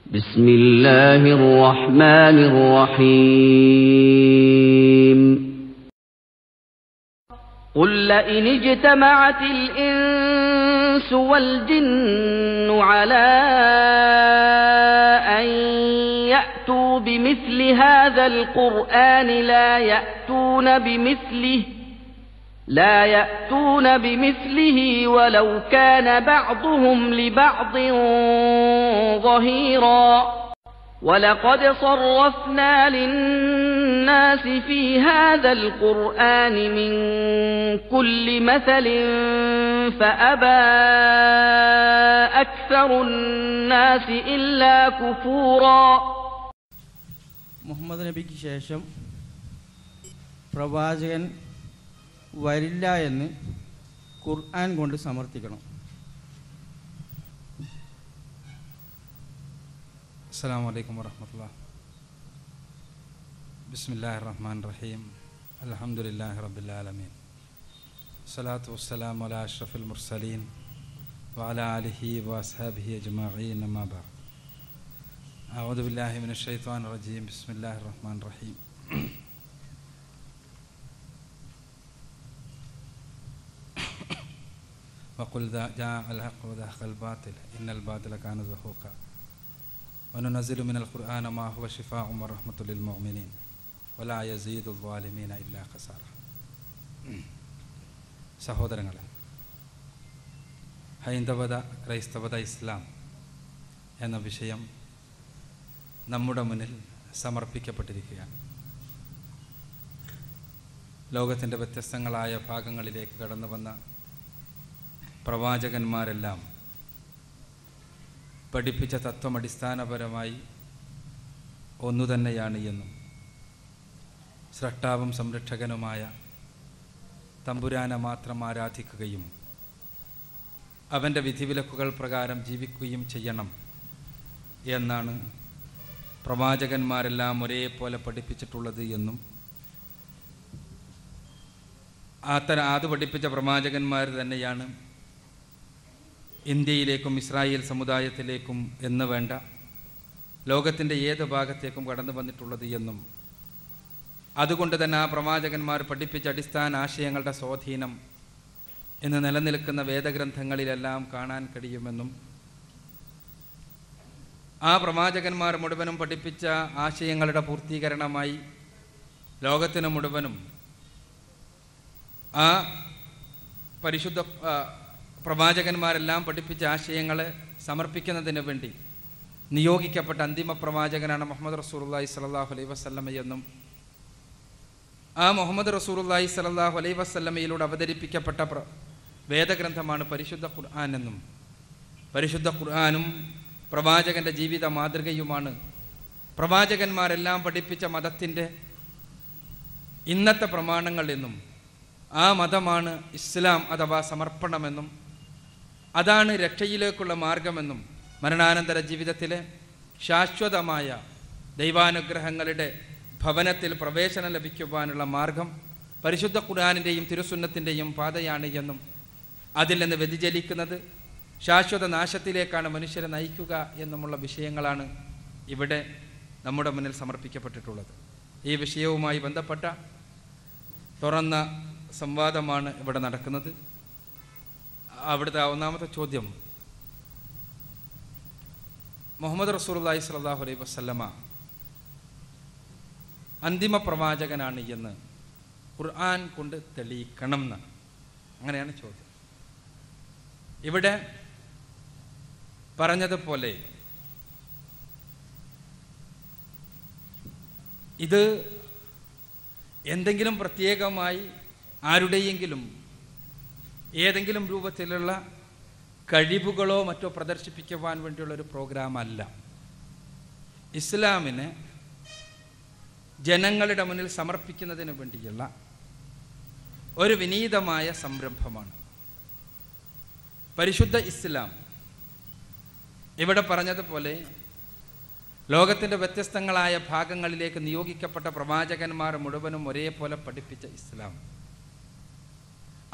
بسم الله الرحمن الرحيم قل لئن اجتمعت الإنس والجن على أن يأتوا بمثل هذا القرآن لا يأتون بمثله ولو كان بعضهم لبعض ظهيرا ولقد صرفنا للناس في هذا القرآن من كل مثل فأبى أكثر الناس إلا كفورا. മുഹമ്മദ് നബിക്ക് ശേഷം പ്രവാചകൻ വരില്ല എന്ന് ഖുർആൻ കൊണ്ട് സമർത്ഥിക്കണം. അസ്സലാമു അലൈക്കും വറഹ്മത്തുള്ളാഹി. ബിസ്മില്ലാഹിർ റഹ്മാനിർ റഹീം. അൽഹംദുലില്ലാഹി റബ്ബിൽ ആലമീൻ. സ്വലാത്തു വസ്സലാമു അലാ അഷ്റഫിൽ മുർസലീൻ വഅലാ ആലിഹി വഅസ്ഹാബിഹി അജ്മഈൻ. അമ്മാ ബഅദ്. അഊദു ബില്ലാഹി മിനശ് ശൈത്വാനിർ റജീം. ബിസ്മില്ലാഹിർ റഹ്മാനിർ റഹീം. وقل جاء الحق وزهق الباطل إن الباطل كان زهوقا وننزل من القرآن ما هو شفاء ورحمة للمؤمنين ولا يزيد الظالمين إلا خسارا. സഹോദരങ്ങളെ, ഹൈന്ദവത, ക്രൈസ്തവത, ഇസ്ലാം എന്ന വിഷയം നമ്മുടെ മുന്നിൽ സമർപ്പിക്കപ്പെട്ടിരിക്കുകയാണ്. ലോകത്തിൻ്റെ വ്യത്യസ്തങ്ങളായ ഭാഗങ്ങളിലേക്ക് കടന്നു വന്ന പ്രവാചകന്മാരെല്ലാം പഠിപ്പിച്ച തത്വം അടിസ്ഥാനപരമായി ഒന്നുതന്നെയാണ് എന്നും സ്രഷ്ടാവും സംരക്ഷകനുമായ തമ്പുരാനെ മാത്രം ആരാധിക്കുകയും അവൻ്റെ വിധിവിലക്കുകൾ പ്രകാരം ജീവിക്കുകയും ചെയ്യണം എന്നാണ് പ്രവാചകന്മാരെല്ലാം ഒരേപോലെ പഠിപ്പിച്ചിട്ടുള്ളത് എന്നും അത് പഠിപ്പിച്ച പ്രവാചകന്മാർ തന്നെയാണ് ഇന്ത്യയിലേക്കും ഇസ്രായേൽ സമുദായത്തിലേക്കും എന്ന് വേണ്ട ലോകത്തിൻ്റെ ഏത് ഭാഗത്തേക്കും കടന്നു വന്നിട്ടുള്ളത് എന്നും അതുകൊണ്ട് തന്നെ ആ പ്രവാചകന്മാർ പഠിപ്പിച്ച അടിസ്ഥാന ആശയങ്ങളുടെ സ്വാധീനം ഇന്ന് നിലനിൽക്കുന്ന വേദഗ്രന്ഥങ്ങളിലെല്ലാം കാണാൻ കഴിയുമെന്നും ആ പ്രവാചകന്മാർ മുഴുവനും പഠിപ്പിച്ച ആശയങ്ങളുടെ പൂർത്തീകരണമായി ലോകത്തിന് മുഴുവനും ആ പരിശുദ്ധ പ്രവാചകന്മാരെല്ലാം പഠിപ്പിച്ച ആശയങ്ങളെ സമർപ്പിക്കുന്നതിന് വേണ്ടി നിയോഗിക്കപ്പെട്ട അന്തിമ പ്രവാചകനാണ് മുഹമ്മദ് റസൂലുള്ളാഹി സ്വല്ലല്ലാഹു അലൈഹി വസല്ലമ എന്നും ആ മുഹമ്മദ് റസൂലുള്ളാഹി സ്വല്ലല്ലാഹു അലൈഹി വസല്ലമയിലൂടെ അവതരിപ്പിക്കപ്പെട്ട വേദഗ്രന്ഥമാണ് പരിശുദ്ധ ഖുർആൻ എന്നും പരിശുദ്ധ ഖുർആനും പ്രവാചകൻ്റെ ജീവിത മാതൃകയുമാണ് പ്രവാചകന്മാരെല്ലാം പഠിപ്പിച്ച മതത്തിൻ്റെ ഇന്നത്തെ പ്രമാണങ്ങൾ എന്നും ആ മതമാണ് ഇസ്ലാം അഥവാ സമർപ്പണമെന്നും അതാണ് രക്ഷയിലേക്കുള്ള മാർഗമെന്നും മരണാനന്തര ജീവിതത്തിലെ ശാശ്വതമായ ദൈവാനുഗ്രഹങ്ങളുടെ ഭവനത്തിൽ പ്രവേശനം ലഭിക്കുവാനുള്ള മാർഗം പരിശുദ്ധ ഖുർആനിൻ്റെയും തിരുസുന്നത്തിൻ്റെയും പാതയാണ് എന്നും അതിൽ നിന്ന് വ്യതിചലിക്കുന്നത് ശാശ്വത നാശത്തിലേക്കാണ് മനുഷ്യരെ നയിക്കുക എന്നുമുള്ള വിഷയങ്ങളാണ് ഇവിടെ നമ്മുടെ മുന്നിൽ സമർപ്പിക്കപ്പെട്ടിട്ടുള്ളത്. ഈ വിഷയവുമായി ബന്ധപ്പെട്ട തുറന്ന സംവാദമാണ് ഇവിടെ നടക്കുന്നത്. അവിടുത്തെ ഒന്നാമത്തെ ചോദ്യം, മുഹമ്മദ് റസൂലുള്ളാഹി സ്വല്ലല്ലാഹു അലൈഹി വസല്ലമ അന്തിമ പ്രവാചകനാണ് എന്ന് ഖുർആൻ കൊണ്ട് തെളിയിക്കണം എന്നാണ്. അങ്ങനെയാണ് ചോദ്യം. ഇവിടെ പറഞ്ഞതുപോലെ ഇത് എന്തെങ്കിലും പ്രത്യേകമായി ആരുടെയെങ്കിലും ഏതെങ്കിലും രൂപത്തിലുള്ള കഴിവുകളോ മറ്റോ പ്രദർശിപ്പിക്കുവാൻ വേണ്ടിയുള്ളൊരു പ്രോഗ്രാമല്ല. ഇസ്ലാമിനെ ജനങ്ങളുടെ മുന്നിൽ സമർപ്പിക്കുന്നതിന് വേണ്ടിയുള്ള ഒരു വിനീതമായ സംരംഭമാണ് പരിശുദ്ധ ഇസ്ലാം. ഇവിടെ പറഞ്ഞതുപോലെ ലോകത്തിൻ്റെ വ്യത്യസ്തങ്ങളായ ഭാഗങ്ങളിലേക്ക് നിയോഗിക്കപ്പെട്ട പ്രവാചകന്മാർ മുഴുവനും ഒരേപോലെ പഠിപ്പിച്ച ഇസ്ലാം,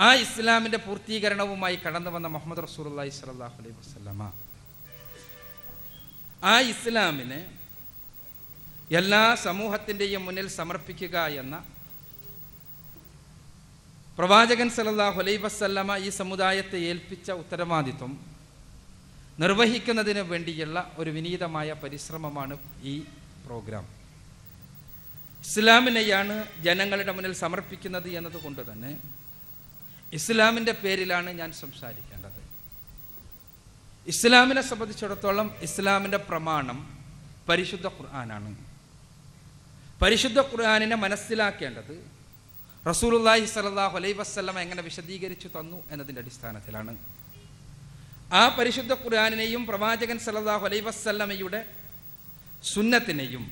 ആ ഇസ്ലാമിൻ്റെ പൂർത്തീകരണവുമായി കടന്നു വന്ന മുഹമ്മദ് റസൂലുള്ളാഹി സ്വല്ലല്ലാഹു അലൈഹി വസല്ലമ ആ ഇസ്ലാമിനെ എല്ലാ സമൂഹത്തിൻ്റെയും മുന്നിൽ സമർപ്പിക്കുക എന്ന പ്രവാചകൻ സല്ലല്ലാഹു അലൈഹി വസല്ലമ ഈ സമുദായത്തെ ഏൽപ്പിച്ച ഉത്തരവാദിത്വം നിർവഹിക്കുന്നതിന് വേണ്ടിയുള്ള ഒരു വിനീതമായ പരിശ്രമമാണ് ഈ പ്രോഗ്രാം. ഇസ്ലാമിനെയാണ് ജനങ്ങളുടെ മുന്നിൽ സമർപ്പിക്കുന്നത് എന്നതുകൊണ്ട് തന്നെ ഇസ്ലാമിൻ്റെ പേരിലാണ് ഞാൻ സംസാരിക്കേണ്ടത്. ഇസ്ലാമിനെ സംബന്ധിച്ചിടത്തോളം ഇസ്ലാമിൻ്റെ പ്രമാണം പരിശുദ്ധ ഖുർആനാണ്. പരിശുദ്ധ ഖുർആനിനെ മനസ്സിലാക്കേണ്ടത് റസൂലുള്ളാഹി സ്വല്ലല്ലാഹു അലൈഹി വസല്ലം എങ്ങനെ വിശദീകരിച്ചു തന്നു എന്നതിൻ്റെ അടിസ്ഥാനത്തിലാണ്. ആ പരിശുദ്ധ ഖുർആനിനെയും പ്രവാചകൻ സല്ലല്ലാഹു അലൈഹി വസല്ലമയുടെ സുന്നത്തിനെയും,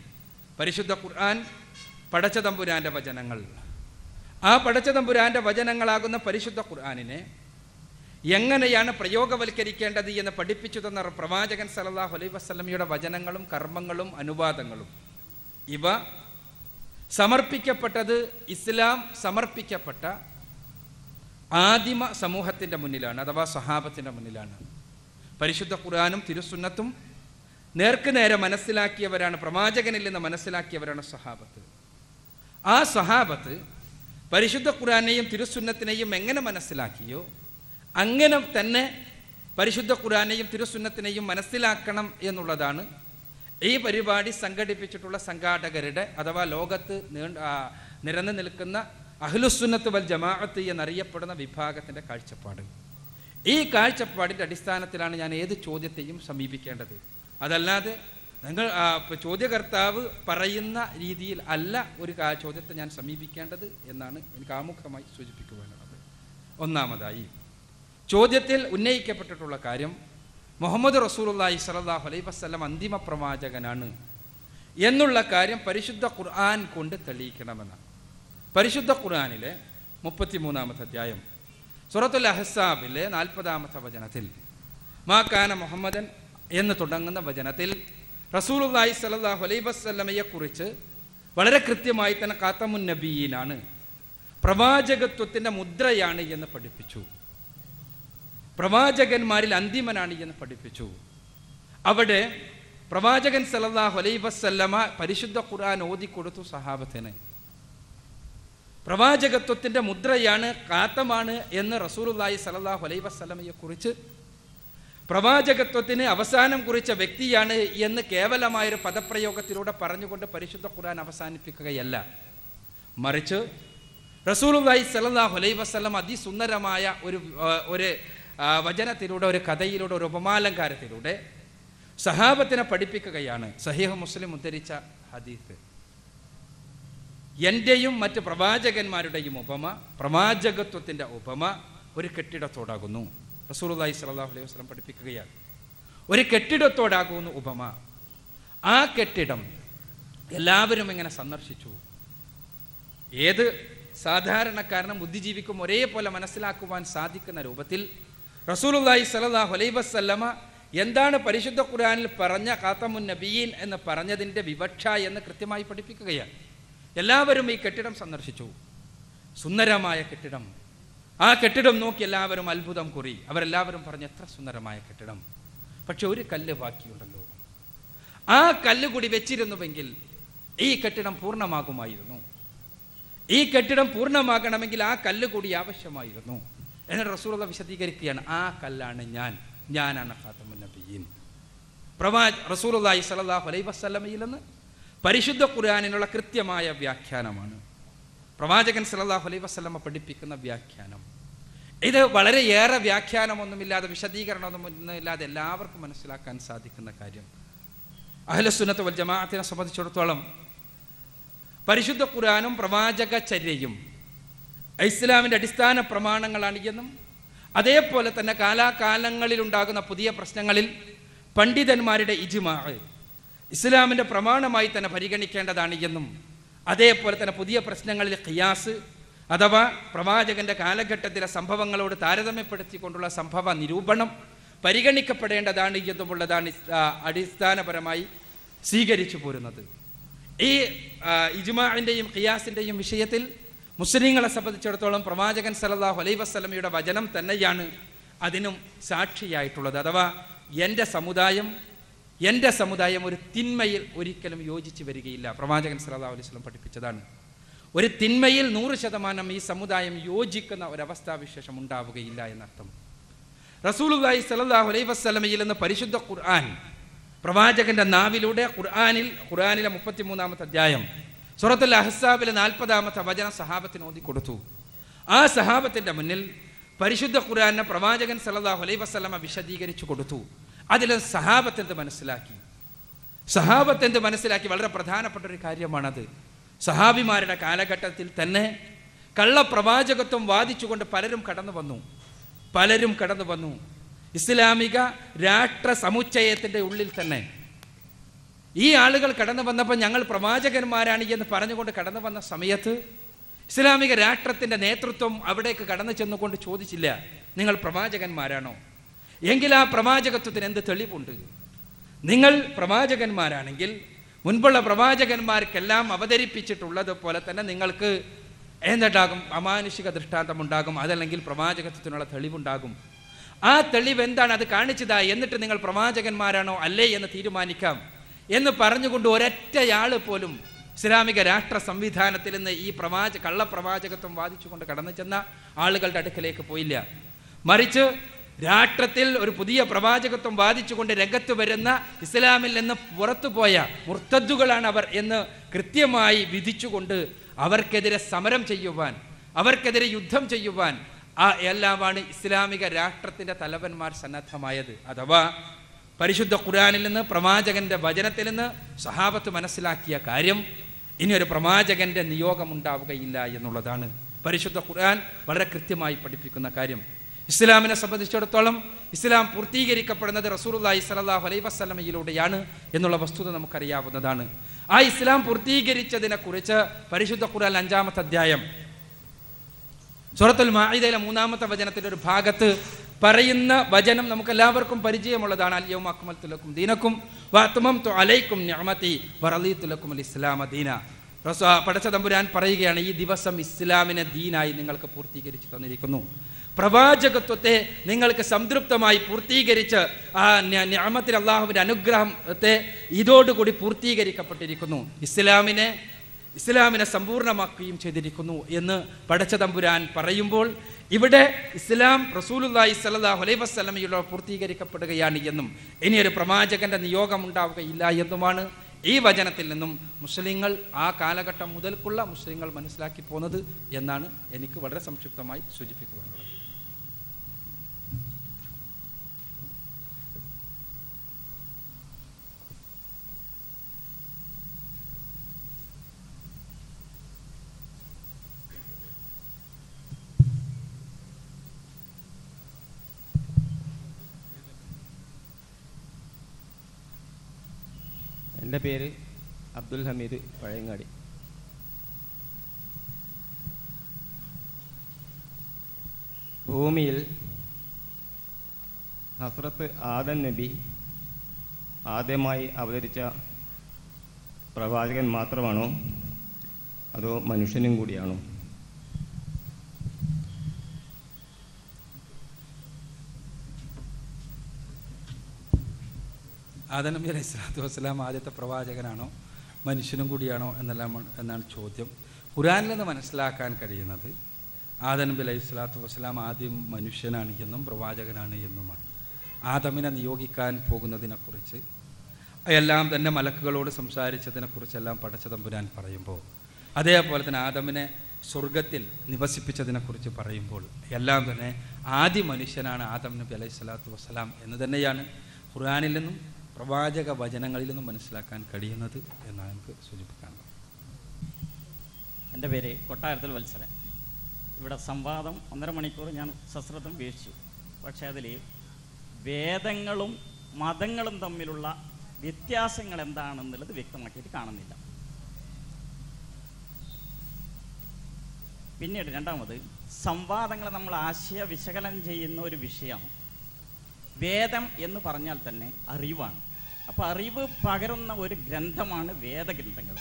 പരിശുദ്ധ ഖുർആൻ പടച്ച തമ്പുരാൻ്റെ വചനങ്ങൾ, ആ പടച്ച തമ്പുരാൻ്റെ വചനങ്ങളാകുന്ന പരിശുദ്ധ ഖുർആനിനെ എങ്ങനെയാണ് പ്രയോഗവൽക്കരിക്കേണ്ടത് എന്ന് പഠിപ്പിച്ചു തന്ന പ്രവാചകൻ സല്ലല്ലാഹു അലൈഹി വസല്ലമയുടെ വചനങ്ങളും കർമ്മങ്ങളും അനുവാദങ്ങളും ഇവ സമർപ്പിക്കപ്പെട്ടത് ഇസ്ലാം സമർപ്പിക്കപ്പെട്ട ആദിമ സമൂഹത്തിൻ്റെ മുന്നിലാണ്, അഥവാ സഹാബത്തിൻ്റെ മുന്നിലാണ്. പരിശുദ്ധ ഖുർആനും തിരുസുന്നത്തും നേർക്ക് നേരെ മനസ്സിലാക്കിയവരാണ്, പ്രവാചകനിൽ നിന്ന് മനസ്സിലാക്കിയവരാണ് സഹാബത്ത്. ആ സഹാബത്ത് പരിശുദ്ധ ഖുർആനെയും തിരുസുന്നത്തിനെയും എങ്ങനെ മനസ്സിലാക്കിയോ അങ്ങനെ തന്നെ പരിശുദ്ധ ഖുർആനെയും തിരുസുന്നത്തിനെയും മനസ്സിലാക്കണം എന്നുള്ളതാണ് ഈ പരിപാടി സംഘടിപ്പിച്ചിട്ടുള്ള സംഘാടകരുടെ, അഥവാ ലോകത്ത് നിരന്നു നിൽക്കുന്ന അഹ്ലുസുന്നത്ത് വൽ ജമാഅത്ത് എന്നറിയപ്പെടുന്ന വിഭാഗത്തിൻ്റെ കാഴ്ചപ്പാട്. ഈ കാഴ്ചപ്പാടിൻ്റെ അടിസ്ഥാനത്തിലാണ് ഞാൻ ഏത് ചോദ്യത്തെയും സമീപിക്കേണ്ടത്. അതല്ലാതെ നിങ്ങൾ ചോദ്യകർത്താവ് പറയുന്ന രീതിയിൽ അല്ല ഒരു ചോദ്യത്തെ ഞാൻ സമീപിക്കേണ്ടത് എന്നാണ് എനിക്ക് ആമുഖമായി സൂചിപ്പിക്കുവാനുള്ളത്. ഒന്നാമതായി, ചോദ്യത്തിൽ ഉന്നയിക്കപ്പെട്ടിട്ടുള്ള കാര്യം മുഹമ്മദ് റസൂലുള്ളാഹി സ്വല്ലല്ലാഹു അലൈഹി വസല്ലം അന്തിമ പ്രവാചകനാണ് എന്നുള്ള കാര്യം പരിശുദ്ധ ഖുർആൻ കൊണ്ട് തെളിയിക്കണമെന്നാണ്. പരിശുദ്ധ ഖുർആനിലെ 33-ാമത്തെ അധ്യായം സൂറത്തുൽ അഹ്സാബിലെ 40-ാമത്തെ വചനത്തിൽ മാ കാന മുഹമ്മദൻ എന്ന് തുടങ്ങുന്ന വചനത്തിൽ റസൂലുള്ളാഹി സ്വല്ലല്ലാഹു അലൈഹി വസല്ലമയെ കുറിച്ച് വളരെ കൃത്യമായി തന്നെ ഖാതമുൻ നബിയീനാണ്, പ്രവാചകത്വത്തിൻ്റെ മുദ്രയാണ് എന്ന് പഠിപ്പിച്ചു. പ്രവാചകന്മാരിൽ അന്തിമനാണ് എന്ന് പഠിപ്പിച്ചു. അവിടെ പ്രവാചകൻ സല്ലല്ലാഹു അലൈഹി വസല്ലമ പരിശുദ്ധ ഖുർആൻ ഓതിക്കൊടുത്തു സഹാബത്തിന്. പ്രവാചകത്വത്തിൻ്റെ മുദ്രയാണ്, ഖാതമാണ് എന്ന് റസൂലുള്ളാഹി സ്വല്ലല്ലാഹു അലൈഹി വസല്ലമയെ കുറിച്ച്, പ്രവാചകത്വത്തിന് അവസാനം കുറിച്ച വ്യക്തിയാണ് എന്ന് കേവലമായൊരു പദപ്രയോഗത്തിലൂടെ പറഞ്ഞുകൊണ്ട് പരിശുദ്ധ ഖുർആൻ അവസാനിപ്പിക്കുകയല്ല, മറിച്ച് റസൂലുള്ളാഹി സ്വല്ലല്ലാഹു അലൈഹി വസല്ലം അതിസുന്ദരമായ ഒരു വചനത്തിലൂടെ, ഒരു കഥയിലൂടെ, ഒരു ഉപമാലങ്കാരത്തിലൂടെ സഹാബത്തിനെ പഠിപ്പിക്കുകയാണ്. സഹീഹ് മുസ്ലിം ഉദ്ധരിച്ച ഹദീസ്, എൻ്റെയും മറ്റ് പ്രവാചകന്മാരുടെയും ഉപമ, പ്രവാചകത്വത്തിൻ്റെ ഉപമ ഒരു കെട്ടിടത്തോടാകുന്നു. റസൂലുള്ളാഹി സ്വല്ലല്ലാഹു അലൈഹി വസല്ലം പഠിപ്പിക്കുകയാണ്, ഒരു കെട്ടിടത്തോടാകുന്നു ഉപമ. ആ കെട്ടിടം എല്ലാവരും ഇങ്ങനെ സന്ദർശിച്ചു. ഏത് സാധാരണക്കാരനും ബുദ്ധിജീവിക്കും ഒരേപോലെ മനസ്സിലാക്കുവാൻ സാധിക്കുന്ന രൂപത്തിൽ റസൂലുള്ളാഹി സ്വല്ലല്ലാഹു അലൈഹി വസല്ലമ എന്താണ് പരിശുദ്ധ ഖുർആനിൽ പറഞ്ഞ ഖാതമുൻ നബിയീൻ എന്ന് പറഞ്ഞതിൻ്റെ വിവക്ഷ എന്ന് കൃത്യമായി പഠിപ്പിക്കുകയാണ്. എല്ലാവരും ഈ കെട്ടിടം സന്ദർശിച്ചു. സുന്ദരമായ കെട്ടിടം. ആ കെട്ടിടം നോക്കി എല്ലാവരും അത്ഭുതം കുറി. അവരെല്ലാവരും പറഞ്ഞു, എത്ര സുന്ദരമായ കെട്ടിടം, പക്ഷെ ഒരു കല്ല് ബാക്കിയുണ്ടല്ലോ. ആ കല്ല് കൂടി വെച്ചിരുന്നുവെങ്കിൽ ഈ കെട്ടിടം പൂർണ്ണമാകുമായിരുന്നു. ഈ കെട്ടിടം പൂർണ്ണമാകണമെങ്കിൽ ആ കല്ല് കൂടി ആവശ്യമായിരുന്നു. എന്നിട്ട് റസൂലുള്ളാഹി വിശദീകരിക്കുകയാണ്, ആ കല്ലാണ് ഞാനാണ് ഖാതമുൻ നബിയീൻ. റസൂലുള്ളാഹി സ്വല്ലല്ലാഹു അലൈഹി വസല്ലമയിൽ നിന്ന് പരിശുദ്ധ ഖുർആനിനുള്ള കൃത്യമായ വ്യാഖ്യാനമാണ് പ്രവാചകൻ സല്ലല്ലാഹു അലൈഹി വസല്ലമ പഠിപ്പിക്കുന്ന വ്യാഖ്യാനം. ഇത് വളരെയേറെ വ്യാഖ്യാനമൊന്നുമില്ലാതെ, വിശദീകരണമൊന്നുമില്ലാതെ എല്ലാവർക്കും മനസ്സിലാക്കാൻ സാധിക്കുന്ന കാര്യം. അഹ്ലുസുന്നത്ത് വൽ ജമാഅത്തിനെ സംബന്ധിച്ചിടത്തോളം പരിശുദ്ധ ഖുർആനും പ്രവാചകചര്യയും ഇസ്ലാമിൻ്റെ അടിസ്ഥാന പ്രമാണങ്ങളാണ് എന്നും, അതേപോലെ തന്നെ കാലാകാലങ്ങളിലുണ്ടാകുന്ന പുതിയ പ്രശ്നങ്ങളിൽ പണ്ഡിതന്മാരുടെ ഇജ്മാ ഇസ്ലാമിൻ്റെ പ്രമാണമായി തന്നെ പരിഗണിക്കേണ്ടതാണ് എന്നും, അതേപോലെ തന്നെ പുതിയ പ്രശ്നങ്ങളിൽ ഖിയാസ് അഥവാ പ്രവാചകൻ്റെ കാലഘട്ടത്തിലെ സംഭവങ്ങളോട് താരതമ്യപ്പെടുത്തിക്കൊണ്ടുള്ള സംഭവ നിരൂപണം പരിഗണിക്കപ്പെടേണ്ടതാണ് എന്നുമുള്ളതാണ് അടിസ്ഥാനപരമായി സ്വീകരിച്ചു പോരുന്നത്. ഈ ഇജ്മാഇൻ്റെയും ഖിയാസിൻ്റെയും വിഷയത്തിൽ മുസ്ലിങ്ങളെ സംബന്ധിച്ചിടത്തോളം പ്രവാചകൻ സല്ലല്ലാഹു അലൈഹി വസല്ലമയുടെ വചനം തന്നെയാണ് അതിനും സാക്ഷിയായിട്ടുള്ളത്. അഥവാ എൻ്റെ സമുദായം എൻ്റെ സമുദായം ഒരു തിന്മയിൽ ഒരിക്കലും യോജിച്ച് വരികയില്ല. പ്രവാചകൻ സല്ലല്ലാഹു അലൈഹി വസല്ലം പഠിപ്പിച്ചതാണ്. ഒരു തിന്മയിൽ 100% ഈ സമുദായം യോജിക്കുന്ന ഒരവസ്ഥാവിശേഷം ഉണ്ടാവുകയില്ല എന്നർത്ഥം. റസൂലുള്ളാഹി സ്വല്ലല്ലാഹു അലൈഹി വസല്ലമയിൽ നിന്ന് പരിശുദ്ധ ഖുർആൻ പ്രവാചകന്റെ നാവിലൂടെ ഖുർആനിലെ 33-ാമത്തെ അധ്യായം സൂറത്തുൽ അഹ്സാബിലെ 40-ാമത്തെ വചനം സഹാബത്തിന് ഓതി കൊടുത്തു. ആ സഹാബത്തിന്റെ മുന്നിൽ പരിശുദ്ധ ഖുർആനെ പ്രവാചകൻ സല്ലല്ലാഹു അലൈഹി വസല്ലമ വിശദീകരിച്ചു കൊടുത്തു. അതിൽ സഹാബത്തെന്ത് മനസ്സിലാക്കി വളരെ പ്രധാനപ്പെട്ട ഒരു കാര്യമാണത്. സഹാബിമാരുടെ കാലഘട്ടത്തിൽ തന്നെ കള്ളപ്രവാചകത്വം വാദിച്ചുകൊണ്ട് പലരും കടന്നു വന്നു. ഇസ്ലാമിക രാഷ്ട്ര സമുച്ചയത്തിൻ്റെ ഉള്ളിൽ തന്നെ ഈ ആളുകൾ കടന്നു വന്നപ്പോൾ ഞങ്ങൾ പ്രവാചകന്മാരാണ് എന്ന് പറഞ്ഞുകൊണ്ട് കടന്നു വന്ന സമയത്ത് ഇസ്ലാമിക രാഷ്ട്രത്തിൻ്റെ നേതൃത്വം അവിടേക്ക് കടന്നു ചെന്നുകൊണ്ട് ചോദിച്ചില്ല, നിങ്ങൾ പ്രവാചകന്മാരാണോ? എങ്കിൽ ആ പ്രവാചകത്വത്തിന് എന്ത് തെളിവുണ്ട്? നിങ്ങൾ പ്രവാചകന്മാരാണെങ്കിൽ മുൻപുള്ള പ്രവാചകന്മാർക്കെല്ലാം അവതരിപ്പിച്ചിട്ടുള്ളത് പോലെ തന്നെ നിങ്ങൾക്ക് എന്തുണ്ടാകും? അമാനുഷിക ദൃഷ്ടാന്തമുണ്ടാകും, അതല്ലെങ്കിൽ പ്രവാചകത്വത്തിനുള്ള തെളിവുണ്ടാകും. ആ തെളിവ് എന്താണ്? അത് കാണിച്ചതാ, എന്നിട്ട് നിങ്ങൾ പ്രവാചകന്മാരാണോ അല്ലേ എന്ന് തീരുമാനിക്കാം എന്ന് പറഞ്ഞുകൊണ്ട് ഒരൊറ്റയാൾ പോലും ഇസ്ലാമിക രാഷ്ട്ര സംവിധാനത്തിൽ നിന്ന് ഈ കള്ളപ്രവാചകത്വം വാദിച്ചുകൊണ്ട് കടന്നു ചെന്ന ആളുകളുടെ അടുക്കലേക്ക് പോയില്ല. മറിച്ച് രാഷ്ട്രത്തിൽ ഒരു പുതിയ പ്രവാചകത്വം വാദിച്ചുകൊണ്ട് രംഗത്ത് വരുന്ന ഇസ്ലാമിൽ നിന്ന് പുറത്തുപോയ മുർത്തദ്ദുകളാണ് അവർ എന്ന് കൃത്യമായി വിധിച്ചുകൊണ്ട് അവർക്കെതിരെ സമരം ചെയ്യുവാൻ, അവർക്കെതിരെ യുദ്ധം ചെയ്യുവാൻ എല്ലാമാണ് ഇസ്ലാമിക രാഷ്ട്രത്തിൻ്റെ തലവന്മാർ സന്നദ്ധമായത്. അഥവാ പരിശുദ്ധ ഖുർആനിൽ നിന്ന്, പ്രവാചകന്റെ വചനത്തിൽ നിന്ന് സഹാബത്ത് മനസ്സിലാക്കിയ കാര്യം, ഇനിയൊരു പ്രവാചകന്റെ നിയോഗം ഉണ്ടാവുകയില്ല എന്നുള്ളതാണ്. പരിശുദ്ധ ഖുർആൻ വളരെ കൃത്യമായി പഠിപ്പിക്കുന്ന കാര്യം. ഇസ്ലാമിനെ സംബന്ധിച്ചിടത്തോളം ഇസ്ലാം പൂർത്തീകരിക്കപ്പെടുന്നത് റസൂലുള്ളാഹി സ്വല്ലല്ലാഹു അലൈഹി വസല്ലമയിലൂടെയാണ് എന്നുള്ള വസ്തുത നമുക്കറിയാവുന്നതാണ്. ആ ഇസ്ലാം പൂർത്തീകരിച്ചതിനെ കുറിച്ച് പരിശുദ്ധ ഖുർആൻ 5-ാമത്തെ അധ്യായം സൂറത്തുൽ മാഇദയിലെ 3-ാമത്തെ വചനത്തിന്റെ ഒരു ഭാഗത്ത് പറയുന്ന വചനം നമുക്കെല്ലാവർക്കും പരിചയമുള്ളതാണ്. അൽ യൗമ അക്മൽതു ലക്കും ദീനക്കും വഅത്മംതു അലൈക്കും നിഅമതി വറളീതു ലക്കുമുൽ ഇസ്ലാമ ദീന. പടച്ച തമ്പുരാൻ പറയുകയാണ്, ഈ ദിവസം ഇസ്ലാമിനെ ദീനായി നിങ്ങൾക്ക് പൂർത്തീകരിച്ചു തന്നിരിക്കുന്നു. പ്രവാചകത്വത്തെ നിങ്ങൾക്ക് സംതൃപ്തമായി പൂർത്തീകരിച്ച് ആ നിഅമത്തിൽ അല്ലാഹുവിൻ്റെ അനുഗ്രഹത്തെ ഇതോടുകൂടി പൂർത്തീകരിക്കപ്പെട്ടിരിക്കുന്നു. ഇസ്ലാമിനെ സമ്പൂർണ്ണമാക്കുകയും ചെയ്തിരിക്കുന്നു എന്ന് പടച്ച തമ്പുരാൻ പറയുമ്പോൾ ഇവിടെ ഇസ്ലാം റസൂലുള്ളാഹി സ്വല്ലല്ലാഹു അലൈഹി വസല്ലമയിലൂടെ പൂർത്തീകരിക്കപ്പെടുകയാണ് എന്നും ഇനിയൊരു പ്രവാചകന്റെ നിയോഗം ഉണ്ടാവുകയില്ല എന്നുമാണ് ഈ വചനത്തിൽ നിന്നും മുസ്ലിങ്ങൾ, ആ കാലഘട്ടം മുതൽക്കുള്ള മുസ്ലിങ്ങൾ മനസ്സിലാക്കി പോകുന്നത് എന്നാണ് എനിക്ക് വളരെ സംക്ഷിപ്തമായി സൂചിപ്പിക്കുവാനുള്ളത്. എൻ്റെ പേര് അബ്ദുൽ ഹമീദ് പഴയങ്ങാടി. ഭൂമിയിൽ ഹസ്രത്ത് ആദം നബി ആദ്യമായി അവതരിച്ച പ്രവാചകൻ മാത്രമാണോ അതോ മനുഷ്യനും കൂടിയാണോ? ആദം നബി അലൈഹി സ്വലാത്തു വസ്സലാം ആദ്യത്തെ പ്രവാചകനാണോ മനുഷ്യനും കൂടിയാണോ എന്നാണ് ചോദ്യം. ഖുർആനിൽ നിന്ന് മനസ്സിലാക്കാൻ കഴിയുന്നത് ആദം നബി അലൈഹി സ്വലാത്തു വസ്സലാം ആദ്യം മനുഷ്യനാണ് എന്നും പ്രവാചകനാണ് എന്നുമാണ്. ആദമിനെ നിയോഗിക്കാൻ പോകുന്നതിനെക്കുറിച്ച് എല്ലാം തന്നെ മലക്കുകളോട് സംസാരിച്ചതിനെക്കുറിച്ചെല്ലാം പടച്ച തമ്പുരാൻ പറയുമ്പോൾ, അതേപോലെ തന്നെ ആദമിനെ സ്വർഗത്തിൽ നിവസിപ്പിച്ചതിനെക്കുറിച്ച് പറയുമ്പോൾ എല്ലാം തന്നെ ആദ്യ മനുഷ്യനാണ് ആദം നബി അലൈഹി സ്വലാത്തു വസ്സലാം എന്ന് തന്നെയാണ് ഖുർആനിൽ നിന്നും പ്രവാചക വചനങ്ങളിൽ നിന്നും മനസ്സിലാക്കാൻ കഴിയുന്നത് എന്നാണ് നമുക്ക് സൂചിപ്പിക്കാനുള്ളത്. എൻ്റെ പേര് കൊട്ടാരത്തിൽ വത്സരൻ. ഇവിടെ സംവാദം 1.5 മണിക്കൂർ ഞാൻ സശ്രദ്ധം വീക്ഷിച്ചു. പക്ഷേ അതിൽ വേദങ്ങളും മതങ്ങളും തമ്മിലുള്ള വ്യത്യാസങ്ങൾ എന്താണെന്നുള്ളത് വ്യക്തമാക്കിയിട്ട് കാണുന്നില്ല. പിന്നീട് രണ്ടാമത്, സംവാദങ്ങളെ നമ്മൾ ആശയ വിശകലനം ചെയ്യുന്ന ഒരു വിഷയമാണ്. വേദം എന്ന് പറഞ്ഞാൽ തന്നെ അറിവാണ്. അപ്പോൾ അറിവ് പകരുന്ന ഒരു ഗ്രന്ഥമാണ് വേദഗ്രന്ഥങ്ങൾ.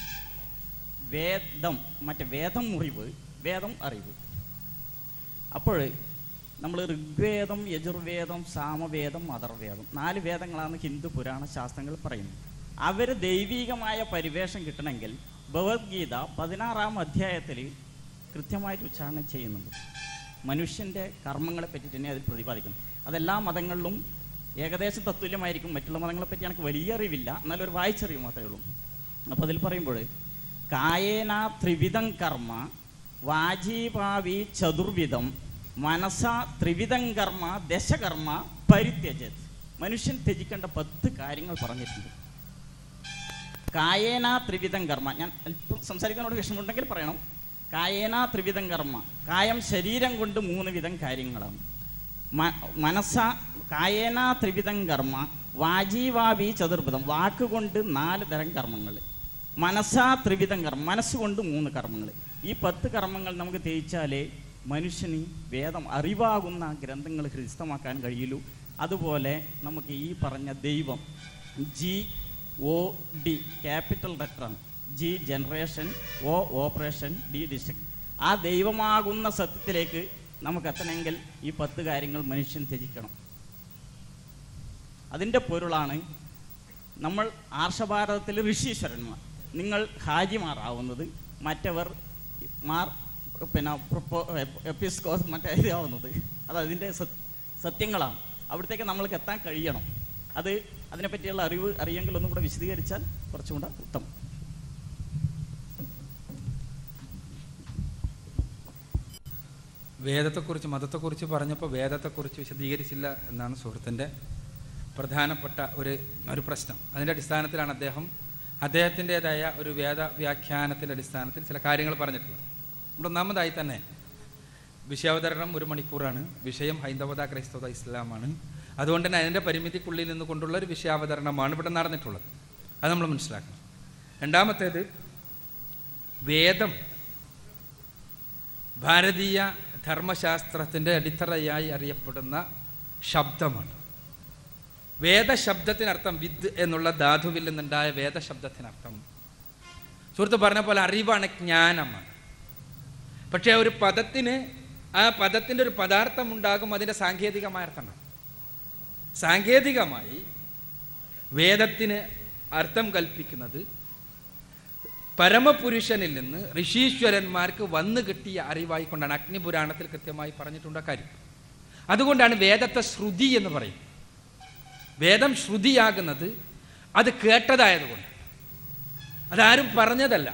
വേദം വേദം അറിവ്. അപ്പോൾ നമ്മൾ ഋഗ്വേദം, യജുർവേദം, സാമവേദം, അഥർവേദം 4 വേദങ്ങളാണ് ഹിന്ദു പുരാണ ശാസ്ത്രങ്ങൾ പറയുന്നത്. അവർ ദൈവീകമായ പരിവേഷം കിട്ടണമെങ്കിൽ ഭഗവത്ഗീത 16-ാം അധ്യായത്തിൽ കൃത്യമായിട്ട് ഉച്ചാരണം ചെയ്യുന്നുണ്ട്. മനുഷ്യൻ്റെ കർമ്മങ്ങളെ പറ്റി തന്നെ അതിൽ പ്രതിപാദിക്കുന്നു. അതെല്ലാ മതങ്ങളിലും ഏകദേശം തത്തുല്യമായിരിക്കും. മറ്റുള്ള മതങ്ങളെപ്പറ്റി എനിക്ക് വലിയ അറിവില്ല, എന്നാലും ഒരു വായിച്ചറിവ് മാത്രമേ ഉള്ളൂ. അപ്പോൾ അതിൽ പറയുമ്പോൾ കായേന ത്രിവിധം കർമ്മ വാജീഭാവി ചതുർവിധം മനസ ത്രിവിധം കർമ്മ ദശകർമ്മ പരിത്യജത്. മനുഷ്യൻ ത്യജിക്കേണ്ട 10 കാര്യങ്ങൾ പറഞ്ഞിട്ടുണ്ട്. കായേന ത്രിവിധം കർമ്മ, ഞാൻ അല്പം സംസാരിക്കാനോട് വിഷമമുണ്ടെങ്കിൽ പറയണം. കായേന ത്രിവിധം കർമ്മ, കായം ശരീരം കൊണ്ട് 3 വിധം കാര്യങ്ങളാണ്. മനസ്സ കായേന ത്രിവിധം കർമ്മ വാജീവാവി ചതുർവിധം, വാക്കുകൊണ്ട് 4 തരം കർമ്മങ്ങൾ. മനസ്സാ ത്രിവിധം കർമ്മം, മനസ്സുകൊണ്ട് 3 കർമ്മങ്ങൾ. ഈ 10 കർമ്മങ്ങൾ നമുക്ക് തേച്ചാലേ മനുഷ്യന് വേദം അറിവാകുന്ന ഗ്രന്ഥങ്ങൾ ഹൃദിസ്ഥമാക്കാൻ കഴിയുള്ളൂ. അതുപോലെ നമുക്ക് ഈ പറഞ്ഞ ദൈവം GOD ക്യാപിറ്റൽ ലെറ്ററാണ്. G generation, O operation, D district. ആ ദൈവമാകുന്ന സത്യത്തിലേക്ക് നമുക്ക് എത്തണമെങ്കിൽ ഈ 10 കാര്യങ്ങൾ മനുഷ്യൻ ത്യജിക്കണം. അതിൻ്റെ പൊരുളാണ് നമ്മൾ ആർഷഭാരതത്തിൽ ഋഷീശ്വരന്മാർ, നിങ്ങൾ ഹാജിമാറാവുന്നത്, മറ്റവർ എപ്പിസ്കോസ് മറ്റേ ആവുന്നത്. അത് അതിൻ്റെ സത്യങ്ങളാണ്. അവിടത്തേക്ക് നമ്മൾക്ക് എത്താൻ കഴിയണം. അതിനെപ്പറ്റിയുള്ള അറിവ് അറിയെങ്കിൽ ഒന്നും കൂടെ വിശദീകരിച്ചാൽ കുറച്ചും കൂടെ ഉത്തമം. വേദത്തെക്കുറിച്ച്, മതത്തെക്കുറിച്ച് പറഞ്ഞപ്പോൾ വേദത്തെക്കുറിച്ച് വിശദീകരിച്ചില്ല എന്നാണ് സുഹൃത്തിൻ്റെ പ്രധാനപ്പെട്ട ഒരു പ്രശ്നം. അതിൻ്റെ അടിസ്ഥാനത്തിലാണ് അദ്ദേഹത്തിൻ്റേതായ ഒരു വേദവ്യാഖ്യാനത്തിൻ്റെ അടിസ്ഥാനത്തിൽ ചില കാര്യങ്ങൾ പറഞ്ഞിട്ടുള്ളത്. ഇവിടെ ഒന്നാമതായി തന്നെ വിഷയാവതരണം 1 മണിക്കൂറാണ്. വിഷയം ഹൈന്ദവത, ക്രൈസ്തവത, ഇസ്ലാമാണ്. അതുകൊണ്ട് തന്നെ അതിൻ്റെ പരിമിതിക്കുള്ളിൽ നിന്നുകൊണ്ടുള്ള ഒരു വിഷയാവതരണമാണ് ഇവിടെ നടന്നിട്ടുള്ളത്. അത് നമ്മൾ മനസ്സിലാക്കണം. രണ്ടാമത്തേത്, വേദം ഭാരതീയ ധർമ്മശാസ്ത്രത്തിൻ്റെ അടിത്തറയായി അറിയപ്പെടുന്ന ശബ്ദമാണ്. വേദശബ്ദത്തിനർത്ഥം വിദ് എന്നുള്ള ധാതുവിൽ നിന്നുണ്ടായ വേദശബ്ദത്തിനർത്ഥം സുഹൃത്ത് പറഞ്ഞ പോലെ അറിവാണ്, ജ്ഞാനമാണ്. പക്ഷേ ഒരു പദത്തിന്, ആ പദത്തിൻ്റെ ഒരു പദാർത്ഥം ഉണ്ടാകും, അതിൻ്റെ സാങ്കേതികമായ അർത്ഥമാണ്. സാങ്കേതികമായി വേദത്തിന് അർത്ഥം കൽപ്പിക്കുന്നത് പരമപുരുഷനിൽ നിന്ന് ഋഷീശ്വരന്മാർക്ക് വന്നു കിട്ടിയ അറിവായിക്കൊണ്ടാണ്. അഗ്നിപുരാണത്തിൽ കൃത്യമായി പറഞ്ഞിട്ടുണ്ട് കാര്യം. അതുകൊണ്ടാണ് വേദത്തെ ശ്രുതി എന്ന് പറയുന്നത്. വേദം ശ്രുതിയാകുന്നത് അത് കേട്ടതായതുകൊണ്ട്, അതാരും പറഞ്ഞതല്ല.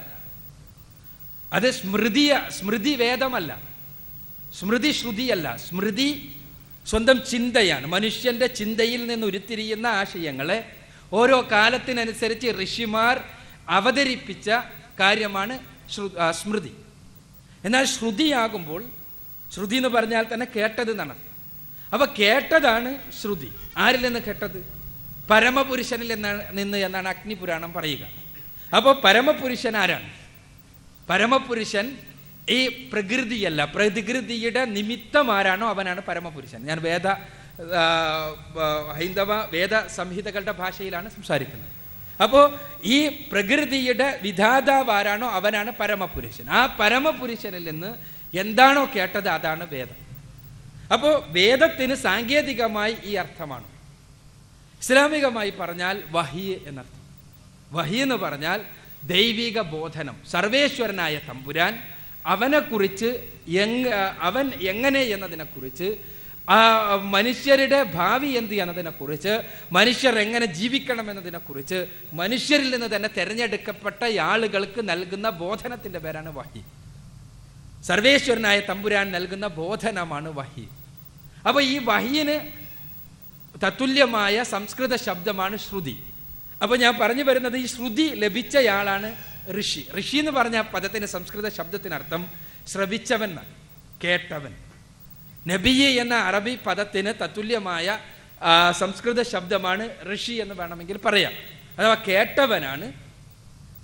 അത് സ്മൃതി വേദമല്ല, സ്മൃതി ശ്രുതിയല്ല. സ്മൃതി സ്വന്തം ചിന്തയാണ്. മനുഷ്യൻ്റെ ചിന്തയിൽ നിന്ന് ഉരുത്തിരിയുന്ന ആശയങ്ങളെ ഓരോ കാലത്തിനനുസരിച്ച് ഋഷിമാർ അവതരിപ്പിച്ച കാര്യമാണ് സ്മൃതി. എന്നാൽ ശ്രുതിയാകുമ്പോൾ, ശ്രുതി എന്ന് പറഞ്ഞാൽ തന്നെ കേട്ടത് എന്നാണ്. അപ്പോൾ കേട്ടതാണ് ശ്രുതി. ആരിൽ നിന്ന് കേട്ടത്? പരമപുരുഷനിൽ നിന്ന് എന്നാണ് അഗ്നിപുരാണം പറയുക. അപ്പോൾ പരമപുരുഷൻ ആരാണ്? പരമപുരുഷൻ ഈ പ്രകൃതിയല്ല, പ്രകൃതിയുടെ നിമിത്തം ആരാണോ അവനാണ് പരമപുരുഷൻ. ഞാൻ ഹൈന്ദവ വേദ സംഹിതകളുടെ ഭാഷയിലാണ് സംസാരിക്കുന്നത്. അപ്പോൾ ഈ പ്രകൃതിയുടെ വിധാതാവ് ആരാണോ അവനാണ് പരമപുരുഷൻ. ആ പരമപുരുഷനിൽ നിന്ന് എന്താണോ കേട്ടത് അതാണ് വേദം. അപ്പോൾ വേദത്തിന് സാങ്കേതികമായി ഈ അർത്ഥമാണ്. ഇസ്ലാമികമായി പറഞ്ഞാൽ വഹി എന്നർത്ഥം. വഹി എന്ന് പറഞ്ഞാൽ ദൈവിക ബോധനം. സർവേശ്വരനായ തമ്പുരാൻ അവനെക്കുറിച്ച് അവൻ എങ്ങനെ എന്നതിനെക്കുറിച്ച്, മനുഷ്യരുടെ ഭാവി എന്ത് എന്നതിനെക്കുറിച്ച്, മനുഷ്യർ എങ്ങനെ ജീവിക്കണം എന്നതിനെക്കുറിച്ച് മനുഷ്യരിൽ നിന്ന് തന്നെ തിരഞ്ഞെടുക്കപ്പെട്ട ആളുകൾക്ക് നൽകുന്ന ബോധനത്തിൻ്റെ പേരാണ് വഹി. സർവേശ്വരനായ തമ്പുരാൻ നൽകുന്ന ബോധനമാണ് വഹി. അപ്പോൾ ഈ വഹിയിന് തത്തുല്യമായ സംസ്കൃത ശബ്ദമാണ് ശ്രുതി. അപ്പോൾ ഞാൻ പറഞ്ഞു വരുന്നത്, ഈ ശ്രുതി ലഭിച്ചയാളാണ് ഋഷി. ഋഷി എന്ന് പറഞ്ഞ പദത്തിന് സംസ്കൃത ശബ്ദത്തിനർത്ഥം ശ്രവിച്ചവൻ, കേട്ടവൻ. നബിയെ എന്ന അറബി പദത്തിന് തത്തുല്യമായ സംസ്കൃത ശബ്ദമാണ് ഋഷി എന്ന് വേണമെങ്കിൽ പറയാം. അഥവാ കേട്ടവനാണ്.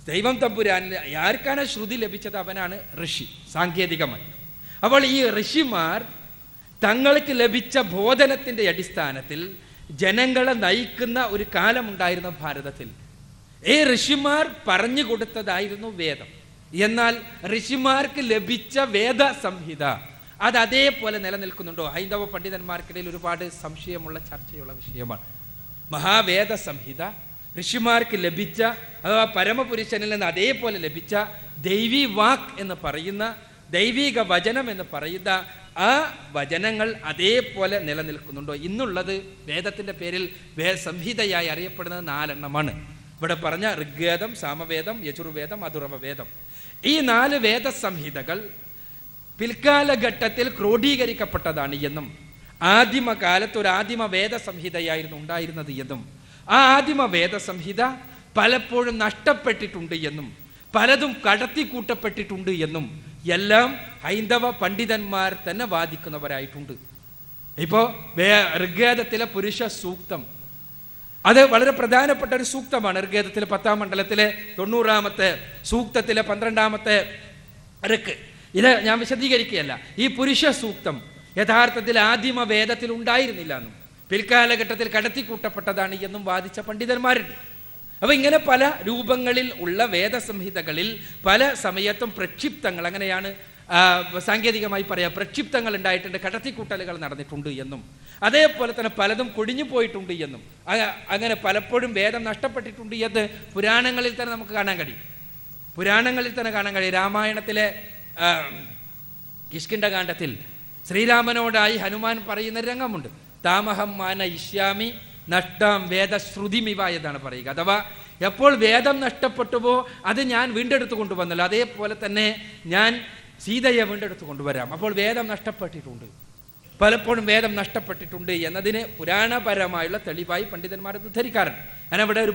ദൈവം തമ്പുരാനിൽ ആർക്കാണ് ശ്രുതി ലഭിച്ചത് അവനാണ് ഋഷി സാങ്കേതികമായി. അപ്പോൾ ഈ ഋഷിമാർ തങ്ങൾക്ക് ലഭിച്ച ബോധനത്തിൻ്റെ അടിസ്ഥാനത്തിൽ ജനങ്ങളെ നയിക്കുന്ന ഒരു കാലമുണ്ടായിരുന്നു ഭാരതത്തിൽ. ഈ ഋഷിമാർ പറഞ്ഞു കൊടുത്തതായിരുന്നു വേദം. എന്നാൽ ഋഷിമാർക്ക് ലഭിച്ച വേദ സംഹിത അത് അതേപോലെ നിലനിൽക്കുന്നുണ്ടോ? ഹൈന്ദവ പണ്ഡിതന്മാർക്കിടയിൽ ഒരുപാട് സംശയമുള്ള ചർച്ചയുള്ള വിഷയമാണ്. മഹാവേദ സംഹിത ഋഷിമാർക്ക് ലഭിച്ച അഥവാ പരമപുരുഷനിൽ നിന്ന് അതേപോലെ ലഭിച്ച ദൈവീ വാക്ക് എന്ന് പറയുന്ന ദൈവിക വചനം എന്ന് പറയുന്ന ആ വചനങ്ങൾ അതേപോലെ നിലനിൽക്കുന്നുണ്ടോ? ഇന്നുള്ളത് വേദത്തിൻ്റെ പേരിൽ സംഹിതയായി അറിയപ്പെടുന്നത് 4 എണ്ണമാണ്. ഇവിടെ പറഞ്ഞ ഋഗ്വേദം, സാമവേദം, യജുർവേദം, അഥർവവേദം. ഈ 4 വേദസംഹിതകൾ പിൽക്കാലഘട്ടത്തിൽ ക്രോഡീകരിക്കപ്പെട്ടതാണ് എന്നും ആദിമകാലത്ത് ഒരു ആദിമ വേദസംഹിതയായിരുന്നു ഉണ്ടായിരുന്നത് എന്നും ആ ആദിമ വേദസംഹിത പലപ്പോഴും നഷ്ടപ്പെട്ടിട്ടുണ്ട് എന്നും പലതും കടത്തിക്കൂട്ടപ്പെട്ടിട്ടുണ്ട് എന്നും എല്ലാം ഹൈന്ദവ പണ്ഡിതന്മാർ തന്നെ വാദിക്കുന്നവരായിട്ടുണ്ട്. ഇപ്പോൾ ഋഗ്വേദത്തിലെ പുരുഷ സൂക്തം അത് വളരെ പ്രധാനപ്പെട്ട ഒരു സൂക്തമാണ്. ഋഗ്വേദത്തിലെ 10-ാം മണ്ഡലത്തിലെ 90-ാമത്തെ സൂക്തത്തിലെ 12-ാമത്തെ ഋക്ക്. ഇത് ഞാൻ വിശദീകരിക്കുകയല്ല. ഈ പുരുഷ സൂക്തം യഥാർത്ഥത്തിൽ ആദിമ വേദത്തിൽ ഉണ്ടായിരുന്നില്ല എന്നും പിൽക്കാലഘട്ടത്തിൽ കടത്തിക്കൂട്ടപ്പെട്ടതാണ് എന്നും വാദിച്ച പണ്ഡിതന്മാരുണ്ട്. അപ്പോൾ ഇങ്ങനെ പല രൂപങ്ങളിൽ ഉള്ള വേദസംഹിതകളിൽ പല സമയത്തും പ്രക്ഷിപ്തങ്ങൾ, അങ്ങനെയാണ് സാങ്കേതികമായി പറയാം, പ്രക്ഷിപ്തങ്ങൾ ഉണ്ടായിട്ടുണ്ട്, കടത്തിക്കൂട്ടലുകൾ നടന്നിട്ടുണ്ട് എന്നും അതേപോലെ തന്നെ പലതും കൊടിഞ്ഞു പോയിട്ടുണ്ട് എന്നും അങ്ങനെ പലപ്പോഴും വേദം നഷ്ടപ്പെട്ടിട്ടുണ്ട് എന്ന് പുരാണങ്ങളിൽ തന്നെ നമുക്ക് കാണാൻ കഴിയും. രാമായണത്തിലെ കിഷ്കിണ്ഠകാണ്ഡത്തിൽ ശ്രീരാമനോടായി ഹനുമാൻ പറയുന്ന രംഗമുണ്ട്. താമഹം മാന ഇഷ്യാമി നഷ്ടാം വേദശ്രുതിമിവ എന്നാണ് പറയുക. അഥവാ എപ്പോൾ വേദം നഷ്ടപ്പെട്ടുവോ അത് ഞാൻ വീണ്ടെടുത്തു കൊണ്ടുവന്നല്ലോ, അതേപോലെ തന്നെ ഞാൻ സീതയെ വീണ്ടെടുത്തു കൊണ്ടുവരാം. അപ്പോൾ വേദം നഷ്ടപ്പെട്ടിട്ടുണ്ട്, പലപ്പോഴും വേദം നഷ്ടപ്പെട്ടിട്ടുണ്ട് എന്നതിന് പുരാണപരമായുള്ള തെളിവായി പണ്ഡിതന്മാർ ഉദ്ധരിക്കാറുണ്ട്. ഞാൻ ഇവിടെ ഒരു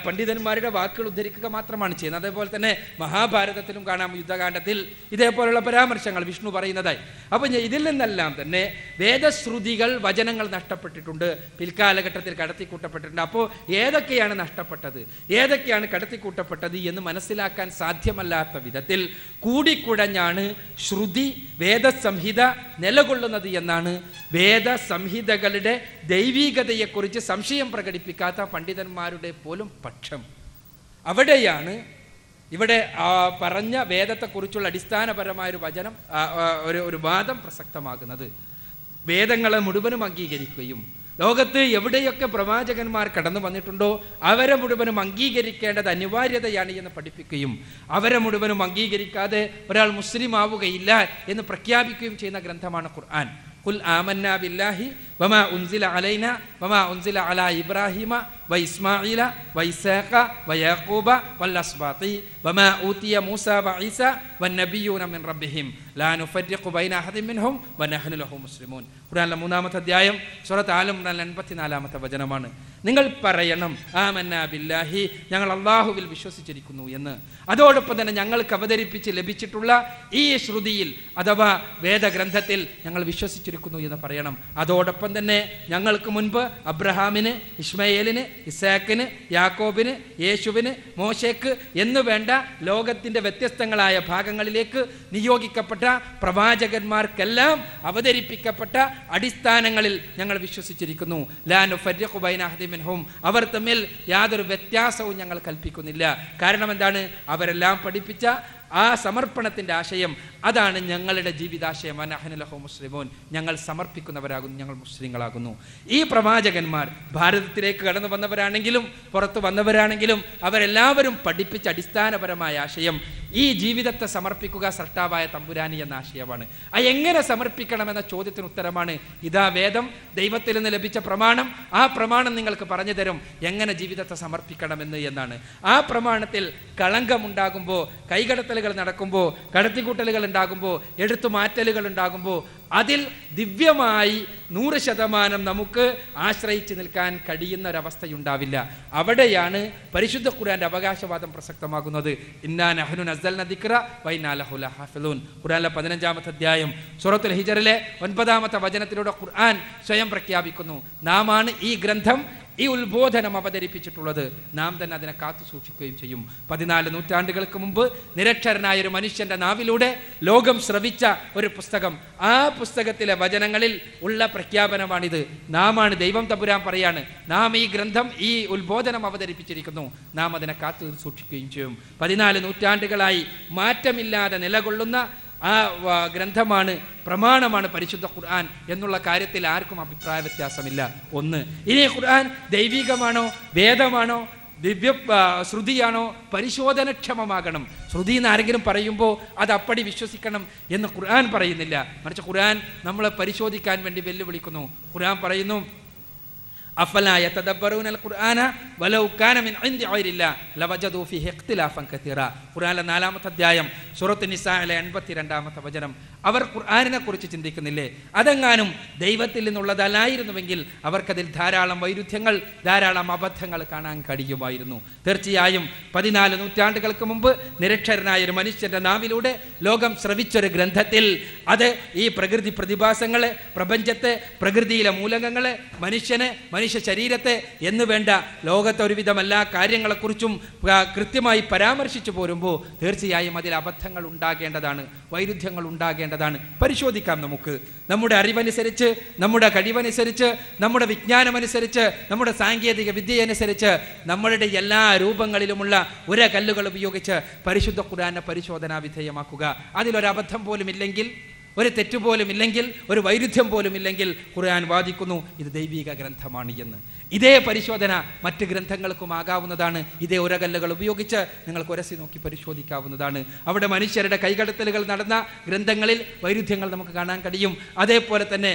പണ്ഡിതന്മാരുടെ വാക്കുകൾ ഉദ്ധരിക്കുക മാത്രമാണ് ചെയ്യുന്നത്. അതേപോലെ തന്നെ മഹാഭാരതത്തിലും കാണാം, യുദ്ധകാണ്ഡത്തിൽ ഇതേപോലുള്ള പരാമർശങ്ങൾ വിഷ്ണു പറയുന്നതായി. അപ്പോൾ ഇതിൽ നിന്നെല്ലാം തന്നെ വേദശ്രുതികൾ, വചനങ്ങൾ നഷ്ടപ്പെട്ടിട്ടുണ്ട്, പിൽക്കാലഘട്ടത്തിൽ കടത്തിക്കൂട്ടപ്പെട്ടിട്ടുണ്ട്. അപ്പോൾ ഏതൊക്കെയാണ് നഷ്ടപ്പെട്ടത്, ഏതൊക്കെയാണ് കടത്തിക്കൂട്ടപ്പെട്ടത് എന്ന് മനസ്സിലാക്കാൻ സാധ്യമല്ലാത്ത വിധത്തിൽ കൂടിക്കുഴഞ്ഞാണ് ശ്രുതി വേദസംഹിത നിലകൊള്ളുന്നത് എന്നാണ് വേദസംഹിതകളുടെ ദൈവീകതയെക്കുറിച്ച് സംശയം പ്രകടിപ്പിക്കാത്ത പണ്ഡിതന്മാരുടെ പോലും പക്ഷം. അവിടെയാണ് ഇവിടെ പറഞ്ഞ വേദത്തെക്കുറിച്ചുള്ള അടിസ്ഥാനപരമായൊരു വചനം, ഒരു വാദം പ്രസക്തമാകുന്നത്. വേദങ്ങളെ മുഴുവനും അംഗീകരിക്കുകയും ലോകത്ത് എവിടെയൊക്കെ പ്രവാചകന്മാർ കടന്നു വന്നിട്ടുണ്ടോ അവരെ മുഴുവനും അംഗീകരിക്കേണ്ടത് അനിവാര്യതയാണ് എന്ന് പഠിപ്പിക്കുകയും അവരെ മുഴുവനും അംഗീകരിക്കാതെ ഒരാൾ മുസ്ലിം ആവുകയില്ല എന്ന് പ്രഖ്യാപിക്കുകയും ചെയ്യുന്ന ഗ്രന്ഥമാണ് ഖുർആൻ. ഖുൽ ആമന്നാ ബില്ലാഹി വമാ ഉൻസില അലൈന വമാ ഉൻസില അലാ ഇബ്രാഹിമ വഇസ്മാഈല വഇസാഖ വയാഖൂബ വല്ലസ്ബാതി വമാ ഊതിയ മൂസ വഈസ വന്നബിയ്യൂന മിൻ റബ്ബിഹിം ലാ നുഫർരിഖു ബൈന അഹദിൻ മിൻഹും വനഹ്നു ലഹു മുസ്ലിമൂൻ. ഖുർആനിലെ 3-ാമത്തെ അധ്യായം സൂറത്ത് ആൽ ഇംറാനിലെ 84-ാമത്തെ വചനമാണ്. നിങ്ങൾ പറയണം ആമന്നാ ബില്ലാഹി, ഞങ്ങൾ അല്ലാഹുവിൽ വിശ്വസിച്ചിരിക്കുന്നു എന്ന്. അതോടൊപ്പം തന്നെ ഞങ്ങൾക്ക് അവതരിപ്പിച്ച് ലഭിച്ചിട്ടുള്ള ഈ ശ്രുതിയിൽ അഥവാ വേദഗ്രന്ഥത്തിൽ ഞങ്ങൾ വിശ്വസിച്ചിരിക്കുന്നു എന്ന് പറയണം. അതോടൊപ്പം തന്നെ ഞങ്ങൾക്ക് മുൻപ് അബ്രഹാമിന്, ഇസ്മായേലിന്, ഇസാക്കിന്, യാക്കോബിന്, യേശുവിന്, മോശേക്ക് എന്നു വേണ്ട ലോകത്തിൻ്റെ വ്യത്യസ്തങ്ങളായ ഭാഗങ്ങളിലേക്ക് നിയോഗിക്കപ്പെട്ട പ്രവാചകന്മാർക്കെല്ലാം അവതരിപ്പിക്കപ്പെട്ട അടിസ്ഥാനങ്ങളിൽ ഞങ്ങൾ വിശ്വസിച്ചിരിക്കുന്നു. ലാ നുഫർരിഖു ബൈന അഹദിൻ മിൻഹും, അവർ തമ്മിൽ യാതൊരു വ്യത്യാസവും ഞങ്ങൾ കൽപ്പിക്കുന്നില്ല. കാരണം എന്താണ്? അവരെല്ലാം പഠിപ്പിച്ച ആ സമർപ്പണത്തിൻ്റെ ആശയം അതാണ് ഞങ്ങളുടെ ജീവിതാശയം. വനഹ്നു ലഹു മുസ്ലിമൂൻ, ഞങ്ങൾ സമർപ്പിക്കുന്നവരാകുന്നു, ഞങ്ങൾ മുസ്ലിങ്ങളാകുന്നു. ഈ പ്രവാചകന്മാർ ഭാരതത്തിലേക്ക് കടന്നു വന്നവരാണെങ്കിലും പുറത്തു വന്നവരാണെങ്കിലും അവരെല്ലാവരും പഠിപ്പിച്ച അടിസ്ഥാനപരമായ ആശയം ഈ ജീവിതത്തെ സമർപ്പിക്കുക സൃഷ്ടാവായ തമ്പുരാനി എന്ന ആശയമാണ്. എങ്ങനെ സമർപ്പിക്കണമെന്ന ചോദ്യത്തിന് ഉത്തരമാണ് ഇതാ വേദം, ദൈവത്തിൽ നിന്ന് ലഭിച്ച പ്രമാണം. ആ പ്രമാണം നിങ്ങൾക്ക് പറഞ്ഞു തരും എങ്ങനെ ജീവിതത്തെ സമർപ്പിക്കണമെന്ന് എന്നാണ്. ആ പ്രമാണത്തിൽ കളങ്കമുണ്ടാകുമ്പോൾ, കൈകടത്തലുകൾ നടക്കുമ്പോൾ, കടത്തിക്കൂട്ടലുകൾ ഉണ്ടാകുമ്പോൾ, എടുത്തുമാറ്റലുകൾ ഉണ്ടാകുമ്പോൾ അതിൽ ദിവ്യമായി 100% നമുക്ക് ആശ്രയിച്ച് നിൽക്കാൻ കഴിയുന്ന ഒരവസ്ഥയുണ്ടാവില്ല. അവിടെയാണ് പരിശുദ്ധ ഖുർആന്റെ അവകാശവാദം പ്രസക്തമാകുന്നത്. ഇന്നാ നഹ്നു നസ്സൽനാ ദിക്റ വ ഇന്നാ ലഹു ലഹാഫിളൂൻ. ഖുർആനിലെ 15-ാമത്തെ അധ്യായം സൂറത്തുൽ ഹിജറിലെ 9-ാമത്തെ വചനത്തിലൂടെ ഖുർആൻ സ്വയം പ്രഖ്യാപിക്കുന്നു, നാമാണ് ഈ ഗ്രന്ഥം, ഈ ഉത്ബോധനം അവതരിപ്പിച്ചിട്ടുള്ളത്, നാം തന്നെ അതിനെ കാത്തു സൂക്ഷിക്കുകയും ചെയ്യും. 14 നൂറ്റാണ്ടുകൾക്ക് മുമ്പ് നിരക്ഷരനായ ഒരു മനുഷ്യന്റെ നാവിലൂടെ ലോകം ശ്രവിച്ച ഒരു പുസ്തകം, ആ പുസ്തകത്തിലെ വചനങ്ങളിൽ ഉള്ള പ്രഖ്യാപനമാണിത്. നാമാണ്, ദൈവം തമ്പുരാൻ പറയാണ്, നാം ഈ ഗ്രന്ഥം, ഈ ഉത്ബോധനം അവതരിപ്പിച്ചിരിക്കുന്നു, നാം അതിനെ കാത്തു സൂക്ഷിക്കുകയും ചെയ്യും. 14 നൂറ്റാണ്ടുകളായി മാറ്റമില്ലാതെ നിലകൊള്ളുന്ന ആ ഗ്രന്ഥമാണ്, പ്രമാണമാണ് പരിശുദ്ധ ഖുർആൻ എന്നുള്ള കാര്യത്തിൽ ആർക്കും അഭിപ്രായ വ്യത്യാസമില്ല. ഒന്ന്. ഇനി ഖുർആൻ ദൈവികമാണോ, വേദമാണോ, ദിവ്യ ശ്രുതിയാണോ, പരിശോധനക്ഷമമാകണം. ശ്രുതി എന്ന് ആരെങ്കിലും പറയുമ്പോൾ അത് അപ്പടി വിശ്വസിക്കണം എന്ന് ഖുർആൻ പറയുന്നില്ല. മറിച്ച് ഖുർആൻ നമ്മളെ പരിശോധിക്കാൻ വേണ്ടി വെല്ലുവിളിക്കുന്നു. ഖുർആൻ പറയുന്നു, അഫലാ യതദബ്ബറൂനൽ ഖുർആന വലൗ കാന മിൻ ഇൻദി ഗൈരില്ലാഹ് ലവജദൂ ഫീഹി ഇഖ്തിലാഫൻ കതീറ. ഖുർആനിലെ 4-ാമത്തെ അധ്യായം സൂറത്ത് നിസായിലെ 82-ാമത്തെ വചനം. അവർ ഖുർആനിനെ കുറിച്ച് ചിന്തിക്കുന്നില്ലേ? അതെങ്ങാനും ദൈവത്തിൽ നിന്നുള്ളതല്ലായിരുന്നുവെങ്കിൽ അവർക്കതിൽ ധാരാളം വൈരുദ്ധ്യങ്ങൾ, ധാരാളം അബദ്ധങ്ങൾ കാണാൻ കഴിയുമായിരുന്നു. തീർച്ചയായും 14 നൂറ്റാണ്ടുകൾക്ക് മുമ്പ് നിരക്ഷരനായ ഒരു മനുഷ്യന്റെ നാവിലൂടെ ലോകം ശ്രവിച്ചൊരു ഗ്രന്ഥത്തിൽ അത് ഈ പ്രകൃതി പ്രതിഭാസങ്ങളെ, പ്രപഞ്ചത്തെ, പ്രകൃതിയിലെ മൂലകങ്ങളെ, മനുഷ്യ ശരീരത്തെ എന്ന് വേണ്ട ലോകത്തെ ഒരുവിധം എല്ലാ കാര്യങ്ങളെക്കുറിച്ചും കൃത്യമായി പരാമർശിച്ചു പോരുമ്പോൾ തീർച്ചയായും അതിൽ അബദ്ധങ്ങൾ ഉണ്ടാകേണ്ടതാണ്, വൈരുദ്ധ്യങ്ങൾ ഉണ്ടാകേണ്ടതാണ്. പരിശോധിക്കാം. നമുക്ക് നമ്മുടെ അറിവനുസരിച്ച്, നമ്മുടെ കഴിവനുസരിച്ച്, നമ്മുടെ വിജ്ഞാനമനുസരിച്ച്, നമ്മുടെ സാങ്കേതിക വിദ്യയനുസരിച്ച് നമ്മളുടെ എല്ലാ രൂപങ്ങളിലുമുള്ള കല്ലുകൾ ഉപയോഗിച്ച് പരിശുദ്ധ ഖുർആനെ പരിശോധനാ വിധേയമാക്കുക. അതിലൊരബദ്ധം പോലും ഇല്ലെങ്കിൽ, ഒരു തെറ്റുപോലും ഇല്ലെങ്കിൽ, ഒരു വൈരുദ്ധ്യം പോലും ഇല്ലെങ്കിൽ ഖുർആൻ വാദിക്കുന്നു ഇത് ദൈവിക ഗ്രന്ഥമാണ് എന്ന്. ഇതേ പരിശോധന മറ്റ് ഗ്രന്ഥങ്ങൾക്കും ആകാവുന്നതാണ്. ഇതേ ഉരകല്ലുകൾ ഉപയോഗിച്ച് നിങ്ങൾക്ക് ഉരസി നോക്കി പരിശോധിക്കാവുന്നതാണ്. അവിടെ മനുഷ്യരുടെ കൈകടത്തലുകൾ നടന്ന ഗ്രന്ഥങ്ങളിൽ വൈരുദ്ധ്യങ്ങൾ നമുക്ക് കാണാൻ കഴിയും. അതേപോലെ തന്നെ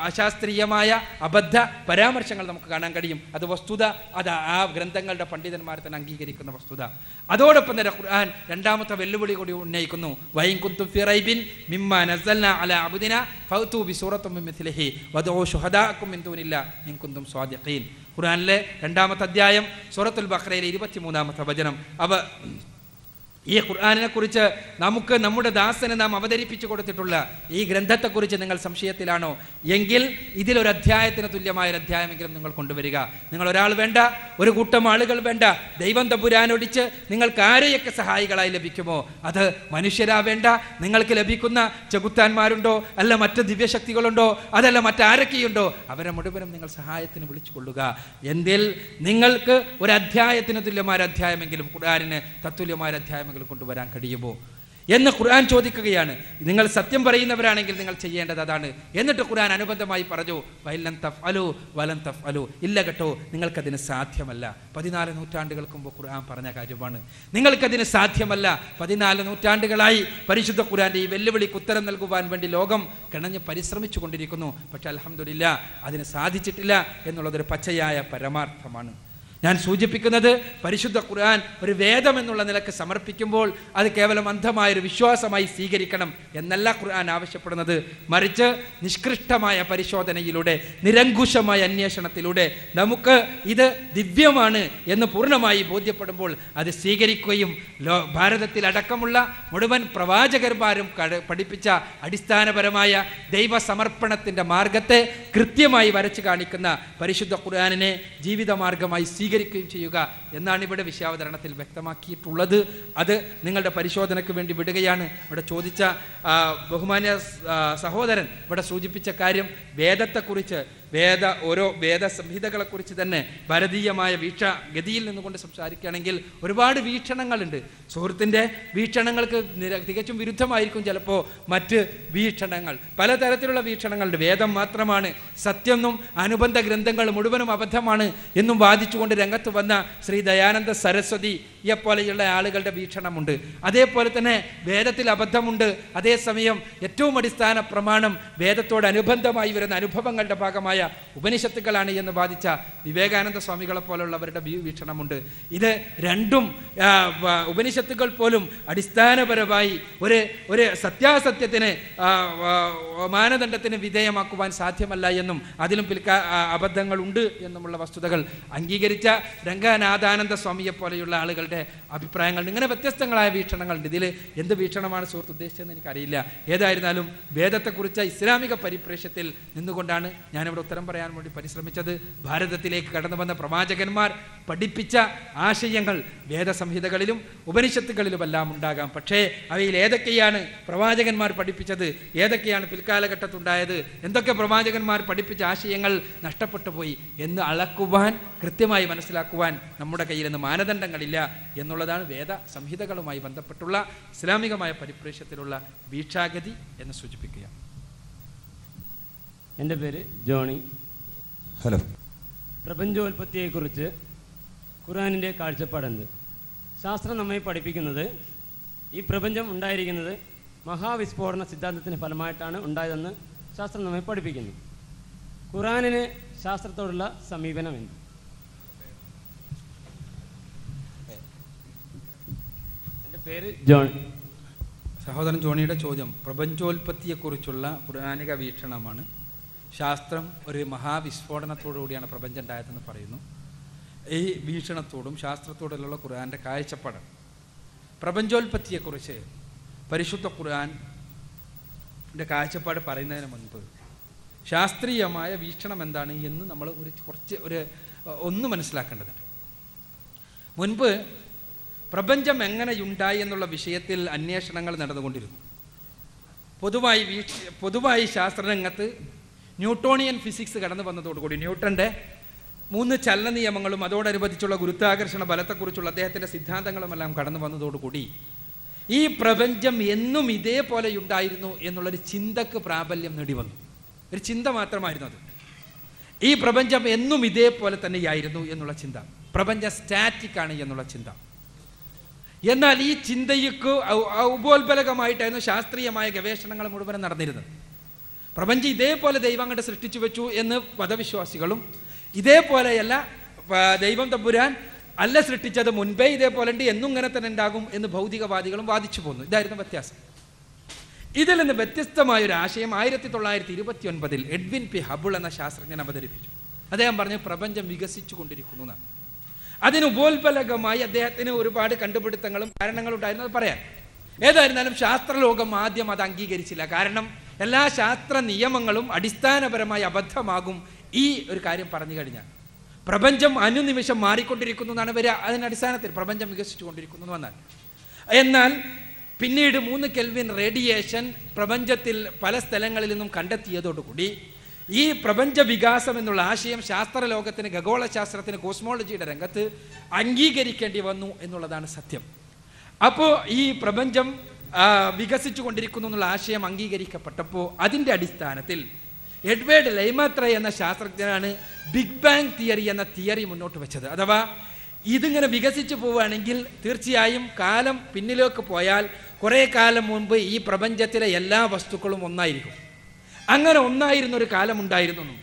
അശാസ്ത്രീയമായ അബദ്ധ പരാമർശങ്ങൾ നമുക്ക് കാണാൻ കഴിയും. അത് വസ്തുത, അത് ആ ഗ്രന്ഥങ്ങളുടെ പണ്ഡിതന്മാർ തന്നെ അംഗീകരിക്കുന്ന വസ്തുത. അതോടൊപ്പം തന്നെ ഖുർആൻ 2-ാമത്തെ വെല്ലുവിളി കൂടി ഉന്നയിക്കുന്നു. വഇൻ കുൻതും ഫീ റൈബിൻ മിമ്മാ നസ്സൽനാ അലാ അബ്ദിനാ ഫഅ്തു ബിസൂറത്തും മിൻ മിസ്ലിഹി വദഉ ശുഹദാഅക്കും മിൻ ദൂനില്ലാഹി ഇൻ കുൻതും സ്വാദിഖീൻ. ഖുർആനിലെ 2-ാമത്തെ അധ്യായം സൂറത്തുൽ ബഖറയിലെ 23-ാമത്തെ വചനം. ഈ ഖുർആനിനെ കുറിച്ച് നമുക്ക് നമ്മുടെ ദാസന് നാം അവതരിപ്പിച്ചു കൊടുത്തിട്ടുള്ള ഈ ഗ്രന്ഥത്തെക്കുറിച്ച് നിങ്ങൾ സംശയത്തിലാണോ എങ്കിൽ ഇതിലൊരു അധ്യായത്തിന് തുല്യമായ ഒരു അധ്യായമെങ്കിലും നിങ്ങൾ കൊണ്ടുവരിക. നിങ്ങൾ ഒരാൾ വേണ്ട, ഒരു കൂട്ടം ആളുകൾ വേണ്ട, ദൈവം തമ്പുരാനൊടിച്ച് നിങ്ങൾക്ക് ആരെയൊക്കെ സഹായികളായി ലഭിക്കുമോ അത് മനുഷ്യരാ വേണ്ട. നിങ്ങൾക്ക് ലഭിക്കുന്ന ചെകുത്താന്മാരുണ്ടോ, അല്ല മറ്റ് ദിവ്യശക്തികളുണ്ടോ, അതല്ല മറ്റാരൊക്കെയുണ്ടോ, അവരെ മുഴുവനും നിങ്ങൾ സഹായത്തിന് വിളിച്ചു കൊള്ളുക. എന്തിൽ നിങ്ങൾക്ക് ഒരു അധ്യായത്തിന് തുല്യമായ അധ്യായമെങ്കിലും, ഖുർആനിന് തത്തുല്യമായ അധ്യായം കൊണ്ടുവരാൻ കഴിയുമോ എന്ന് ഖുർആൻ ചോദിക്കുകയാണ്. നിങ്ങൾ സത്യം പറയുന്നവരാണെങ്കിൽ നിങ്ങൾ ചെയ്യേണ്ടത് അതാണ്. എന്നിട്ട് ഖുർആൻ അനുബന്ധമായി പറഞ്ഞു, വലൻ തഫ്അലു വലൻ തഫ്അലു, ഇല്ല കേട്ടോ, നിങ്ങൾക്കതിന് സാധ്യമല്ല. 14 നൂറ്റാണ്ടുകൾക്ക് മുമ്പ് ഖുർആൻ പറഞ്ഞ കാര്യമാണ്. നിങ്ങൾക്കതിന് സാധ്യമല്ല. 14 നൂറ്റാണ്ടുകളായി പരിശുദ്ധ ഖുർആന്റെ ഈ വെല്ലുവിളിക്ക് ഉത്തരം നൽകുവാൻ വേണ്ടി ലോകം കിണഞ്ഞ് പരിശ്രമിച്ചു കൊണ്ടിരിക്കുന്നു. പക്ഷെ അൽഹംദുലില്ലാ അതിന് സാധിച്ചിട്ടില്ല എന്നുള്ളതൊരു പച്ചയായ പരമാർത്ഥമാണ്. ഞാൻ സൂചിപ്പിക്കുന്നത് പരിശുദ്ധ ഖുർആൻ ഒരു വേദം എന്നുള്ള നിലക്ക് സമർപ്പിക്കുമ്പോൾ അത് കേവലം അന്ധമായൊരു വിശ്വാസമായി സ്വീകരിക്കണം എന്നല്ല ഖുർആൻ ആവശ്യപ്പെടുന്നത്. മറിച്ച് നിഷ്കൃഷ്ടമായ പരിശോധനയിലൂടെ, നിരങ്കുശമായ അന്വേഷണത്തിലൂടെ നമുക്ക് ഇത് ദിവ്യമാണ് എന്ന് പൂർണ്ണമായി ബോധ്യപ്പെടുമ്പോൾ അത് സ്വീകരിക്കുകയും ഭാരതത്തിലടക്കമുള്ള മുഴുവൻ പ്രവാചകന്മാരും പഠിപ്പിച്ച അടിസ്ഥാനപരമായ ദൈവസമർപ്പണത്തിൻ്റെ മാർഗത്തെ കൃത്യമായി വരച്ചു കാണിക്കുന്ന പരിശുദ്ധ ഖുർആനിനെ ജീവിതമാർഗമായി സ്വീകരിക്കുകയും ചെയ്യുക എന്നാണ് ഇവിടെ വിഷയാവതരണത്തിൽ വ്യക്തമാക്കിയിട്ടുള്ളത്. അത് നിങ്ങളുടെ പരിശോധനയ്ക്ക് വേണ്ടി വിടുകയാണ്. ഇവിടെ ചോദിച്ച ബഹുമാന്യ സഹോദരൻ ഇവിടെ സൂചിപ്പിച്ച കാര്യം വേദത്തെക്കുറിച്ച്, ഓരോ വേദസംഹിതകളെക്കുറിച്ച് തന്നെ ഭാരതീയമായ ഗതിയിൽ നിന്നുകൊണ്ട് സംസാരിക്കുകയാണെങ്കിൽ ഒരുപാട് വീക്ഷണങ്ങളുണ്ട്. സുഹൃത്തിൻ്റെ വീക്ഷണങ്ങൾക്ക് തികച്ചും വിരുദ്ധമായിരിക്കും ചിലപ്പോൾ മറ്റ് വീക്ഷണങ്ങൾ. പലതരത്തിലുള്ള വീക്ഷണങ്ങളുണ്ട്. വേദം മാത്രമാണ് സത്യമെന്നും അനുബന്ധ ഗ്രന്ഥങ്ങൾ മുഴുവനും അബദ്ധമാണ് എന്നും വാദിച്ചുകൊണ്ട് രംഗത്ത് വന്ന ശ്രീ ദയാനന്ദ സരസ്വതിയെപ്പോലെയുള്ള ആളുകളുടെ വീക്ഷണമുണ്ട്. അതേപോലെ തന്നെ വേദത്തിൽ അബദ്ധമുണ്ട്, അതേസമയം ഏറ്റവും അടിസ്ഥാന പ്രമാണം വേദത്തോടനുബന്ധമായി വരുന്ന അനുഭവങ്ങളുടെ ഭാഗമായ ഉപനിഷത്തുക്കളാണ് എന്ന് വാദിച്ച വിവേകാനന്ദ സ്വാമികളെ പോലുള്ളവരുടെ വീക്ഷണമുണ്ട്. ഇത് രണ്ടും ഉപനിഷത്തുകൾ പോലും അടിസ്ഥാനപരമായി ഒരു സത്യാസത്യത്തിന് മാനദണ്ഡത്തിന് വിധേയമാക്കുവാൻ സാധ്യമല്ല എന്നും അതിലും അബദ്ധങ്ങളുണ്ട് എന്നുമുള്ള വസ്തുതകൾ അംഗീകരിച്ച രംഗനാഥാനന്ദ സ്വാമിയെ പോലെയുള്ള ആളുകളുടെ അഭിപ്രായങ്ങൾ, ഇങ്ങനെ വ്യത്യസ്തങ്ങളായ വീക്ഷണങ്ങളുണ്ട്. ഇതിൽ എന്ത് വീക്ഷണമാണ് സുഹൃത്ത് ഉദ്ദേശിച്ചതെന്ന് എനിക്കറിയില്ല. ഏതായിരുന്നാലും വേദത്തെക്കുറിച്ച് ഇസ്ലാമിക പരിപ്രേക്ഷ്യത്തിൽ നിന്നുകൊണ്ടാണ് ഞാനിവിടെ ഉത്തരം പറയാൻ വേണ്ടി പരിശ്രമിച്ചത്. ഭാരതത്തിലേക്ക് കടന്നു വന്ന പ്രവാചകന്മാർ പഠിപ്പിച്ച ആശയങ്ങൾ സംഹിതകളിലും ഉപനിഷത്തുകളിലുമെല്ലാം ഉണ്ടാകാം. പക്ഷേ അവയിൽ ഏതൊക്കെയാണ് പ്രവാചകന്മാർ പഠിപ്പിച്ചത്, ഏതൊക്കെയാണ് പിൽക്കാലഘട്ടത്തുണ്ടായത്, എന്തൊക്കെ പ്രവാചകന്മാർ പഠിപ്പിച്ച ആശയങ്ങൾ നഷ്ടപ്പെട്ടു പോയി എന്ന് അളക്കുവാൻ, കൃത്യമായി മനസ്സിലാക്കുവാൻ നമ്മുടെ കയ്യിൽ നിന്ന് മാനദണ്ഡങ്ങളില്ല എന്നുള്ളതാണ് വേദ സംഹിതകളുമായി ബന്ധപ്പെട്ടുള്ള ഇസ്ലാമികമായ പരിപ്രേക്ഷ്യത്തിലുള്ള വീക്ഷാഗതി എന്ന് സൂചിപ്പിക്കുക. എൻ്റെ പേര് ജോണി. ഹലോ. പ്രപഞ്ചോൽപത്തിയെക്കുറിച്ച് ഖുർആനിൻ്റെ കാഴ്ചപ്പാടെന്ത്? ശാസ്ത്രം നമ്മെ പഠിപ്പിക്കുന്നത് ഈ പ്രപഞ്ചം ഉണ്ടായിരിക്കുന്നത് മഹാവിസ്ഫോടന സിദ്ധാന്തത്തിൻ്റെ ഫലമായിട്ടാണ് ഉണ്ടായതെന്ന് ശാസ്ത്രം നമ്മെ പഠിപ്പിക്കുന്നു. ഖുർആനിന് ശാസ്ത്രത്തോടുള്ള സമീപനം എന്ത്? എൻ്റെ പേര് ജോണി. സഹോദരൻ ജോണിയുടെ ചോദ്യം പ്രപഞ്ചോൽപത്തിയെക്കുറിച്ചുള്ള ഖുർആനിക വീക്ഷണമാണ്. ശാസ്ത്രം ഒരു മഹാവിസ്ഫോടനത്തോടുകൂടിയാണ് പ്രപഞ്ചം ഉണ്ടായതെന്ന് പറയുന്നു. ഈ വീക്ഷണത്തോടും ശാസ്ത്രത്തോടുള്ള ഖുർആൻ്റെ കാഴ്ചപ്പാടാണ്. പ്രപഞ്ചോൽപത്തിയെക്കുറിച്ച് പരിശുദ്ധ ഖുർആൻ്റെ കാഴ്ചപ്പാട് പറയുന്നതിന് മുൻപ് ശാസ്ത്രീയമായ വീക്ഷണം എന്താണ് എന്ന് നമ്മൾ ഒന്ന് മനസ്സിലാക്കേണ്ടതുണ്ട്. മുൻപ് പ്രപഞ്ചം എങ്ങനെയുണ്ടായി എന്നുള്ള വിഷയത്തിൽ അന്വേഷണങ്ങൾ നടന്നുകൊണ്ടിരുന്നു. പൊതുവായി ശാസ്ത്രരംഗത്ത് ന്യൂട്ടോണിയൻ ഫിസിക്സ് കടന്നു വന്നതോടുകൂടി, ന്യൂട്ടൻ്റെ 3 ചലന നിയമങ്ങളും അതോടനുബന്ധിച്ചുള്ള ഗുരുത്വാകർഷണ ബലത്തെക്കുറിച്ചുള്ള അദ്ദേഹത്തിൻ്റെ സിദ്ധാന്തങ്ങളുമെല്ലാം കടന്നു വന്നതോടുകൂടി ഈ പ്രപഞ്ചം എന്നും ഇതേപോലെയുണ്ടായിരുന്നു എന്നുള്ളൊരു ചിന്തക്ക് പ്രാബല്യം നേടി വന്നു. ഒരു ചിന്ത മാത്രമായിരുന്നു അത്. ഈ പ്രപഞ്ചം എന്നും ഇതേപോലെ തന്നെയായിരുന്നു എന്നുള്ള ചിന്ത, പ്രപഞ്ചം സ്റ്റാറ്റിക്കാണ് എന്നുള്ള ചിന്ത. എന്നാൽ ഈ ചിന്തയ്ക്ക് ഉപോത്ബലകമായിട്ടായിരുന്നു ശാസ്ത്രീയമായ ഗവേഷണങ്ങൾ മുഴുവൻ നടന്നിരുന്നത്. പ്രപഞ്ചം ഇതേപോലെ ദൈവം അങ്ങോട്ട് സൃഷ്ടിച്ചു വെച്ചു എന്ന് മതവിശ്വാസികളും, ഇതേപോലെയല്ല ദൈവം തമ്പുരാൻ അല്ല സൃഷ്ടിച്ചത്, മുൻപേ ഇതേപോലെ ഉണ്ട്, എന്നും ഇങ്ങനെ തന്നെ ഉണ്ടാകും എന്ന് ഭൗതികവാദികളും വാദിച്ചു പോന്നു. ഇതായിരുന്നു വ്യത്യാസം. ഇതിൽ നിന്ന് വ്യത്യസ്തമായൊരു ആശയം 1929 എഡ്വിൻ പി ഹബിൾ എന്ന ശാസ്ത്രജ്ഞൻ അവതരിപ്പിച്ചു. അദ്ദേഹം പറഞ്ഞു പ്രപഞ്ചം വികസിച്ചു കൊണ്ടിരിക്കുന്നു എന്നാണ്. അതിന് ഉപോത്ബലകമായി അദ്ദേഹത്തിന് ഒരുപാട് കണ്ടുപിടുത്തങ്ങളും കാരണങ്ങളും ഉണ്ടായിരുന്നത് പറയാൻ. ഏതായിരുന്നാലും ശാസ്ത്രലോകം ആദ്യം അത് അംഗീകരിച്ചില്ല. കാരണം എല്ലാ ശാസ്ത്ര നിയമങ്ങളും അടിസ്ഥാനപരമായി അബദ്ധമാകും ഈ ഒരു കാര്യം പറഞ്ഞു കഴിഞ്ഞാൽ. പ്രപഞ്ചം അനുനിമിഷം മാറിക്കൊണ്ടിരിക്കുന്നു എന്നാണ് വരിക. അതിൻ്റെ അടിസ്ഥാനത്തിൽ പ്രപഞ്ചം വികസിച്ചു കൊണ്ടിരിക്കുന്നു എന്ന് വന്നാൽ. എന്നാൽ പിന്നീട് 3 കെൽവിൻ റേഡിയേഷൻ പ്രപഞ്ചത്തിൽ പല സ്ഥലങ്ങളിൽ നിന്നും കണ്ടെത്തിയതോടുകൂടി ഈ പ്രപഞ്ച വികാസം എന്നുള്ള ആശയം ശാസ്ത്രലോകത്തിന്, ഖഗോളശാസ്ത്രത്തിന്, കോസ്മോളജിയുടെ രംഗത്ത് അംഗീകരിക്കേണ്ടി വന്നു എന്നുള്ളതാണ് സത്യം. അപ്പോൾ ഈ പ്രപഞ്ചം വികസിച്ചു കൊണ്ടിരിക്കുന്നു എന്നുള്ള ആശയം അംഗീകരിക്കപ്പെട്ടപ്പോൾ അതിൻ്റെ അടിസ്ഥാനത്തിൽ എഡ്വേർഡ് ലൈമാത്ര എന്ന ശാസ്ത്രജ്ഞനാണ് ബിഗ് ബാങ് തിയറി എന്ന തിയറി മുന്നോട്ട് വെച്ചത്. അഥവാ ഇതിങ്ങനെ വികസിച്ചു പോവുകയാണെങ്കിൽ തീർച്ചയായും കാലം പിന്നിലേക്ക് പോയാൽ കുറേ കാലം മുൻപ് ഈ പ്രപഞ്ചത്തിലെ എല്ലാ വസ്തുക്കളും ഒന്നായിരിക്കും. അങ്ങനെ ഒന്നായിരുന്നൊരു കാലം ഉണ്ടായിരുന്നെന്നും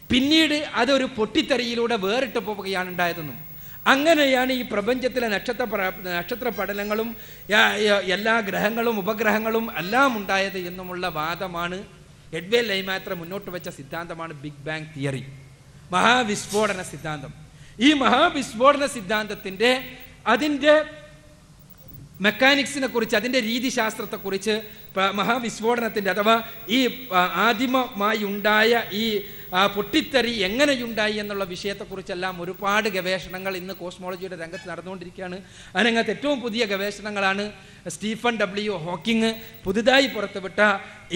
പിന്നീട് അതൊരു പൊട്ടിത്തെറിയിലൂടെ വേറിട്ട് പോവുകയാണ് ഉണ്ടായതെന്നും അങ്ങനെയാണ് ഈ പ്രപഞ്ചത്തിലെ നക്ഷത്ര പഠനങ്ങളും എല്ലാ ഗ്രഹങ്ങളും ഉപഗ്രഹങ്ങളും എല്ലാം ഉണ്ടായത് എന്നുമുള്ള വാദമാണ് എഡ്വേർഡ് ലൈമാത്ര മുന്നോട്ട് വെച്ച സിദ്ധാന്തമാണ് ബിഗ് ബാങ് തിയറി, മഹാവിസ്ഫോടന സിദ്ധാന്തം. ഈ മഹാവിസ്ഫോടന സിദ്ധാന്തത്തിൻ്റെ അതിൻ്റെ മെക്കാനിക്സിനെ കുറിച്ച്, അതിൻ്റെ രീതിശാസ്ത്രത്തെക്കുറിച്ച്, മഹാവിസ്ഫോടനത്തിൻ്റെ അഥവാ ഈ ആദിമമായി ഉണ്ടായ ഈ പൊട്ടിത്തെറി എങ്ങനെയുണ്ടായി എന്നുള്ള വിഷയത്തെക്കുറിച്ചെല്ലാം ഒരുപാട് ഗവേഷണങ്ങൾ ഇന്ന് കോസ്മോളജിയുടെ രംഗത്ത് നടന്നുകൊണ്ടിരിക്കുകയാണ്. അതിനകത്ത് ഏറ്റവും പുതിയ ഗവേഷണങ്ങളാണ് സ്റ്റീഫൻ ഡബ്ല്യു ഹോക്കിങ് പുതുതായി പുറത്തുവിട്ട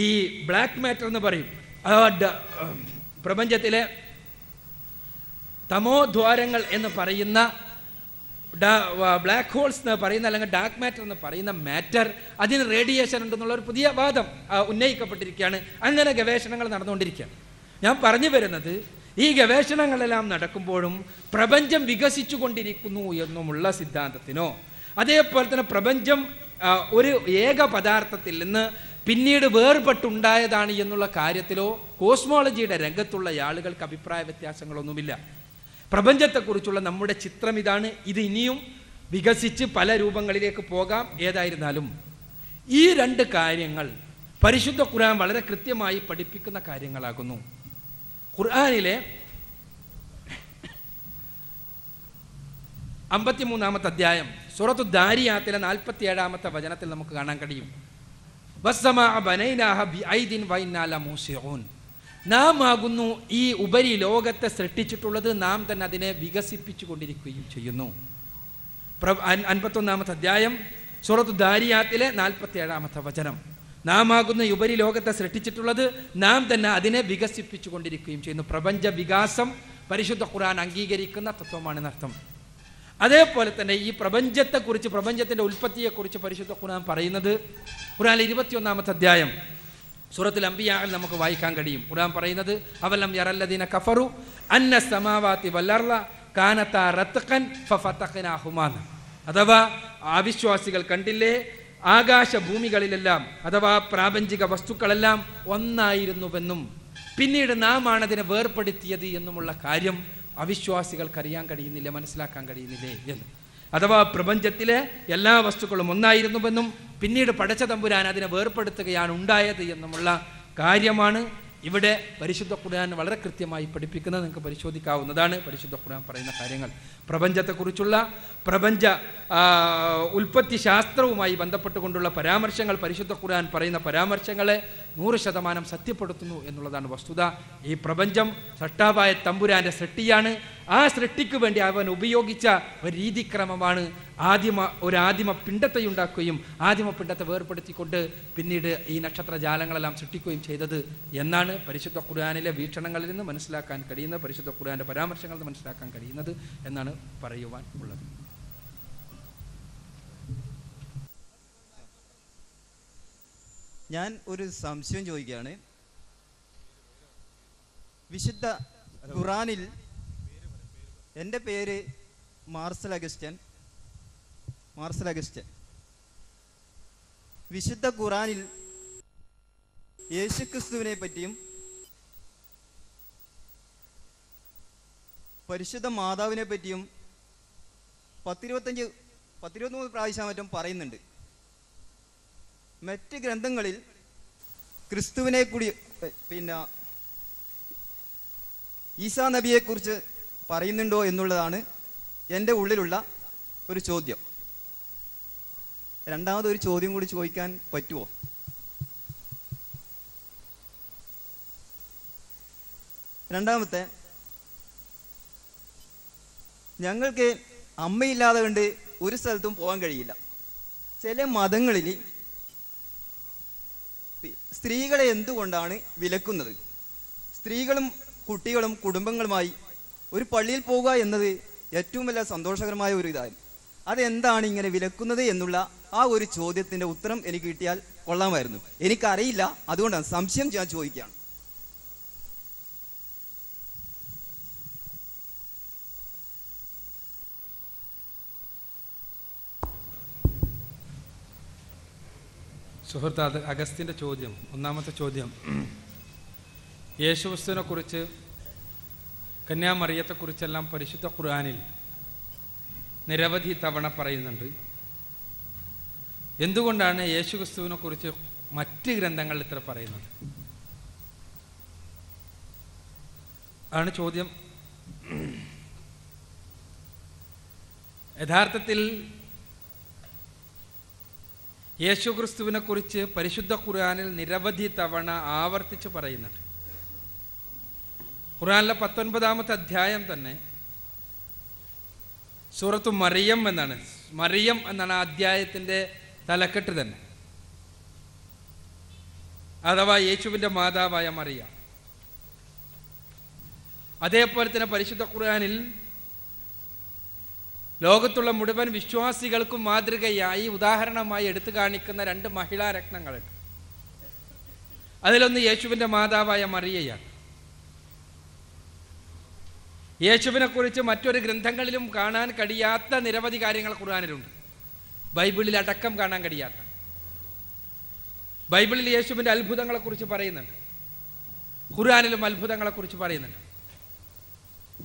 ഈ ബ്ലാക്ക് മാറ്റർ എന്ന് പറയും, പ്രപഞ്ചത്തിലെ തമോദ്വാരങ്ങൾ എന്ന് പറയുന്ന ബ്ലാക്ക് ഹോൾസ് എന്ന് പറയുന്ന അല്ലെങ്കിൽ ഡാർക്ക് മാറ്റർ എന്ന് പറയുന്ന മാറ്റർ, അതിന് റേഡിയേഷൻ ഉണ്ടെന്നുള്ള ഒരു പുതിയ വാദം ഉന്നയിക്കപ്പെട്ടിരിക്കുകയാണ്. അങ്ങനെ ഗവേഷണങ്ങൾ നടന്നുകൊണ്ടിരിക്കുകയാണ്. ഞാൻ പറഞ്ഞു വരുന്നത് ഈ ഗവേഷണങ്ങളെല്ലാം നടക്കുമ്പോഴും പ്രപഞ്ചം വികസിച്ചു കൊണ്ടിരിക്കുന്നു എന്നുമുള്ള സിദ്ധാന്തത്തിനോ അതേപോലെ തന്നെ പ്രപഞ്ചം ഒരു ഏക പദാർത്ഥത്തിൽ നിന്ന് പിന്നീട് വേർപെട്ടുണ്ടായതാണ് എന്നുള്ള കാര്യത്തിലോ കോസ്മോളജിയുടെ രംഗത്തുള്ള ആളുകൾക്ക് അഭിപ്രായ വ്യത്യാസങ്ങളൊന്നുമില്ല. പ്രപഞ്ചത്തെക്കുറിച്ചുള്ള നമ്മുടെ ചിത്രം ഇതാണ്. ഇത് ഇനിയും വികസിച്ച് പല രൂപങ്ങളിലേക്ക് പോകാം. ഏതായിരുന്നാലും ഈ 2 കാര്യങ്ങൾ പരിശുദ്ധ ഖുർആൻ വളരെ കൃത്യമായി പഠിപ്പിക്കുന്ന കാര്യങ്ങളാകുന്നു. ഖുർആനിലെ 53-ാമത്തെ അധ്യായം സൂറത്തു ദാരിയാത്തിലെ 47-ാമത്തെ വചനത്തിൽ നമുക്ക് കാണാൻ കഴിയും, വസ്സമാഅ ബനൈനാഹ ബിഐദിൻ വഇന്നാ ലമൂസിഊൻ. നാം ആകുന്നു ഈ ഉപരി ലോകത്തെ സൃഷ്ടിച്ചിട്ടുള്ളത്, നാം തന്നെ അതിനെ വികസിപ്പിച്ചു കൊണ്ടിരിക്കുകയും ചെയ്യുന്നു. 51-ാമത്തെ അധ്യായം സൂറത്തു ദാരിയാത്തിലെ 47-ാമത്തെ വചനം. നാം ആകുന്ന ഉപരി ലോകത്തെ സൃഷ്ടിച്ചിട്ടുള്ളത് നാം തന്നെ അതിനെ വികസിപ്പിച്ചു കൊണ്ടിരിക്കുകയും ചെയ്യുന്നു. പ്രപഞ്ച വികാസം പരിശുദ്ധ ഖുർആൻ അംഗീകരിക്കുന്ന തത്വമാണെന്നർത്ഥം. അതേപോലെ തന്നെ ഈ പ്രപഞ്ചത്തെക്കുറിച്ച്, പ്രപഞ്ചത്തിൻ്റെ ഉൽപ്പത്തിയെക്കുറിച്ച് പരിശുദ്ധ ഖുർആൻ പറയുന്നത് ഖുർആനിലെ 21-ാമത്തെ അധ്യായം സൂറത്തുൽ അംബിയായിൽ നമുക്ക് വായിക്കാൻ കഴിയും. ഖുർആൻ പറയുന്നത് അവലം യറല്ലദീന കഫറു അന്ന സമാവാതി വല്ലർള കാനത റത്ഖൻ ഫഫതഖനാഹുമാ. അഥവാ അവിശ്വാസികൾ കണ്ടില്ലേ, ആകാശഭൂമികളിലെല്ലാം അഥവാ പ്രാപഞ്ചിക വസ്തുക്കളെല്ലാം ഒന്നായിരുന്നുവെന്നും പിന്നീട് നാം ആണതിനെ വേർപ്പെടുത്തിയത് എന്നുമുള്ള കാര്യം അവിശ്വാസികൾക്കറിയാൻ കഴിയുന്നില്ല, മനസ്സിലാക്കാൻ കഴിയുന്നില്ലേ എന്ന്. അഥവാ പ്രപഞ്ചത്തിലെ എല്ലാ വസ്തുക്കളും ഒന്നായിരുന്നുവെന്നും പിന്നീട് പടച്ച തമ്പുരാൻ അതിനെ വേർപ്പെടുത്തുകയാണ് ഉണ്ടായത് എന്നുമുള്ള കാര്യമാണ് ഇവിടെ പരിശുദ്ധ ഖുർആൻ വളരെ കൃത്യമായി പഠിപ്പിക്കുന്നത്. നിങ്ങൾക്ക് പരിശോധിക്കാവുന്നതാണ് പരിശുദ്ധ ഖുർആൻ പറയുന്ന കാര്യങ്ങൾ. പ്രപഞ്ചത്തെക്കുറിച്ചുള്ള പ്രപഞ്ച ഉൽപ്പത്തി ശാസ്ത്രവുമായി ബന്ധപ്പെട്ടുകൊണ്ടുള്ള പരാമർശങ്ങൾ, പരിശുദ്ധ ഖുർആൻ പറയുന്ന പരാമർശങ്ങളെ 100% സത്യപ്പെടുത്തുന്നു എന്നുള്ളതാണ് വസ്തുത. ഈ പ്രപഞ്ചം സൃഷ്ടാവായ തമ്പുരാൻ്റെ സൃഷ്ടിയാണ്. ആ സൃഷ്ടിക്ക് വേണ്ടി അവൻ ഉപയോഗിച്ച ഒരു രീതിക്രമമാണ് ഒരു ആദിമ പിണ്ടത്തെ ഉണ്ടാക്കുകയും ആദിമ പിണ്ടത്തെ വേർപ്പെടുത്തിക്കൊണ്ട് പിന്നീട് ഈ നക്ഷത്രജാലങ്ങളെല്ലാം സൃഷ്ടിക്കുകയും ചെയ്തത് എന്നാണ് പരിശുദ്ധ ഖുർആനിലെ വീക്ഷണങ്ങളിൽ നിന്ന് മനസ്സിലാക്കാൻ കഴിയുന്നത്, പരിശുദ്ധ ഖുർആൻ്റെ പരാമർശങ്ങളിൽ നിന്ന് മനസ്സിലാക്കാൻ കഴിയുന്നത് എന്നാണ് പറയുവാൻ ഉള്ളത്. ഞാൻ ഒരു സംശയം ചോദിക്കുകയാണ്. വിശുദ്ധ ഖുർആനിൽ, എൻ്റെ പേര് മാർസൽ അഗസ്റ്റ്യൻ. വിശുദ്ധ ഖുർആനിൽ യേശുക്രിസ്തുവിനെ പറ്റിയും പരിശുദ്ധ മാതാവിനെ പറ്റിയും 23 പ്രാവശ്യം മറ്റും പറയുന്നുണ്ട്. മറ്റ് ഗ്രന്ഥങ്ങളിൽ ക്രിസ്തുവിനെ കൂടി ഈസാ നബിയെക്കുറിച്ച് പറയുന്നുണ്ടോ എന്നുള്ളതാണ് എൻ്റെ ഉള്ളിലുള്ള ഒരു ചോദ്യം. രണ്ടാമതൊരു ചോദ്യം കൂടി ചോദിക്കാൻ പറ്റുമോ? രണ്ടാമത്തെ, ഞങ്ങൾക്ക് അമ്മയില്ലാതെ കൊണ്ട് ഒരു സ്ഥലത്തും പോകാൻ കഴിയില്ല. ചില മതങ്ങളിൽ സ്ത്രീകളെ എന്തുകൊണ്ടാണ് വിലക്കുന്നത്? സ്ത്രീകളും കുട്ടികളും കുടുംബങ്ങളുമായി ഒരു പള്ളിയിൽ പോകുക എന്നത് ഏറ്റവും വലിയ സന്തോഷകരമായ ഒരു ഇതായിരുന്നു. അതെന്താണ് ഇങ്ങനെ വിലക്കുന്നത് എന്നുള്ള ആ ഒരു ചോദ്യത്തിൻ്റെ ഉത്തരം എനിക്ക് കിട്ടിയാൽ കൊള്ളാമായിരുന്നു. എനിക്കറിയില്ല, അതുകൊണ്ടാണ് സംശയം ഞാൻ ചോദിക്കുകയാണ്. സുഹൃത്ത് അഗസ്റ്റിൻ്റെ ചോദ്യം, ഒന്നാമത്തെ ചോദ്യം, യേശുക്രിസ്തുവിനെ കുറിച്ച് കന്യാമറിയത്തെക്കുറിച്ചെല്ലാം പരിശുദ്ധ ഖുർആനിൽ നിരവധി തവണ പറയുന്നുണ്ട്. എന്തുകൊണ്ടാണ് യേശുക്രിസ്തുവിനെ കുറിച്ച് മറ്റ് ഗ്രന്ഥങ്ങളിൽ ഇത്ര പറയുന്നത് ആണ് ചോദ്യം. യഥാർത്ഥത്തിൽ യേശുക്രിസ്തുവിനെ കുറിച്ച് പരിശുദ്ധ ഖുർആനിൽ നിരവധി തവണ ആവർത്തിച്ച് പറയുന്നുണ്ട്. ഖുർആനിലെ 19-ാമത്തെ അധ്യായം തന്നെ സൂറത്തു മറിയം എന്നാണ് ആ അധ്യായത്തിൻ്റെ തലക്കെട്ട് തന്നെ. അഥവാ യേശുവിൻ്റെ മാതാവായ മറിയ. അതേപോലെ തന്നെ പരിശുദ്ധ ഖുർആനിൽ ലോകത്തുള്ള മുഴുവൻ വിശ്വാസികൾക്കും മാതൃകയായി ഉദാഹരണമായി എടുത്തു കാണിക്കുന്ന 2 മഹിളാ രത്നങ്ങളുണ്ട്. അതിലൊന്ന് യേശുവിൻ്റെ മാതാവായ മറിയയാണ്. യേശുവിനെ കുറിച്ച് മറ്റൊരു ഗ്രന്ഥങ്ങളിലും കാണാൻ കഴിയാത്ത നിരവധി കാര്യങ്ങൾ ഖുർആനിലുണ്ട്. ബൈബിളിൽ അടക്കം കാണാൻ കഴിയാത്ത. ബൈബിളിൽ യേശുവിൻ്റെ അത്ഭുതങ്ങളെക്കുറിച്ച് പറയുന്നുണ്ട്, ഖുർആനിലും അത്ഭുതങ്ങളെക്കുറിച്ച് പറയുന്നുണ്ട്.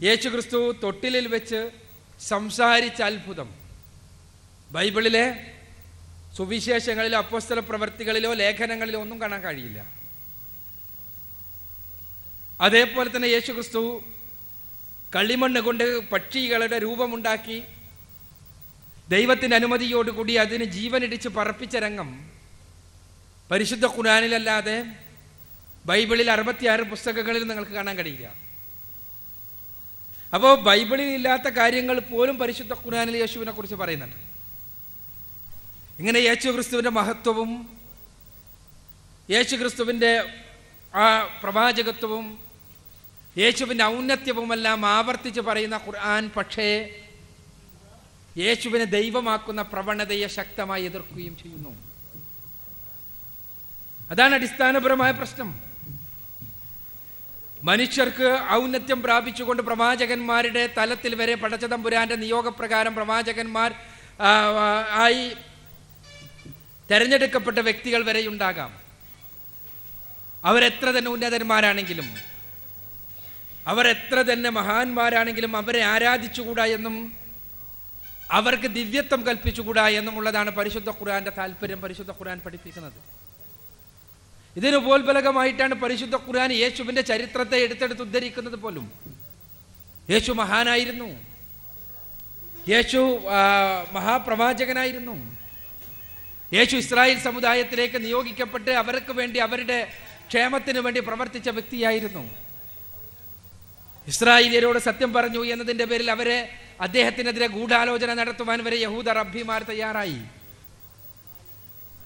യേശു ക്രിസ്തു തൊട്ടിലിൽ വെച്ച് സംസാരിച്ച അത്ഭുതം ബൈബിളിലെ സുവിശേഷങ്ങളിലോ അപ്പോസ്തല പ്രവർത്തികളിലോ ലേഖനങ്ങളിലോ ഒന്നും കാണാൻ കഴിയില്ല. അതേപോലെ തന്നെ യേശു ക്രിസ്തു കളിമണ്ണ് കൊണ്ട് പക്ഷികളുടെ രൂപമുണ്ടാക്കി ദൈവത്തിൻ്റെ അനുമതിയോടുകൂടി അതിന് ജീവനിടിച്ച് പറപ്പിച്ച രംഗം പരിശുദ്ധ ഖുർആനിലല്ലാതെ ബൈബിളിൽ 66 പുസ്തകങ്ങളിൽ നിങ്ങൾക്ക് കാണാൻ കഴിയില്ല. അപ്പോൾ ബൈബിളിൽ ഇല്ലാത്ത കാര്യങ്ങൾ പോലും പരിശുദ്ധ ഖുർആനിൽ യേശുവിനെ കുറിച്ച് പറയുന്നുണ്ട്. ഇങ്ങനെ യേശു ക്രിസ്തുവിൻ്റെ മഹത്വവും യേശു ക്രിസ്തുവിൻ്റെ ആ പ്രവാചകത്വവും യേശുവിൻ്റെ ഔന്നത്യവുമെല്ലാം ആവർത്തിച്ച് പറയുന്ന ഖുർആൻ പക്ഷേ യേശുവിനെ ദൈവമാക്കുന്ന പ്രവണതയെ ശക്തമായി എതിർക്കുകയും ചെയ്യുന്നു. അതാണ് അടിസ്ഥാനപരമായ പ്രശ്നം. മനുഷ്യർക്ക് ഔന്നത്യം പ്രാപിച്ചുകൊണ്ട് പ്രവാചകന്മാരുടെ തലത്തിൽ വരെ പടച്ചതമ്പുരാന്റെ നിയോഗപ്രകാരം പ്രവാചകന്മാർ ആയി തെരഞ്ഞെടുക്കപ്പെട്ട വ്യക്തികൾ വരെയുണ്ടാകാം. അവരെത്ര തന്നെ ഉന്നതന്മാരാണെങ്കിലും അവരെത്ര തന്നെ മഹാന്മാരാണെങ്കിലും അവരെ ആരാധിച്ചുകൂടാ എന്നും അവർക്ക് ദിവ്യത്വം കൽപ്പിച്ചുകൂടാ എന്നുമുള്ളതാണ് പരിശുദ്ധ ഖുർആന്റെ താല്പര്യം. പരിശുദ്ധ ഖുർആൻ പഠിപ്പിക്കുന്നത് ഇതിന് ഉപോത്ബലകമായിട്ടാണ് പരിശുദ്ധ ഖുർആൻ യേശുവിന്റെ ചരിത്രത്തെ എടുത്തെടുത്ത് ഉദ്ധരിക്കുന്നത് പോലും. യേശു മഹാനായിരുന്നു, യേശു മഹാപ്രവാചകനായിരുന്നു, യേശു ഇസ്രായേൽ സമുദായത്തിലേക്ക് നിയോഗിക്കപ്പെട്ട് അവർക്ക് വേണ്ടി അവരുടെ ക്ഷേമത്തിന് വേണ്ടി പ്രവർത്തിച്ച വ്യക്തിയായിരുന്നു. ഇസ്രായേലിയരോട് സത്യം പറഞ്ഞു എന്നതിൻ്റെ പേരിൽ അവരെ അദ്ദേഹത്തിനെതിരെ ഗൂഢാലോചന നടത്തുവാൻ വരെ യഹൂദ റബ്ബിമാർ തയ്യാറായി.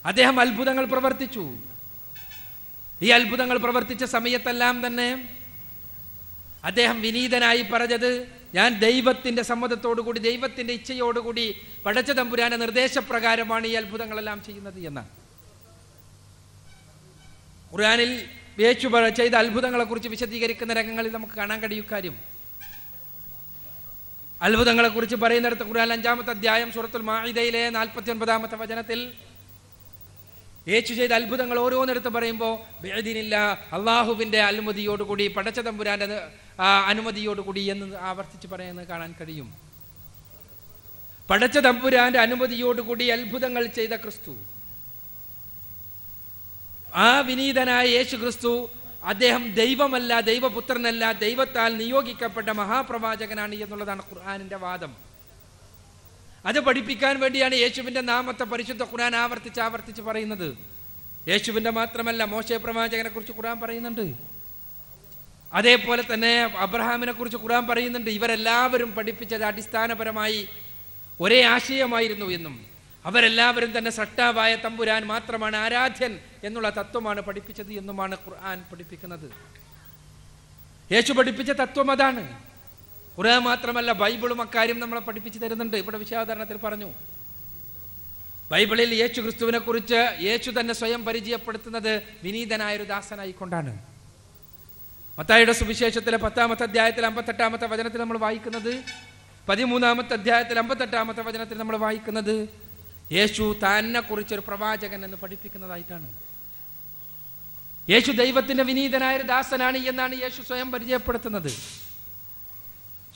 അദ്ദേഹം അത്ഭുതങ്ങൾ പ്രവർത്തിച്ചു. ഈ അത്ഭുതങ്ങൾ പ്രവർത്തിച്ച സമയത്തെല്ലാം തന്നെ അദ്ദേഹം വിനീതനായി പറഞ്ഞത്, ഞാൻ ദൈവത്തിൻ്റെ സമ്മതത്തോടുകൂടി ദൈവത്തിൻ്റെ ഇച്ഛയോടുകൂടി പടച്ച തമ്പുരാന്റെ നിർദ്ദേശപ്രകാരമാണ് ഈ അത്ഭുതങ്ങളെല്ലാം ചെയ്യുന്നത് എന്നാണ്. ഖുർആനിൽ യേശു ചെയ്ത അത്ഭുതങ്ങളെക്കുറിച്ച് വിശദീകരിക്കുന്ന രംഗങ്ങളിൽ നമുക്ക് കാണാൻ കഴിയും കാര്യം. അത്ഭുതങ്ങളെക്കുറിച്ച് പറയുന്നിടത്ത് ഖുർആൻ 5-ാമത്തെ അധ്യായം സൂറത്തുൽ മാഇദയിലെ 49-ാമത്തെ വചനത്തിൽ യേശു ചെയ്ത അത്ഭുതങ്ങൾ ഓരോന്നിടത്ത് പറയുമ്പോൾ ബിഇദ്നില്ല, അള്ളാഹുവിൻ്റെ അനുമതിയോടുകൂടി പടച്ച തമ്പുരാന്റെ അനുമതിയോടുകൂടി എന്ന് ആവർത്തിച്ച് പറയുന്നത് കാണാൻ കഴിയും. പടച്ച തമ്പുരാന്റെ അനുമതിയോടുകൂടി അത്ഭുതങ്ങൾ ചെയ്ത ക്രിസ്തു, ആ വിനീതനായ യേശു ക്രിസ്തു, അദ്ദേഹം ദൈവമല്ല, ദൈവപുത്രനല്ല, ദൈവത്താൽ നിയോഗിക്കപ്പെട്ട മഹാപ്രവാചകനാണ് എന്നുള്ളതാണ് ഖുർആനിന്റെ വാദം. അത് പഠിപ്പിക്കാൻ വേണ്ടിയാണ് യേശുവിൻ്റെ നാമത്തെ പരിശുദ്ധ ഖുർആൻ ആവർത്തിച്ച് പറയുന്നത്. യേശുവിൻ്റെ മാത്രമല്ല, മോശെ പ്രവാചകനെ കുറിച്ച് ഖുർആൻ പറയുന്നുണ്ട്. അതേപോലെ തന്നെ അബ്രഹാമിനെ കുറിച്ച് ഖുർആൻ പറയുന്നുണ്ട്. ഇവരെല്ലാവരും പഠിപ്പിച്ചത് അടിസ്ഥാനപരമായി ഒരേ ആശയമായിരുന്നു എന്നും അവരെല്ലാവരും തന്നെ സൃഷ്ടാവായ തമ്പുരാൻ മാത്രമാണ് ആരാധ്യൻ എന്നുള്ള തത്വമാണ് പഠിപ്പിച്ചത് എന്നുമാണ് ഖുർആൻ പഠിപ്പിക്കുന്നത്. യേശു പഠിപ്പിച്ച തത്വം അതാണ്. ഖുർആൻ മാത്രമല്ല, ബൈബിളും അക്കാര്യം നമ്മളെ പഠിപ്പിച്ചു തരുന്നുണ്ട്. ഇവിടെ വിശദീകരണത്തിൽ പറഞ്ഞു, ബൈബിളിൽ യേശു ക്രിസ്തുവിനെ കുറിച്ച് യേശു തന്നെ സ്വയം പരിചയപ്പെടുത്തുന്നത് വിനീതനായൊരു ദാസനായിക്കൊണ്ടാണ്. മത്തായിയുടെ സുവിശേഷത്തിലെ 10-ാമത്തെ അധ്യായത്തിൽ 58-ാമത്തെ വചനത്തിൽ നമ്മൾ വായിക്കുന്നത്, 13-ാമത്തെ അധ്യായത്തിൽ 58-ാമത്തെ വചനത്തിൽ നമ്മൾ വായിക്കുന്നത് യേശു തന്നെ കുറിച്ചൊരു പ്രവാചകൻ എന്ന് പഠിപ്പിക്കുന്നതായിട്ടാണ്. യേശു ദൈവത്തിന്റെ വിനീതനായൊരു ദാസനാണ് എന്നാണ് യേശു സ്വയം പരിചയപ്പെടുത്തുന്നത്.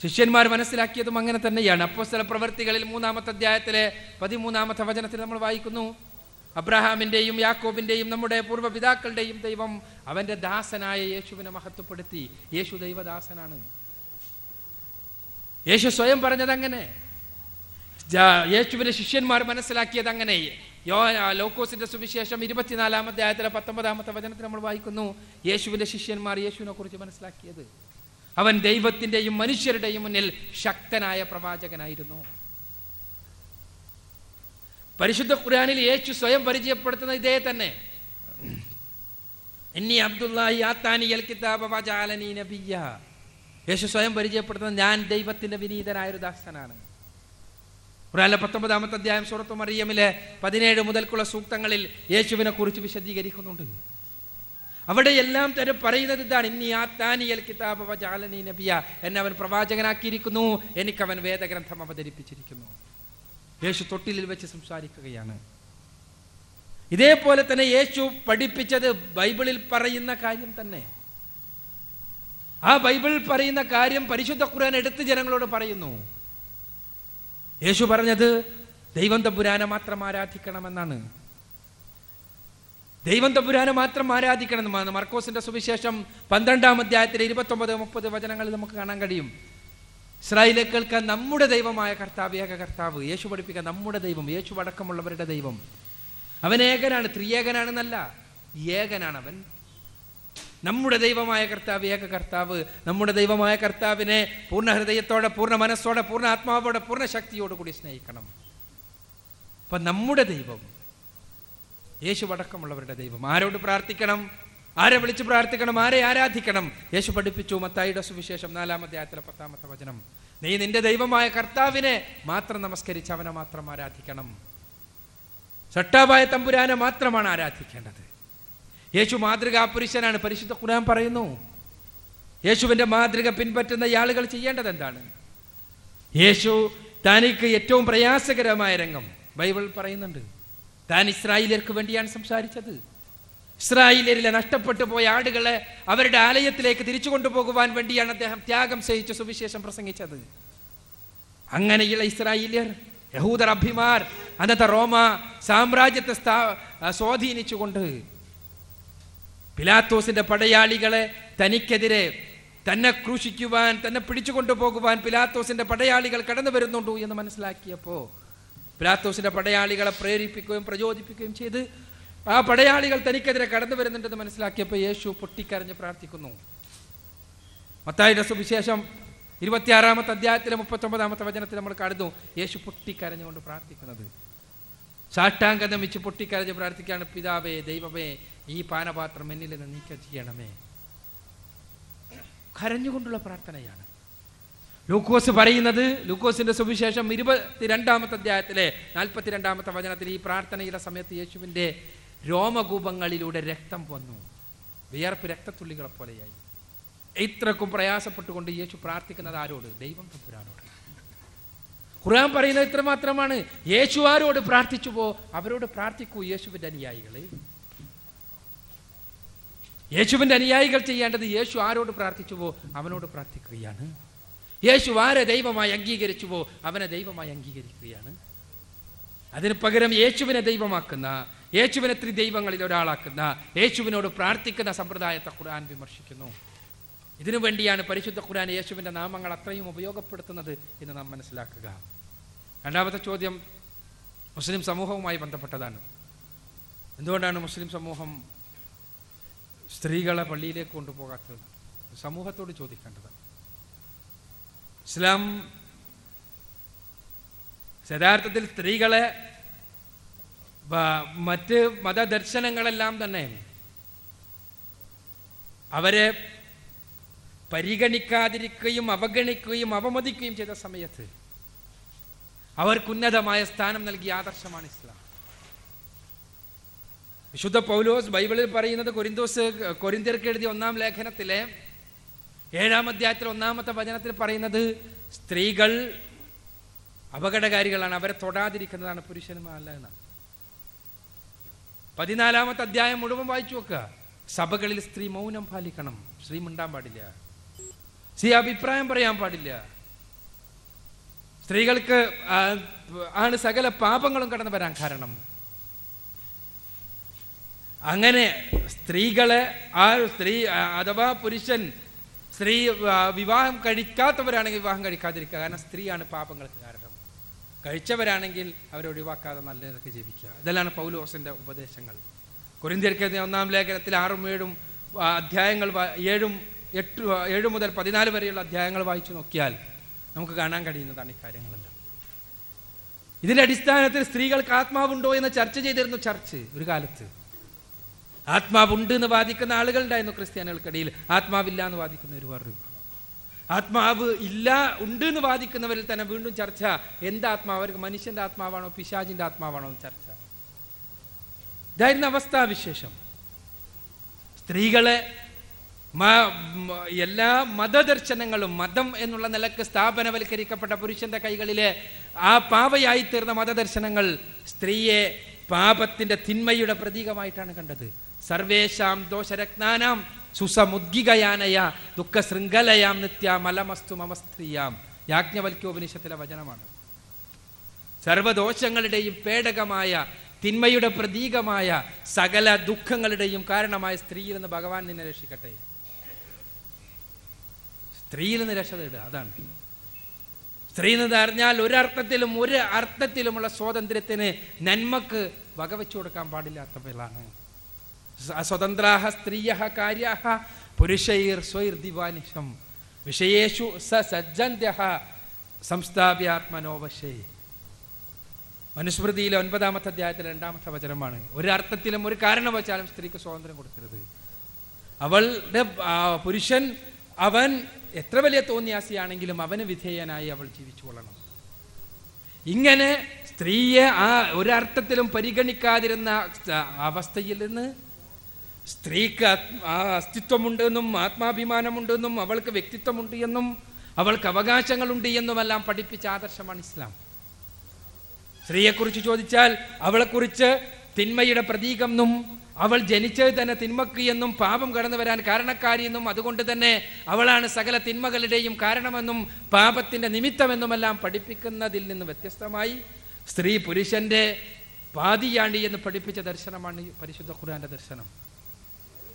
ശിഷ്യന്മാർ മനസ്സിലാക്കിയതും അങ്ങനെ തന്നെയാണ്. അപ്പോസ്തല പ്രവൃത്തികളിൽ 3-ാമത്തെ അധ്യായത്തിലെ 13-ാമത്തെ വചനത്തിൽ നമ്മൾ വായിക്കുന്നു, അബ്രഹാമിൻ്റെയും യാക്കോബിൻ്റെയും നമ്മുടെ പൂർവ്വപിതാക്കളുടെയും ദൈവം അവൻ്റെ ദാസനായ യേശുവിനെ മഹത്വപ്പെടുത്തി. യേശു ദൈവദാസനാണ്. യേശു സ്വയം പറഞ്ഞത് അങ്ങനെ, യേശുവിൻ്റെ ശിഷ്യന്മാർ മനസ്സിലാക്കിയത് അങ്ങനെ. ലൂക്കോസിന്റെ സുവിശേഷം 24-ാം അധ്യായത്തിലെ 19-ാമത്തെ വചനത്തിൽ നമ്മൾ വായിക്കുന്നു, യേശുവിൻ്റെ ശിഷ്യന്മാർ യേശുവിനെ കുറിച്ച് മനസ്സിലാക്കിയത് അവൻ ദൈവത്തിൻ്റെയും മനുഷ്യരുടെയും മുന്നിൽ ശക്തനായ പ്രവാചകനായിരുന്നു. പരിശുദ്ധ ഖുർആനിൽ യേശു സ്വയം പരിചയപ്പെടുത്തുന്ന ഇതേ തന്നെ, ഇന്നി അബ്ദുല്ലാഹി ആതാനിയൽ കിതാബ വജഅലനി നബിയ്യ. യേശു സ്വയം പരിചയപ്പെടുത്തുന്നത് ഞാൻ ദൈവത്തിന്റെ വിനീതനായൊരു ദാസനാണ്. ഖുർആനിലെ 19-ാമത്തെ അധ്യായം സൂറത്തു മറിയമിലെ 17 മുതൽക്കുള്ള സൂക്തങ്ങളിൽ യേശുവിനെ കുറിച്ച് വിശദീകരിക്കുന്നുണ്ട്. അവിടെ എല്ലാം തന്നെ പറയുന്നത് ഇതാണ്, ഇന്നി ആതാനിയൽ കിതാബ വജഅലനി നബിയ്യ, എന്നെ അവൻ പ്രവാചകനാക്കിയിരിക്കുന്നു, എനിക്കവൻ വേദഗ്രന്ഥം അവതരിപ്പിച്ചിരിക്കുന്നു. യേശു തൊട്ടിലിൽ വെച്ച് സംസാരിക്കുകയാണ്. ഇതേപോലെ തന്നെ യേശു പഠിപ്പിച്ചത് ബൈബിളിൽ പറയുന്ന കാര്യം തന്നെ. ആ ബൈബിളിൽ പറയുന്ന കാര്യം പരിശുദ്ധ ഖുർആൻ എടുത്ത് ജനങ്ങളോട് പറയുന്നു. യേശു പറഞ്ഞത് ദൈവം തമ്പുരാനെ മാത്രം ആരാധിക്കണമെന്നാണ്. ദൈവം തമ്പുരാനെ മാത്രം ആരാധിക്കണമെന്നാണ്. മർക്കോസിന്റെ സുവിശേഷം 12-ാം അധ്യായത്തിലെ 29-30 വചനങ്ങളിൽ നമുക്ക് കാണാൻ കഴിയും. ഇസ്രായേലിനെ കേൾക്കാൻ നമ്മുടെ ദൈവമായ കർത്താവ്, ഏക കർത്താവ്. യേശു പഠിപ്പിക്കാൻ നമ്മുടെ ദൈവം, യേശു അടക്കമുള്ളവരുടെ ദൈവം. അവൻ ഏകനാണ്, ത്രിയേകനാണെന്നല്ല, ഏകനാണ് അവൻ. നമ്മുടെ ദൈവമായ കർത്താവ് ഏക കർത്താവ്. നമ്മുടെ ദൈവമായ കർത്താവിനെ പൂർണ്ണ ഹൃദയത്തോടെ, പൂർണ്ണ മനസ്സോടെ, പൂർണ്ണ ആത്മാവോടെ, പൂർണ്ണ ശക്തിയോടുകൂടി സ്നേഹിക്കണം. അപ്പം നമ്മുടെ ദൈവം യേശു അടക്കമുള്ളവരുടെ ദൈവം. ആരോട് പ്രാർത്ഥിക്കണം, ആരെ വിളിച്ച് പ്രാർത്ഥിക്കണം, ആരെ ആരാധിക്കണം? യേശു പഠിപ്പിച്ചു. മത്തായിയുടെ സുവിശേഷം 4-ാം അധ്യായത്തിലെ 10-ാമത്തെ വചനം. നീ നിന്റെ ദൈവമായ കർത്താവിനെ മാത്രം നമസ്കരിച്ച് അവനെ മാത്രം ആരാധിക്കണം. സട്ടാവായ തമ്പുരാനെ മാത്രമാണ് ആരാധിക്കേണ്ടത്. യേശു മാതൃകാ പുരുഷനാണ്. പരിശുദ്ധ ഖുർആൻ പറയുന്നു, യേശുവിൻ്റെ മാതൃക പിൻപറ്റുന്ന ആളുകൾ ചെയ്യേണ്ടത് എന്താണ്? യേശു തനിക്ക് ഏറ്റവും പ്രയാസകരമായ രംഗം ബൈബിൾ പറയുന്നുണ്ട്. താൻ ഇസ്രായേലിയർക്ക് വേണ്ടിയാണ് സംസാരിച്ചത്. ഇസ്രായേലിയരിലെ നഷ്ടപ്പെട്ടു പോയ ആടുകളെ അവരുടെ ആലയത്തിലേക്ക് തിരിച്ചു കൊണ്ടുപോകുവാൻ വേണ്ടിയാണ് അദ്ദേഹം ത്യാഗം സഹിച്ച് സുവിശേഷം പ്രസംഗിച്ചത്. അങ്ങനെയുള്ള ഇസ്രായേലിയർ, യഹൂദർ അഭിമാർ, അന്നത്തെ റോമ സാമ്രാജ്യത്തെ സ്വാധീനിച്ചുകൊണ്ട് പിലാത്തോസിന്റെ പടയാളികളെ തനിക്കെതിരെ തന്നെ ക്രൂശിക്കുവാൻ, തന്നെ പിടിച്ചു കൊണ്ടുപോകുവാൻ പിലാത്തോസിന്റെ പടയാളികൾ കടന്നു വരുന്നുണ്ടോ എന്ന് മനസ്സിലാക്കിയപ്പോൾ പിലാത്തോസിന്റെ പടയാളികളെ പ്രേരിപ്പിക്കുകയും പ്രചോദിപ്പിക്കുകയും ചെയ്ത് ആ പടയാളികൾ തനിക്കെതിരെ കടന്നു വരുന്നുണ്ടെന്ന് മനസ്സിലാക്കിയപ്പോൾ യേശു പൊട്ടിക്കരഞ്ഞ് പ്രാർത്ഥിക്കുന്നു. മത്തായിയുടെ സുവിശേഷം 26-ാമത്തെ അധ്യായത്തിലെ 39-ാമത്തെ വചനത്തിൽ നമ്മൾ കാണുന്നു യേശു പൊട്ടിക്കരഞ്ഞുകൊണ്ട് പ്രാർത്ഥിക്കുന്നത്. സാഷ്ടാംഗം നമിച്ച് പൊട്ടിക്കരഞ്ഞ് പ്രാർത്ഥിക്കുകയാണ്, പിതാവേ, ദൈവമേ, ഈ പാനപാത്രം എന്നിൽ നിന്ന് നീക്കം ചെയ്യണമേ. കരഞ്ഞുകൊണ്ടുള്ള പ്രാർത്ഥനയാണ്. ലൂക്കോസ് പറയുന്നത്, ലൂക്കോസിന്റെ സുവിശേഷം 22-ാമത്തെ അധ്യായത്തിലെ 42-ാമത്തെ വചനത്തിൽ ഈ പ്രാർത്ഥനയുടെ സമയത്ത് യേശുവിൻ്റെ രോമകൂപങ്ങളിലൂടെ രക്തം വന്നു, വിയർപ്പ് രക്തത്തുള്ളികളെ പോലെയായി. ഇത്രക്കും പ്രയാസപ്പെട്ടുകൊണ്ട് യേശു പ്രാർത്ഥിക്കുന്നത് ആരോട്? ദൈവം തമ്പുരാനോട്. ഖുർആൻ പറയുന്നത് ഇത്ര മാത്രമാണ്, യേശു ആരോട് പ്രാർത്ഥിച്ചുവോ അവരോട് പ്രാർത്ഥിക്കൂ. യേശുവിൻ്റെ അനുയായികളെ, യേശുവിൻ്റെ അനുയായികൾ ചെയ്യേണ്ടത് യേശു ആരോട് പ്രാർത്ഥിച്ചുവോ അവനോട് പ്രാർത്ഥിക്കുകയാണ്. യേശു ആരെ ദൈവമായി അംഗീകരിച്ചുവോ അവനെ ദൈവമായി അംഗീകരിക്കുകയാണ്. അതിന് പകരം യേശുവിനെ ദൈവമാക്കുന്ന, യേശുവിനെ ത്രിദൈവങ്ങളിൽ ഒരാളാക്കുന്ന, യേശുവിനോട് പ്രാർത്ഥിക്കുന്ന സമ്പ്രദായത്തെ ഖുർആൻ വിമർശിക്കുന്നു. ഇതിനു വേണ്ടിയാണ് പരിശുദ്ധ ഖുർആൻ യേശുവിൻ്റെ നാമങ്ങൾ അത്രയും ഉപയോഗപ്പെടുത്തുന്നത് എന്ന് നാം മനസ്സിലാക്കുക. രണ്ടാമത്തെ ചോദ്യം മുസ്ലിം സമൂഹവുമായി ബന്ധപ്പെട്ടതാണ്. എന്തുകൊണ്ടാണ് മുസ്ലിം സമൂഹം സ്ത്രീകളെ പള്ളിയിലേക്ക് കൊണ്ടുപോകാത്തത്? സമൂഹത്തോട് ചോദിക്കേണ്ടതാണ്. ഇസ്ലാം യഥാർത്ഥത്തിൽ സ്ത്രീകളെ മറ്റ് മതദർശനങ്ങളെല്ലാം തന്നെ അവരെ പരിഗണിക്കാതിരിക്കുകയും അവഗണിക്കുകയും അവമതിക്കുകയും ചെയ്ത സമയത്ത് അവർക്കുന്നതമായ സ്ഥാനം നൽകിയ ആദർശമാണ് ഇസ്ലാം. വിശുദ്ധ പൗലോസ് ബൈബിളിൽ പറയുന്നത്, കൊരിന്ത്യർക്ക് എഴുതിയ 1-ാം ലേഖനത്തിലെ 7-ാം അധ്യായത്തിൽ 1-ാമത്തെ വചനത്തിൽ പറയുന്നത് സ്ത്രീകൾ അപകടകാരികളാണ്, അവരെ തൊടാതിരിക്കുന്നതാണ് പുരുഷന്മാരല്ല എന്നാണ്. 14-ാമത്തെ അധ്യായം മുഴുവൻ വായിച്ചു നോക്കുക. സഭകളിൽ സ്ത്രീ മൗനം പാലിക്കണം, സ്ത്രീ മിണ്ടാൻ പാടില്ല, സ്ത്രീ അഭിപ്രായം പറയാൻ പാടില്ല. സ്ത്രീകൾക്ക് ആണ് സകല പാപങ്ങളും കടന്നു വരാൻ കാരണം. അങ്ങനെ സ്ത്രീകളെ സ്ത്രീ അഥവാ പുരുഷൻ സ്ത്രീ വിവാഹം കഴിക്കാത്തവരാണെങ്കിൽ വിവാഹം കഴിക്കാതിരിക്കുക. കാരണം സ്ത്രീയാണ് പാപങ്ങൾക്ക് കാരണം. കഴിച്ചവരാണെങ്കിൽ അവരെ ഒഴിവാക്കാതെ നല്ല നിലക്ക് ജീവിക്കുക. ഇതെല്ലാം പൗലോസിന്റെ ഉപദേശങ്ങൾ. കൊരിന്ത്യർക്ക് 1-ാം ലേഖനത്തിൽ 6-7 അധ്യായങ്ങൾ 7 മുതൽ 14 വരെയുള്ള അധ്യായങ്ങൾ വായിച്ചു നോക്കിയാൽ നമുക്ക് കാണാൻ കഴിയുന്നതാണ് ഇക്കാര്യങ്ങളെല്ലാം. ഇതിന്റെ അടിസ്ഥാനത്തിൽ സ്ത്രീകൾക്ക് ആത്മാവുണ്ടോ എന്ന് ചർച്ച ചെയ്തിരുന്നു ചർച്ച് ഒരു കാലത്ത്. ആത്മാവുണ്ട് എന്ന് വാദിക്കുന്ന ആളുകളുണ്ടായിരുന്നു ക്രിസ്ത്യാനികൾക്കിടയിൽ, ആത്മാവില്ല എന്ന് വാദിക്കുന്ന ഒരു വേറൊരു വിഭാഗം. ആത്മാവ് ഇല്ല ഉണ്ട് എന്ന് വാദിക്കുന്നവരിൽ തന്നെ വീണ്ടും ചർച്ച, എന്താത്മാവ്, അവർക്ക് മനുഷ്യന്റെ ആത്മാവാണോ പിശാചിന്റെ ആത്മാവാണോ എന്ന് ചർച്ച. ഇതായിരുന്നു അവസ്ഥാവിശേഷം. സ്ത്രീകളെ എല്ലാ മതദർശനങ്ങളും, മതം എന്നുള്ള നിലക്ക് സ്ഥാപനവൽക്കരിക്കപ്പെട്ട പുരുഷന്റെ കൈകളിലെ ആ പാവയായി തീർന്ന മതദർശനങ്ങൾ സ്ത്രീയെ പാപത്തിന്റെ തിന്മയുടെ പ്രതീകമായിട്ടാണ് കണ്ടത്. സർവേഷാം ദോഷരത്നാനാം സുസമുദ്ഗികയാനയ ദുഃഖ ശൃംഖലയാം നിത്യമലമസ്തു മമ സ്ത്രീയാം. യാജ്ഞവൽക്യോപനിഷത്തിലെ വചനമാണ്. സർവദോഷങ്ങളുടെയും പേടകമായ, തിന്മയുടെ പ്രതീകമായ, സകല ദുഃഖങ്ങളുടെയും കാരണമായ സ്ത്രീയിൽ നിന്ന് ഭഗവാൻ നിന്നെ രക്ഷിക്കട്ടെ. സ്ത്രീയിൽ നിന്ന് രക്ഷ തേടുക, അതാണ് സ്ത്രീ എന്ന് അറിഞ്ഞാൽ. ഒരു അർത്ഥത്തിലുമുള്ള സ്വാതന്ത്ര്യത്തിന്, നന്മക്ക് വകവെച്ചു കൊടുക്കാൻ പാടില്ലാത്തവളാണ് സ്വതന്ത്രാഹ സ്ത്രീയഃ കാര്യാഃ പുരുഷൈർ സ്വൈർദിവാനിഷം വിഷയേഷു സജ്ജന്ത്യഃ സംസ്ഥാപ്യാത്മനോവശേ. മനുസ്മൃതിയിലെ 9-ാമത്തെ അധ്യായത്തിലെ 2-ാമത്തെ വചനമാണ്. ഒരർത്ഥത്തിലും ഒരു കാരണവശാലും സ്ത്രീക്ക് സ്വാതന്ത്ര്യം കൊടുക്കരുത്. അവളുടെ പുരുഷൻ അവൻ എത്ര വലിയ തോന്നിയാസിയാണെങ്കിലും അവന് വിധേയനായി അവൾ ജീവിച്ചു കൊള്ളണം. ഇങ്ങനെ സ്ത്രീയെ ഒരർത്ഥത്തിലും പരിഗണിക്കാതിരുന്ന അവസ്ഥയിൽ നിന്ന് സ്ത്രീക്ക് അസ്തിത്വമുണ്ടെന്നും ആത്മാഭിമാനമുണ്ടെന്നും അവൾക്ക് വ്യക്തിത്വമുണ്ട് എന്നും അവൾക്ക് അവകാശങ്ങളുണ്ട് എന്നുമെല്ലാം പഠിപ്പിച്ച ആദർശമാണ് ഇസ്ലാം. സ്ത്രീയെക്കുറിച്ച് ചോദിച്ചാൽ അവളെക്കുറിച്ച് തിന്മയുടെ പ്രതീകം എന്നും അവൾ ജനിച്ചത് തന്നെ തിന്മക്ക് എന്നും പാപം കടന്നു വരാൻ കാരണക്കാരിയെന്നും അതുകൊണ്ട് തന്നെ അവളാണ് സകല തിന്മകളുടെയും കാരണമെന്നും പാപത്തിൻ്റെ നിമിത്തമെന്നുമെല്ലാം പഠിപ്പിക്കുന്നതിൽ നിന്ന് വ്യത്യസ്തമായി സ്ത്രീ പുരുഷന്റെ പാതിയാണ്ടി എന്ന് പഠിപ്പിച്ച ദർശനമാണ് പരിശുദ്ധ ഖുർആന്റെ ദർശനം.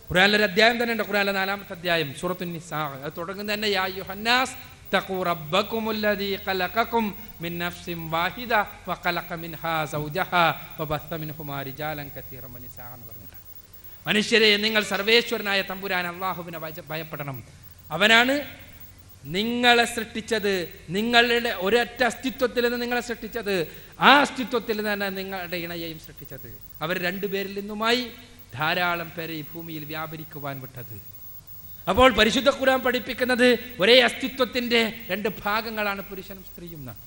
ഖുർആനിലൊരു അധ്യായം തന്നെ ഉണ്ട്. ഖുർആനിലെ 4-ാമത്തെ അധ്യായം സൂറത്തുൻ നിസാ. അത് തുടങ്ങുന്നത് തന്നെ യാ അയ്യുഹന്നാസ് തഖൂ റബ്ബകുമുല്ലദീ ഖലഖകും മിൻ നഫ്സിൻ വാഹിദ വഖലഖ മിൻഹാ സൗജഹാ വബസ്സ മിൻഹുമാ റിജാലൻ കസീറൻ വനിസാ എന്ന് പറഞ്ഞിട്ട്, മനുഷ്യരെ നിങ്ങൾ സർവേശ്വരനായ തമ്പുരാൻ അല്ലാഹുവിനെ ഭയപ്പെടണം. അവനാണ് നിങ്ങളെ സൃഷ്ടിച്ചത്, നിങ്ങളുടെ ഒരൊറ്റ അസ്തിത്വത്തിൽ നിന്ന് നിങ്ങളെ സൃഷ്ടിച്ചത്, ആ അസ്തിത്വത്തിൽ തന്നെ നിങ്ങളുടെ ഇണയെയും സൃഷ്ടിച്ചത്. അവർ രണ്ടുപേരിൽ നിന്നുമായി ധാരാളം പേരെ ഈ ഭൂമിയിൽ വ്യാപരിക്കുവാൻ വിട്ടത്. അപ്പോൾ പരിശുദ്ധ ഖുർആൻ പഠിപ്പിക്കുന്നത് ഒരേ അസ്തിത്വത്തിന്റെ 2 ഭാഗങ്ങളാണ് പുരുഷനും സ്ത്രീയും എന്നാണ്.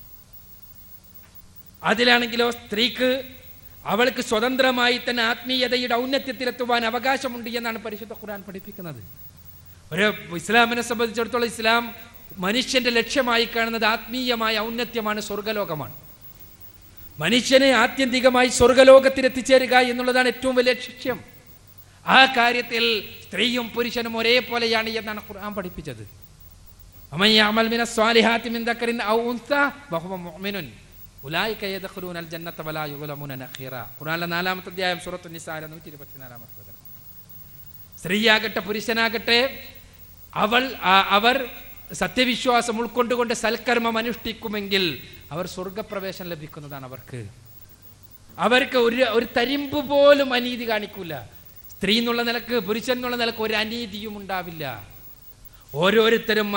അതിലാണെങ്കിലോ സ്ത്രീക്ക് അവൾക്ക് സ്വതന്ത്രമായി തന്നെ ആത്മീയതയുടെ ഔന്നത്യത്തിലെത്തുവാൻ അവകാശമുണ്ട് എന്നാണ് പരിശുദ്ധ ഖുർആൻ പഠിപ്പിക്കുന്നത്. ഒരു ഇസ്ലാമിനെ സംബന്ധിച്ചിടത്തോളം ഇസ്ലാം മനുഷ്യന്റെ ലക്ഷ്യമായി കാണുന്നത് ആത്മീയമായ ഔന്നത്യമാണ്, സ്വർഗലോകമാണ്. മനുഷ്യനെ ആത്യന്തികമായി സ്വർഗലോകത്തിലെത്തിച്ചേരുക എന്നുള്ളതാണ് ഏറ്റവും വലിയ ലക്ഷ്യം. ആ കാര്യത്തിൽ സ്ത്രീയും പുരുഷനും ഒരേപോലെയാണ് എന്നാണ് ഖുർആൻ പഠിപ്പിച്ചത്. ഖുർആനിലെ 4-ാമത്തെ അധ്യായം സൂറത്തുൻ നിസായിലെ 124-ാമത്തെ വചനം. സ്ത്രീയാകട്ടെ പുരുഷനാകട്ടെ അവർ സത്യവിശ്വാസം ഉൾക്കൊണ്ടുകൊണ്ട് സൽക്കർമ്മം അനുഷ്ഠിക്കുമെങ്കിൽ അവർ സ്വർഗപ്രവേശനം ലഭിക്കുന്നതാണ്. അവർക്ക് ഒരു തരിമ്പ് പോലും അനീതി കാണിക്കൂല. സ്ത്രീ എന്നുള്ള നിലക്ക് പുരുഷൻ എന്നുള്ള നിലക്ക് ഒരു അനീതിയും ഉണ്ടാവില്ല. ഓരോരുത്തരും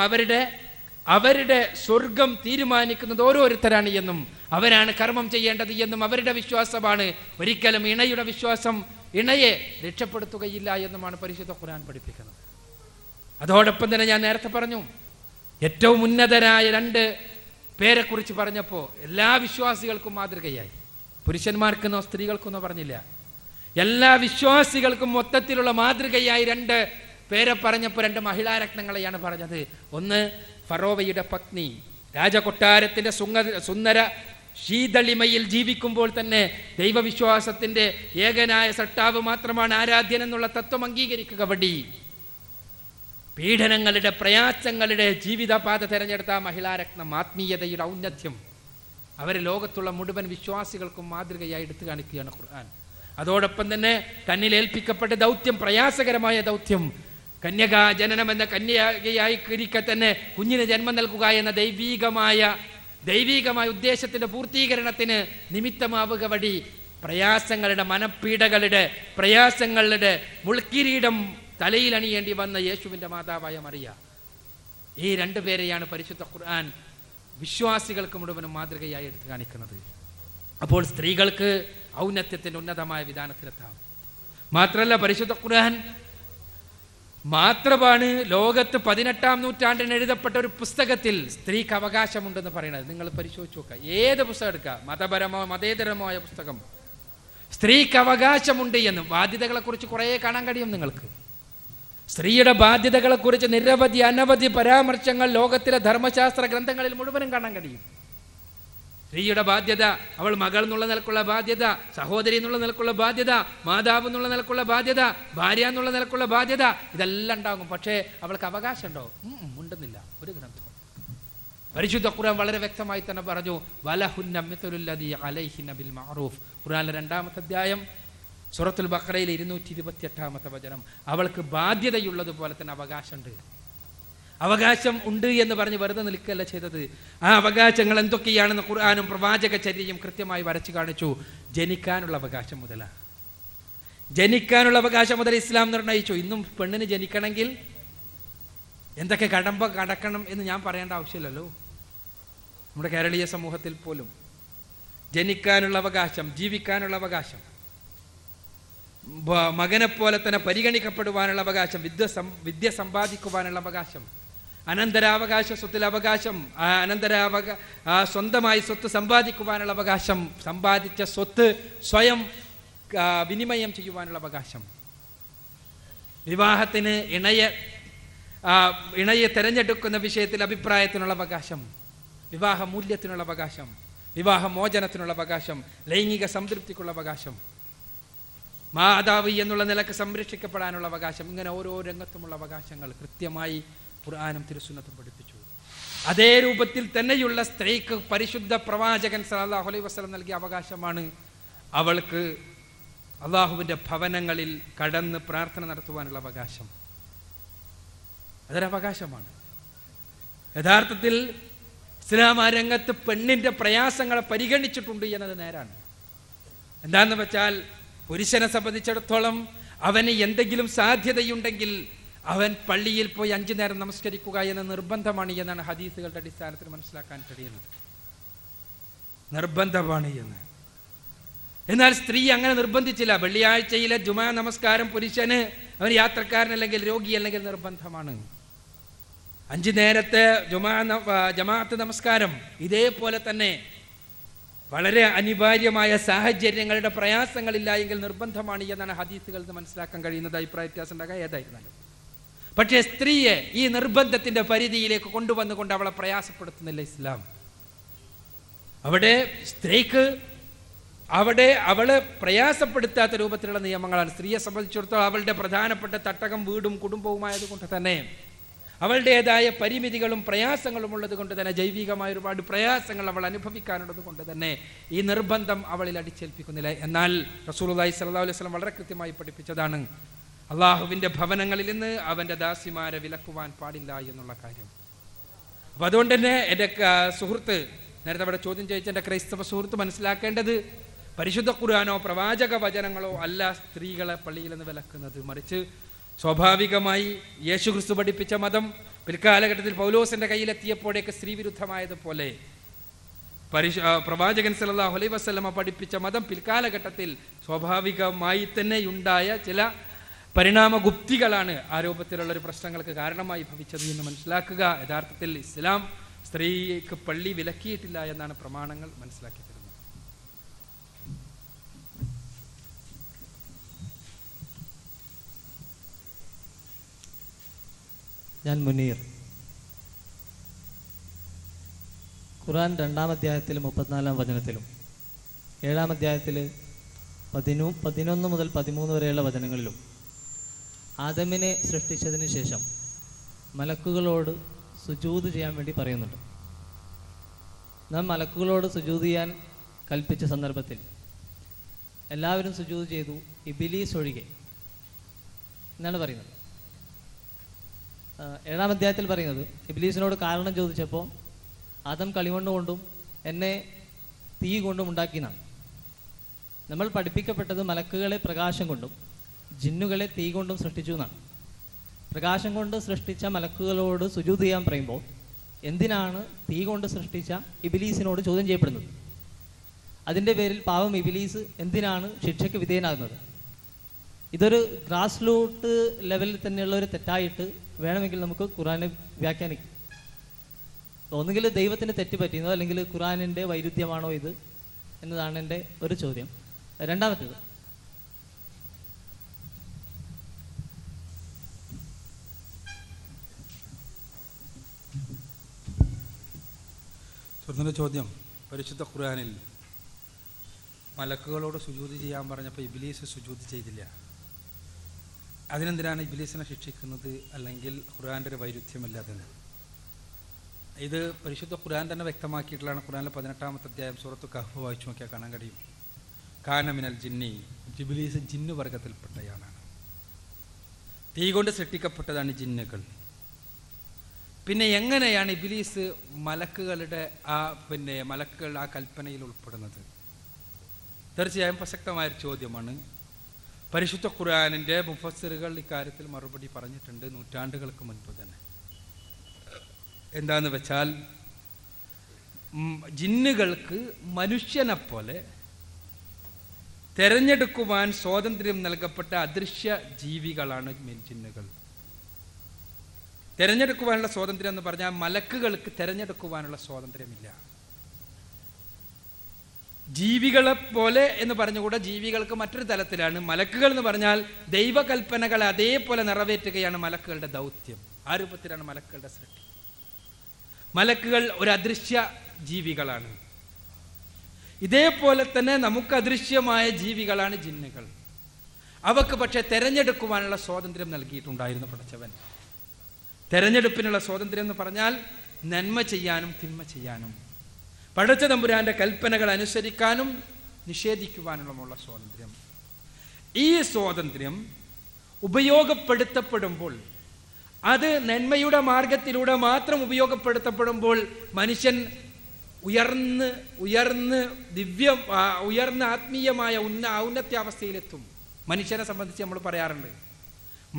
അവരുടെ സ്വർഗം തീരുമാനിക്കുന്നത് ഓരോരുത്തരാണ് എന്നും അവരാണ് കർമ്മം ചെയ്യേണ്ടത് എന്നും അവരുടെ വിശ്വാസമാണ്. ഒരിക്കലും ഇണയുടെ വിശ്വാസം ഇണയെ രക്ഷപ്പെടുത്തുകയില്ല എന്നുമാണ് പരിശുദ്ധ ഖുർആൻ പഠിപ്പിക്കുന്നത്. അതോടൊപ്പം തന്നെ ഞാൻ നേരത്തെ പറഞ്ഞു, ഏറ്റവും ഉന്നതരായ 2 പേരെക്കുറിച്ച് പറഞ്ഞപ്പോൾ എല്ലാ വിശ്വാസികൾക്കും മാതൃകയായി. പുരുഷന്മാർക്കെന്നോ സ്ത്രീകൾക്കെന്നോ പറഞ്ഞില്ല, എല്ലാ വിശ്വാസികൾക്കും മൊത്തത്തിലുള്ള മാതൃകയായി 2 പേരെ പറഞ്ഞപ്പോൾ 2 മഹിളാരത്നങ്ങളെയാണ് പറഞ്ഞത്. ഒന്ന് ഫറോവയുടെ പത്നി, രാജകൊട്ടാരത്തിന്റെ സുന്ദര ശീതളിമയിൽ ജീവിക്കുമ്പോൾ തന്നെ ദൈവവിശ്വാസത്തിന്റെ ഏകനായ സട്ടാവ് മാത്രമാണ് ആരാധ്യൻ എന്നുള്ള തത്വം അംഗീകരിക്കുക വഴി പീഡനങ്ങളുടെ പ്രയാസങ്ങളുടെ ജീവിതപാത തിരഞ്ഞെടുത്ത മഹിളാരത്നം, ആത്മീയതയുടെ ഔന്നത്യം അവരെ ലോകത്തുള്ള മുഴുവൻ വിശ്വാസികൾക്കും മാതൃകയായി എടുത്തു കാണിക്കുകയാണ് ഖുർആൻ. അതോടൊപ്പം തന്നെ തന്നിലേൽപ്പിക്കപ്പെട്ട ദൗത്യം, പ്രയാസകരമായ ദൗത്യം, കന്യകാ ജനനം എന്ന കന്യകയായി തന്നെ കുഞ്ഞിന് ജന്മം നൽകുക എന്ന ദൈവികമായ ഉദ്ദേശത്തിന്റെ പൂർത്തീകരണത്തിന് നിമിത്തമാവുക വഴി പ്രയാസങ്ങളുടെ, മനപ്പീഡകളുടെ, പ്രയാസങ്ങളുടെ മുൾക്കിരീടം തലയിൽ അണിയേണ്ടി വന്ന യേശുവിൻ്റെ മാതാവായ മറിയ. ഈ 2 പേരെയാണ് പരിശുദ്ധ ഖുർആൻ വിശ്വാസികൾക്ക് മുഴുവനും മാതൃകയായി എടുത്തു കാണിക്കുന്നത്. അപ്പോൾ സ്ത്രീകൾക്ക് ഔന്നത്യത്തിൻ്റെ ഉന്നതമായ വിധാനത്തിലെത്താം. മാത്രമല്ല പരിശുദ്ധ ഖുർആൻ മാത്രമാണ് ലോകത്ത് 18-ാം നൂറ്റാണ്ടിന് എഴുതപ്പെട്ട ഒരു പുസ്തകത്തിൽ സ്ത്രീക്ക് അവകാശമുണ്ടെന്ന് പറയുന്നത്. നിങ്ങൾ പരിശോധിച്ച് നോക്കുക, ഏത് പുസ്തകം എടുക്കുക, മതപരമോ മതേതരമായ പുസ്തകം, സ്ത്രീക്ക് അവകാശമുണ്ട് എന്ന്. ബാധ്യതകളെക്കുറിച്ച് കുറേ കാണാൻ കഴിയും നിങ്ങൾക്ക്. സ്ത്രീയുടെ ബാധ്യതകളെക്കുറിച്ച് അനവധി പരാമർശങ്ങൾ ലോകത്തിലെ ധർമ്മശാസ്ത്ര ഗ്രന്ഥങ്ങളിൽ മുഴുവനും കാണാൻ കഴിയും. സ്ത്രീയുടെ ബാധ്യത, അവൾ മകൾ എന്നുള്ള നിലക്കുള്ള ബാധ്യത, സഹോദരി എന്നുള്ള നിലക്കുള്ള ബാധ്യത, മാതാവ് എന്നുള്ള നിലക്കുള്ള ബാധ്യത, ഭാര്യ എന്നുള്ള നിലക്കുള്ള ബാധ്യത, ഇതെല്ലാം ഉണ്ടാകും. പക്ഷേ അവൾക്ക് അവകാശം ഉണ്ടോ? ഉണ്ടെന്നില്ല ഒരു ഗ്രന്ഥം. പരിശുദ്ധ ഖുർആൻ വളരെ വ്യക്തമായി തന്നെ പറഞ്ഞു, വലഹുന്ന മിത്ലുല്ലദീ അലൈഹിന്ന ബിൽ മഅറൂഫ്. ഖുർആനിലെ 2-ാമത്തെ അധ്യായം സൂറത്തുൽ ബഖറയിലെ 228-ാമത്തെ വചനം. അവൾക്ക് ബാധ്യതയുള്ളതുപോലെ തന്നെ അവകാശമുണ്ട്. അവകാശം ഉണ്ട് എന്ന് പറഞ്ഞ് വെറുതെ നിൽക്കുകയല്ല ചെയ്തത്. ആ അവകാശങ്ങൾ എന്തൊക്കെയാണെന്ന് ഖുർആനും പ്രവാചക ചര്യയും കൃത്യമായി വരച്ചു കാണിച്ചു. ജനിക്കാനുള്ള അവകാശം മുതലാണ്, ജനിക്കാനുള്ള അവകാശം മുതൽ ഇസ്ലാം നിർണയിച്ചു. ഇന്നും പെണ്ണിന് ജനിക്കണമെങ്കിൽ എന്തൊക്കെ കടമ്പ കടക്കണം എന്ന് ഞാൻ പറയേണ്ട ആവശ്യമില്ലല്ലോ. നമ്മുടെ കേരളീയ സമൂഹത്തിൽ പോലും ജനിക്കാനുള്ള അവകാശം, ജീവിക്കാനുള്ള അവകാശം, മകനെപ്പോലെ തന്നെ പരിഗണിക്കപ്പെടുവാനുള്ള അവകാശം, വിദ്യ സമ്പാദിക്കുവാനുള്ള അവകാശം, അനന്തരാവകാശ സ്വത്തിൽ അവകാശം, സ്വന്തമായി സ്വത്ത് സമ്പാദിക്കുവാനുള്ള അവകാശം, സമ്പാദിച്ച സ്വത്ത് സ്വയം വിനിമയം ചെയ്യുവാനുള്ള അവകാശം, വിവാഹത്തിന് ഇണയെ തിരഞ്ഞെടുക്കുന്ന വിഷയത്തിൽ അഭിപ്രായത്തിനുള്ള അവകാശം, വിവാഹ മൂല്യത്തിനുള്ള അവകാശം, വിവാഹ മോചനത്തിനുള്ള അവകാശം, ലൈംഗിക സംതൃപ്തിക്കുള്ള അവകാശം, മാതാവ് എന്നുള്ള നിലക്ക് സംരക്ഷിക്കപ്പെടാനുള്ള അവകാശം, ഇങ്ങനെ ഓരോ രംഗത്തുമുള്ള അവകാശങ്ങൾ കൃത്യമായി ഖുർആനും തിരുസുന്നത്തും പഠിപ്പിച്ചു. അതേ രൂപത്തിൽ തന്നെയുള്ള സ്ത്രീക്ക് പരിശുദ്ധ പ്രവാചകൻ സല്ലല്ലാഹു അലൈഹി വസല്ലം നൽകിയ അവകാശമാണ് അവൾക്ക് അള്ളാഹുവിൻ്റെ ഭവനങ്ങളിൽ കടന്ന് പ്രാർത്ഥന നടത്തുവാനുള്ള അവകാശം. അതൊരവകാശമാണ്. യഥാർത്ഥത്തിൽ ഇസ്ലാം ആ രംഗത്ത് പെണ്ണിൻ്റെ പ്രയാസങ്ങളെ പരിഗണിച്ചിട്ടുണ്ട് എന്നത് നേരാണ്. എന്താണെന്ന് വെച്ചാൽ പുരുഷനെ സംബന്ധിച്ചിടത്തോളം അവന് എന്തെങ്കിലും സാധ്യതയുണ്ടെങ്കിൽ അവൻ പള്ളിയിൽ പോയി 5 നേരം നമസ്കരിക്കുക എന്ന നിർബന്ധമാണ് എന്നാണ് ഹദീസുകളുടെ അടിസ്ഥാനത്തിൽ മനസ്സിലാക്കാൻ കഴിയുന്നത്. നിർബന്ധമാണ് എന്ന്. എന്നാൽ സ്ത്രീ അങ്ങനെ നിർബന്ധിച്ചില്ല. വെള്ളിയാഴ്ചയിലെ ജുമാ നമസ്കാരം പുരുഷന്, അവൻ യാത്രക്കാരനല്ലെങ്കിൽ രോഗി അല്ലെങ്കിൽ നിർബന്ധമാണ്. 5 നേരത്തെ ജമാഅത്ത് നമസ്കാരം ഇതേപോലെ തന്നെ വളരെ അനിവാര്യമായ സാഹചര്യങ്ങളുടെ പ്രയാസങ്ങളില്ല എങ്കിൽ നിർബന്ധമാണ് എന്നാണ് ഹദീസുകളിൽ നിന്ന് മനസ്സിലാക്കാൻ കഴിയുന്നത്. അഭിപ്രായ വ്യത്യാസം ഉണ്ടാകാൻ ഏതായിരുന്നാലും. പക്ഷേ സ്ത്രീയെ ഈ നിർബന്ധത്തിന്റെ പരിധിയിലേക്ക് കൊണ്ടുവന്നുകൊണ്ട് അവളെ പ്രയാസപ്പെടുത്തുന്നില്ല ഇസ്ലാം. അവിടെ സ്ത്രീക്ക് അവളെ പ്രയാസപ്പെടുത്താത്ത രൂപത്തിലുള്ള നിയമങ്ങളാണ്. സ്ത്രീയെ സംബന്ധിച്ചിടത്തോളം അവളുടെ പ്രധാനപ്പെട്ട തട്ടകം വീടും കുടുംബവുമായതുകൊണ്ട് തന്നെ അവളുടേതായ പരിമിതികളും പ്രയാസങ്ങളും ഉള്ളത് കൊണ്ട് തന്നെ, ജൈവികമായ ഒരുപാട് പ്രയാസങ്ങൾ അവൾ അനുഭവിക്കാനുള്ളത് കൊണ്ട് തന്നെ ഈ നിർബന്ധം അവളിൽ അടിച്ചേൽപ്പിക്കുന്നില്ല. എന്നാൽ റസൂലുള്ളാഹി സ്വല്ലല്ലാഹു അലൈഹി വസല്ലം വളരെ കൃത്യമായി പഠിപ്പിച്ചതാണ് അള്ളാഹുവിൻ്റെ ഭവനങ്ങളിൽ നിന്ന് അവൻ്റെ ദാസിമാരെ വിലക്കുവാൻ പാടില്ല എന്നുള്ള കാര്യം. അപ്പം അതുകൊണ്ട് തന്നെ എൻ്റെ സുഹൃത്ത്, നേരത്തെ അവിടെ ചോദ്യം ചോദിച്ച എൻ്റെ ക്രൈസ്തവ സുഹൃത്ത് മനസ്സിലാക്കേണ്ടത് പരിശുദ്ധ ഖുർആനോ പ്രവാചക വചനങ്ങളോ അല്ല സ്ത്രീകളെ പള്ളിയിൽ നിന്ന് വിലക്കുന്നത്. മറിച്ച് സ്വാഭാവികമായി യേശുക്രിസ്തു പഠിപ്പിച്ച മതം പിൽക്കാലഘട്ടത്തിൽ പൗലോസിന്റെ കയ്യിലെത്തിയപ്പോഴേക്ക് സ്ത്രീ വിരുദ്ധമായതുപോലെ പ്രവാചകൻ സല്ലല്ലാഹു അലൈഹി വസല്ലമ പഠിപ്പിച്ച മതം പിൽക്കാലഘട്ടത്തിൽ സ്വാഭാവികമായി തന്നെ ഉണ്ടായ ചില പരിണാമഗുപ്തികളാണ് ആ രൂപത്തിലുള്ളൊരു പ്രശ്നങ്ങൾക്ക് കാരണമായി ഭവിച്ചത് എന്ന് മനസ്സിലാക്കുക. യഥാർത്ഥത്തിൽ ഇസ്ലാം സ്ത്രീക്ക് പള്ളി വിലക്കിയിട്ടില്ല എന്നാണ് പ്രമാണങ്ങൾ മനസ്സിലാക്കി തരുന്നത്. ഞാൻ മുനീർ. ഖുർആൻ 2-ാം അധ്യായത്തിൽ 34-ാം വചനത്തിലും 7-ാം അധ്യായത്തിൽ 11 മുതൽ 13 വരെയുള്ള വചനങ്ങളിലും ആദമിനെ സൃഷ്ടിച്ചതിന് ശേഷം മലക്കുകളോട് സുജൂദ് ചെയ്യാൻ വേണ്ടി പറയുന്നുണ്ട്. നാം മലക്കുകളോട് സുജൂദ് ചെയ്യാൻ കൽപ്പിച്ച സന്ദർഭത്തിൽ എല്ലാവരും സുജൂദ് ചെയ്തു, ഇബ്ലീസ് ഒഴികെ എന്നാണ് പറയുന്നത്. 7-ാം അധ്യായത്തിൽ പറയുന്നത് ഇബ്ലീസിനോട് കാരണം ചോദിച്ചപ്പോൾ ആദം കളിമണ്ണുകൊണ്ടും എന്നെ തീ കൊണ്ടും ഉണ്ടാക്കിയെന്നാണ്. നമ്മൾ പഠിപ്പിക്കപ്പെട്ടത് മലക്കുകളെ പ്രകാശം കൊണ്ടും ജിന്നുകളെ തീ കൊണ്ടും സൃഷ്ടിച്ചു എന്നാണ്. പ്രകാശം കൊണ്ട് സൃഷ്ടിച്ച മലക്കുകളോട് സുജൂദ് ചെയ്യാൻ പറയുമ്പോൾ എന്തിനാണ് തീ കൊണ്ട് സൃഷ്ടിച്ച ഇബ്ലീസിനോട് ചോദ്യം ചെയ്യപ്പെടുന്നത്? അതിൻ്റെ പേരിൽ പാവം ഇബ്ലീസ് എന്തിനാണ് ശിക്ഷയ്ക്ക് വിധേയനാകുന്നത്? ഇതൊരു ഗ്രാസ് റൂട്ട് ലെവലിൽ തന്നെയുള്ള ഒരു തെറ്റായിട്ട് വേണമെങ്കിൽ നമുക്ക് ഖുർആനെ വ്യാഖ്യാനിക്കും. ഒന്നുകിൽ ദൈവത്തിന് തെറ്റ് പറ്റിയെന്നോ അല്ലെങ്കിൽ ഖുർആനിൻ്റെ വൈരുദ്ധ്യമാണോ ഇത് എന്നതാണ് എൻ്റെ ഒരു ചോദ്യം. രണ്ടാമത്തേത്, സുഹൃത്തിൻ്റെ ചോദ്യം, പരിശുദ്ധ ഖുർആനിൽ മലക്കുകളോട് സുജൂദ് ചെയ്യാൻ പറഞ്ഞപ്പോൾ ഇബ്ലീസ് സുജൂദ് ചെയ്തില്ല. അതിനെന്തിനാണ് ഇബ്ലീസിനെ ശിക്ഷിക്കുന്നത്? അല്ലെങ്കിൽ ഖുർആൻ്റെ ഒരു വൈരുദ്ധ്യമല്ലാതെന്ന്? ഇത് പരിശുദ്ധ ഖുർആൻ തന്നെ വ്യക്തമാക്കിയിട്ടുള്ളതാണ്. ഖുർആനിലെ 18-ാമത്തെ അധ്യായം സൂറത്തു കഹ്ഫ് വായിച്ചു നോക്കിയാൽ കാണാൻ കഴിയും. കാന മിനൽ ജിന്നി, ഇബ്ലീസ് ജിന്നു വർഗത്തിൽപ്പെട്ടയാളാണ്. തീ കൊണ്ട് സൃഷ്ടിക്കപ്പെട്ടതാണ് ജിന്നുകൾ. പിന്നെ എങ്ങനെയാണ് ഇബ്ലീസ് മലക്കുകളുടെ മലക്കുകളുടെ ആ കൽപ്പനയിൽ ഉൾപ്പെടുന്നത്? തീർച്ചയായും പ്രസക്തമായൊരു ചോദ്യമാണ്. പരിശുദ്ധ ഖുർആനിൻ്റെ മുഫസ്സിറുകൾ ഇക്കാര്യത്തിൽ മറുപടി പറഞ്ഞിട്ടുണ്ട് നൂറ്റാണ്ടുകൾക്ക് മുൻപ് തന്നെ. എന്താന്ന് വെച്ചാൽ ജിന്നുകൾക്ക് മനുഷ്യനെപ്പോലെ തെരഞ്ഞെടുക്കുവാൻ സ്വാതന്ത്ര്യം നൽകപ്പെട്ട അദൃശ്യ ജീവികളാണ് ജിന്നുകൾ. തെരഞ്ഞെടുക്കുവാനുള്ള സ്വാതന്ത്ര്യം എന്ന് പറഞ്ഞാൽ മലക്കുകൾക്ക് തെരഞ്ഞെടുക്കുവാനുള്ള സ്വാതന്ത്ര്യമില്ല. ജീവികളെ പോലെ എന്ന് പറഞ്ഞുകൂടെ, ജീവികൾക്ക് മറ്റൊരു തലത്തിലാണ്. മലക്കുകൾ എന്ന് പറഞ്ഞാൽ ദൈവകൽപ്പനകളെ അതേപോലെ നിറവേറ്റുകയാണ് മലക്കുകളുടെ ദൗത്യം. ആ രൂപത്തിലാണ് മലക്കുകളുടെ സൃഷ്ടി. മലക്കുകൾ ഒരു അദൃശ്യ ജീവികളാണ്. ഇതേപോലെ തന്നെ നമുക്ക് അദൃശ്യമായ ജീവികളാണ് ജിന്നുകൾ. അവക്ക് പക്ഷേ തെരഞ്ഞെടുക്കുവാനുള്ള സ്വാതന്ത്ര്യം നൽകിയിട്ടുണ്ടായിരുന്നു പടച്ചവൻ. തെരഞ്ഞെടുപ്പിനുള്ള സ്വാതന്ത്ര്യം എന്ന് പറഞ്ഞാൽ നന്മ ചെയ്യാനും തിന്മ ചെയ്യാനും, പടച്ച തമ്പുരാന്റെ കൽപ്പനകൾ അനുസരിക്കാനും നിഷേധിക്കുവാനുമുള്ള സ്വാതന്ത്ര്യം. ഈ സ്വാതന്ത്ര്യം ഉപയോഗപ്പെടുത്തപ്പെടുമ്പോൾ, അത് നന്മയുടെ മാർഗത്തിലൂടെ മാത്രം ഉപയോഗപ്പെടുത്തപ്പെടുമ്പോൾ മനുഷ്യൻ ഉയർന്ന് ആത്മീയമായ ഔന്നത്യാവസ്ഥയിലെത്തും. മനുഷ്യനെ സംബന്ധിച്ച് നമ്മൾ പറയാറുണ്ട്,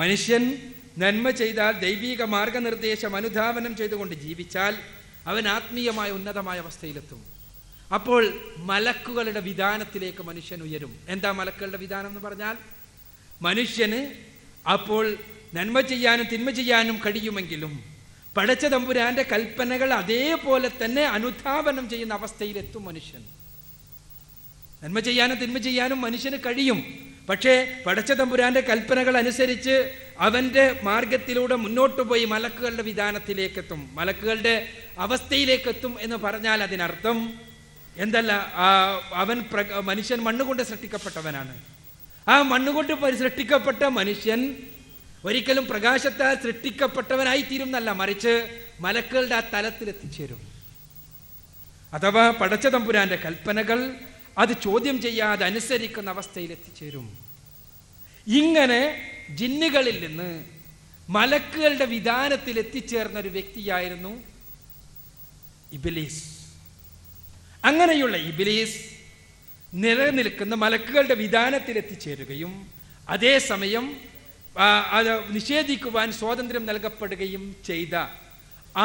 മനുഷ്യൻ നന്മ ചെയ്താൽ, ദൈവിക മാർഗനിർദ്ദേശം അനുധാവനം ചെയ്തുകൊണ്ട് ജീവിച്ചാൽ അവൻ ആത്മീയമായ ഉന്നതമായ അവസ്ഥയിലെത്തും. അപ്പോൾ മലക്കുകളുടെ വിധാനത്തിലേക്ക് മനുഷ്യൻ ഉയരും. എന്താ മലക്കുകളുടെ വിധാനം എന്ന് പറഞ്ഞാൽ, മനുഷ്യന് അപ്പോൾ നന്മ ചെയ്യാനും തിന്മ ചെയ്യാനും കഴിയുമെങ്കിലും പടച്ച തമ്പുരാന്റെ കൽപ്പനകൾ അതേപോലെ തന്നെ അനുധാവനം ചെയ്യുന്ന അവസ്ഥയിലെത്തും മനുഷ്യൻ. നന്മ ചെയ്യാനും തിന്മ ചെയ്യാനും മനുഷ്യന് കഴിയും. പക്ഷേ പടച്ച തമ്പുരാന്റെ കൽപ്പനകൾ അനുസരിച്ച് അവന്റെ മാർഗത്തിലൂടെ മുന്നോട്ട് പോയി മലക്കുകളുടെ വിധാനത്തിലേക്കെത്തും, മലക്കുകളുടെ അവസ്ഥയിലേക്കെത്തും എന്ന് പറഞ്ഞാൽ അതിനർത്ഥം എന്തല്ല, മനുഷ്യൻ മണ്ണുകൊണ്ട് സൃഷ്ടിക്കപ്പെട്ടവനാണ്. ആ മണ്ണുകൊണ്ട് സൃഷ്ടിക്കപ്പെട്ട മനുഷ്യൻ ഒരിക്കലും പ്രകാശത്താൽ സൃഷ്ടിക്കപ്പെട്ടവനായി തീരുന്നല്ല, മറിച്ച് മലക്കുകളുടെ ആ തലത്തിൽ എത്തിച്ചേരും. അഥവാ പടച്ച തമ്പുരാന്റെ കൽപ്പനകൾ അത് ചോദ്യം ചെയ്യാതെ അനുസരിക്കുന്ന അവസ്ഥയിൽ എത്തിച്ചേരും. ഇങ്ങനെ ജിന്നുകളിൽ നിന്ന് മലക്കുകളുടെ വിധാനത്തിൽ എത്തിച്ചേർന്ന ഒരു വ്യക്തിയായിരുന്നു ഇബ്ലീസ്. അങ്ങനെയുള്ള ഇബ്ലീസ് നിലനിൽക്കുന്ന മലക്കുകളുടെ വിധാനത്തിൽ എത്തിച്ചേരുകയും അതേസമയം അത് നിഷേധിക്കുവാൻ സ്വാതന്ത്ര്യം നൽകപ്പെടുകയും ചെയ്ത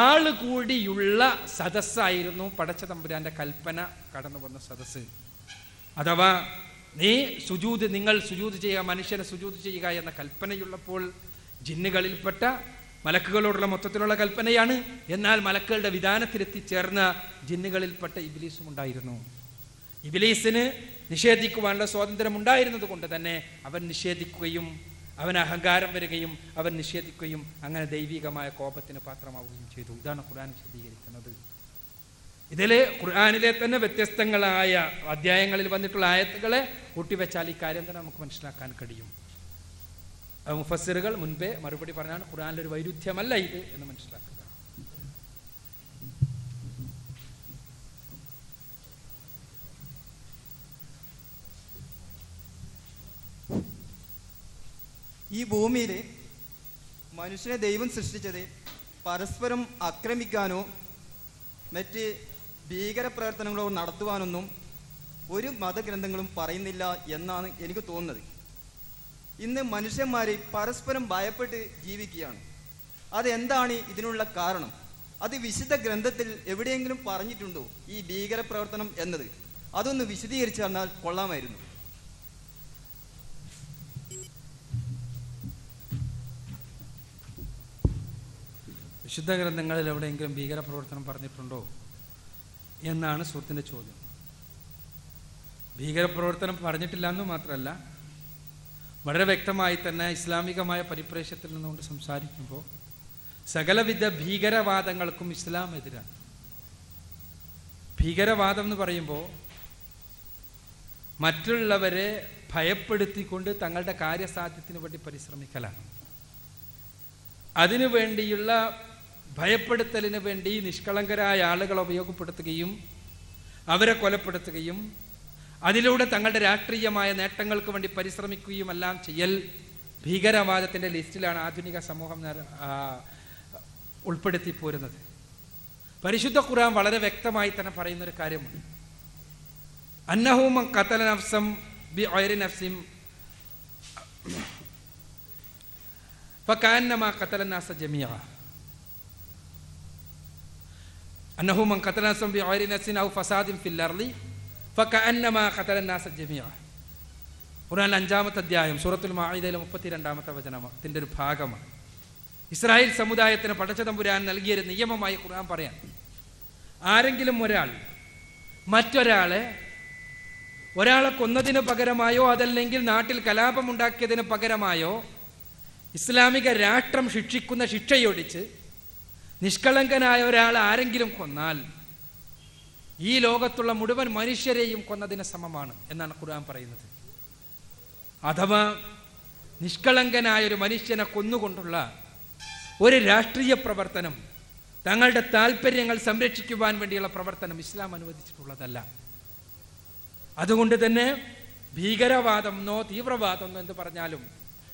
ആള് കൂടിയുള്ള സദസ്സായിരുന്നു പടച്ച തമ്പുരാന്റെ കൽപ്പന കടന്നു വന്ന സദസ്സ്. അഥവാ നിങ്ങൾ സുജൂദ് ചെയ്യുക, മനുഷ്യനെ സുജൂദ് ചെയ്യുക എന്ന കൽപ്പനയുള്ളപ്പോൾ ജിന്നുകളിൽപ്പെട്ട മലക്കുകളോടുള്ള മൊത്തത്തിലുള്ള കൽപ്പനയാണ്. എന്നാൽ മലക്കുകളുടെ വിധാനത്തിലെത്തിച്ചേർന്ന ജിന്നുകളിൽപ്പെട്ട ഇബ്ലീസും ഉണ്ടായിരുന്നു. ഇബ്ലീസിന് നിഷേധിക്കുവാനുള്ള സ്വാതന്ത്ര്യം ഉണ്ടായിരുന്നത് കൊണ്ട് തന്നെ അവൻ നിഷേധിക്കുകയും അവന് അഹങ്കാരം വരികയും അവൻ നിഷേധിക്കുകയും അങ്ങനെ ദൈവികമായ കോപത്തിന് പാത്രമാവുകയും ചെയ്തു. ഇതാണ് ഖുർആൻ വിശദീകരിക്കുന്നത്. ഇതിലെ ഖുർആനിലെ തന്നെ വ്യത്യസ്തങ്ങളായ അധ്യായങ്ങളിൽ വന്നിട്ടുള്ള ആയത്തുകളെ കൂട്ടിവെച്ചാൽ ഈ കാര്യം തന്നെ നമുക്ക് മനസ്സിലാക്കാൻ കഴിയും. മുഫസ്സിറുകൾ മുൻപേ മറുപടി പറഞ്ഞാണ് ഖുർആനിലൊരു വൈരുദ്ധ്യമല്ല ഇത് എന്ന് മനസ്സിലാക്കുക. ഈ ഭൂമിയിൽ മനുഷ്യനെ ദൈവം സൃഷ്ടിച്ചത് പരസ്പരം ആക്രമിക്കാനോ മറ്റ് ഭീകരപ്രവർത്തനങ്ങളോ നടത്തുവാനൊന്നും ഒരു മതഗ്രന്ഥങ്ങളും പറയുന്നില്ല എന്നാണ് എനിക്ക് തോന്നുന്നത്. ഇന്ന് മനുഷ്യന്മാർ പരസ്പരം ഭയപ്പെട്ട് ജീവിക്കുകയാണ്. അതെന്താണ് ഇതിനുള്ള കാരണം? അത് വിശുദ്ധ ഗ്രന്ഥത്തിൽ എവിടെയെങ്കിലും പറഞ്ഞിട്ടുണ്ടോ ഈ ഭീകരപ്രവർത്തനം എന്നത്? അതൊന്ന് വിശദീകരിച്ചു തന്നാൽ കൊള്ളാമായിരുന്നു. വിശുദ്ധ ഗ്രന്ഥങ്ങളിൽ എവിടെയെങ്കിലും ഭീകരപ്രവർത്തനം പറഞ്ഞിട്ടുണ്ടോ എന്നാണ് സുഹൃത്തിൻ്റെ ചോദ്യം. ഭീകരപ്രവർത്തനം പറഞ്ഞിട്ടില്ല എന്ന് മാത്രമല്ല, വളരെ വ്യക്തമായി തന്നെ ഇസ്ലാമികമായ പരിപ്രേക്ഷ്യത്തിൽ നിന്നുകൊണ്ട് സംസാരിക്കുമ്പോൾ സകലവിധ ഭീകരവാദങ്ങൾക്കും ഇസ്ലാം എതിരാണ്. ഭീകരവാദം എന്ന് പറയുമ്പോൾ മറ്റുള്ളവരെ ഭയപ്പെടുത്തിക്കൊണ്ട് തങ്ങളുടെ കാര്യസാധ്യത്തിന് വേണ്ടി പരിശ്രമിക്കലാണ്. അതിനു വേണ്ടിയുള്ള ഭയപ്പെടുത്തലിന് വേണ്ടി നിഷ്കളങ്കരായ ആളുകളെ ഉപയോഗപ്പെടുത്തുകയും അവരെ കൊലപ്പെടുത്തുകയും അതിലൂടെ തങ്ങളുടെ രാഷ്ട്രീയമായ നേട്ടങ്ങൾക്ക് വേണ്ടി പരിശ്രമിക്കുകയും എല്ലാം ചെയ്യൽ ഭീകരവാദത്തിൻ്റെ ലിസ്റ്റിലാണ് ആധുനിക സമൂഹം ഉൾപ്പെടുത്തി പോരുന്നത്. പരിശുദ്ധ ഖുർആൻ വളരെ വ്യക്തമായി തന്നെ പറയുന്നൊരു കാര്യമുണ്ട്. അന്നഹു മൻ ഖതല നഫ്സം ബിഗൈരി നഫ്സിൻ ഫകഅന്നമാ ഖതല الناس جميعا أنه من قتل نفسا بغير نفس أو فساد في الأرض فكأنما قتل الناس جميعا. ഖുർആനിലെ 5-ാമത്തെ അധ്യായം സൂറത്തുൽ മാഇദയിലെ 32-ാമത്തെ വചനത്തിന്റെ ഒരു ഭാഗമാണ്. ഇസ്രായേൽ സമുദായത്തിന് പടച്ച തമ്പുരാൻ നൽകിയൊരു നിയമമായി ഖുർആൻ പറയാൻ, ആരെങ്കിലും ഒരാളെ കൊന്നതിന് പകരമായോ അതല്ലെങ്കിൽ നാട്ടിൽ കലാപമുണ്ടാക്കിയതിന് പകരമായോ ഇസ്ലാമിക രാഷ്ട്രം ശിക്ഷിക്കുന്ന ശിക്ഷയൊടിച്ച് നിഷ്കളങ്കനായ ഒരാൾ ആരെങ്കിലും കൊന്നാൽ ഈ ലോകത്തുള്ള മുഴുവൻ മനുഷ്യരെയും കൊന്നതിന് സമമാണ് എന്നാണ് ഖുർആൻ പറയുന്നത്. അഥവാ നിഷ്കളങ്കനായ ഒരു മനുഷ്യനെ കൊന്നുകൊണ്ടുള്ള ഒരു രാഷ്ട്രീയ പ്രവർത്തനം, തങ്ങളുടെ താല്പര്യങ്ങൾ സംരക്ഷിക്കുവാൻ വേണ്ടിയുള്ള പ്രവർത്തനം ഇസ്ലാം അനുവദിച്ചിട്ടുള്ളതല്ല. അതുകൊണ്ട് തന്നെ ഭീകരവാദമെന്നോ തീവ്രവാദമെന്നോ എന്ന് പറഞ്ഞാലും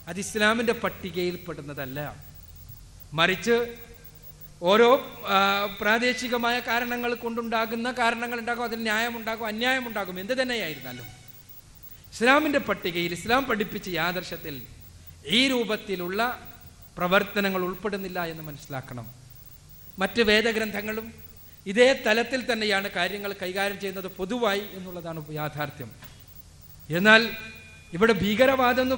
അത് ഇസ്ലാമിൻ്റെ പട്ടികയിൽ പെടുന്നതല്ല. മറിച്ച് ഓരോ പ്രാദേശികമായ കാരണങ്ങൾ കൊണ്ടുണ്ടാകുന്ന കാരണങ്ങളുണ്ടാകും, അതിൽ ന്യായമുണ്ടാകും, അന്യായമുണ്ടാകും, എന്ത് തന്നെയായിരുന്നാലും ഇസ്ലാമിൻ്റെ പട്ടികയിൽ ഇസ്ലാം പഠിപ്പിച്ച ഈ ആദർശത്തിൽ ഈ രൂപത്തിലുള്ള പ്രവർത്തനങ്ങൾ ഉൾപ്പെടുന്നില്ല എന്ന് മനസ്സിലാക്കണം. മറ്റ് വേദഗ്രന്ഥങ്ങളും ഇതേ തലത്തിൽ തന്നെയാണ് കാര്യങ്ങൾ കൈകാര്യം ചെയ്യുന്നത് പൊതുവായി എന്നുള്ളതാണ് യാഥാർത്ഥ്യം. എന്നാൽ ഇവിടെ ഭീകരവാദം എന്ന്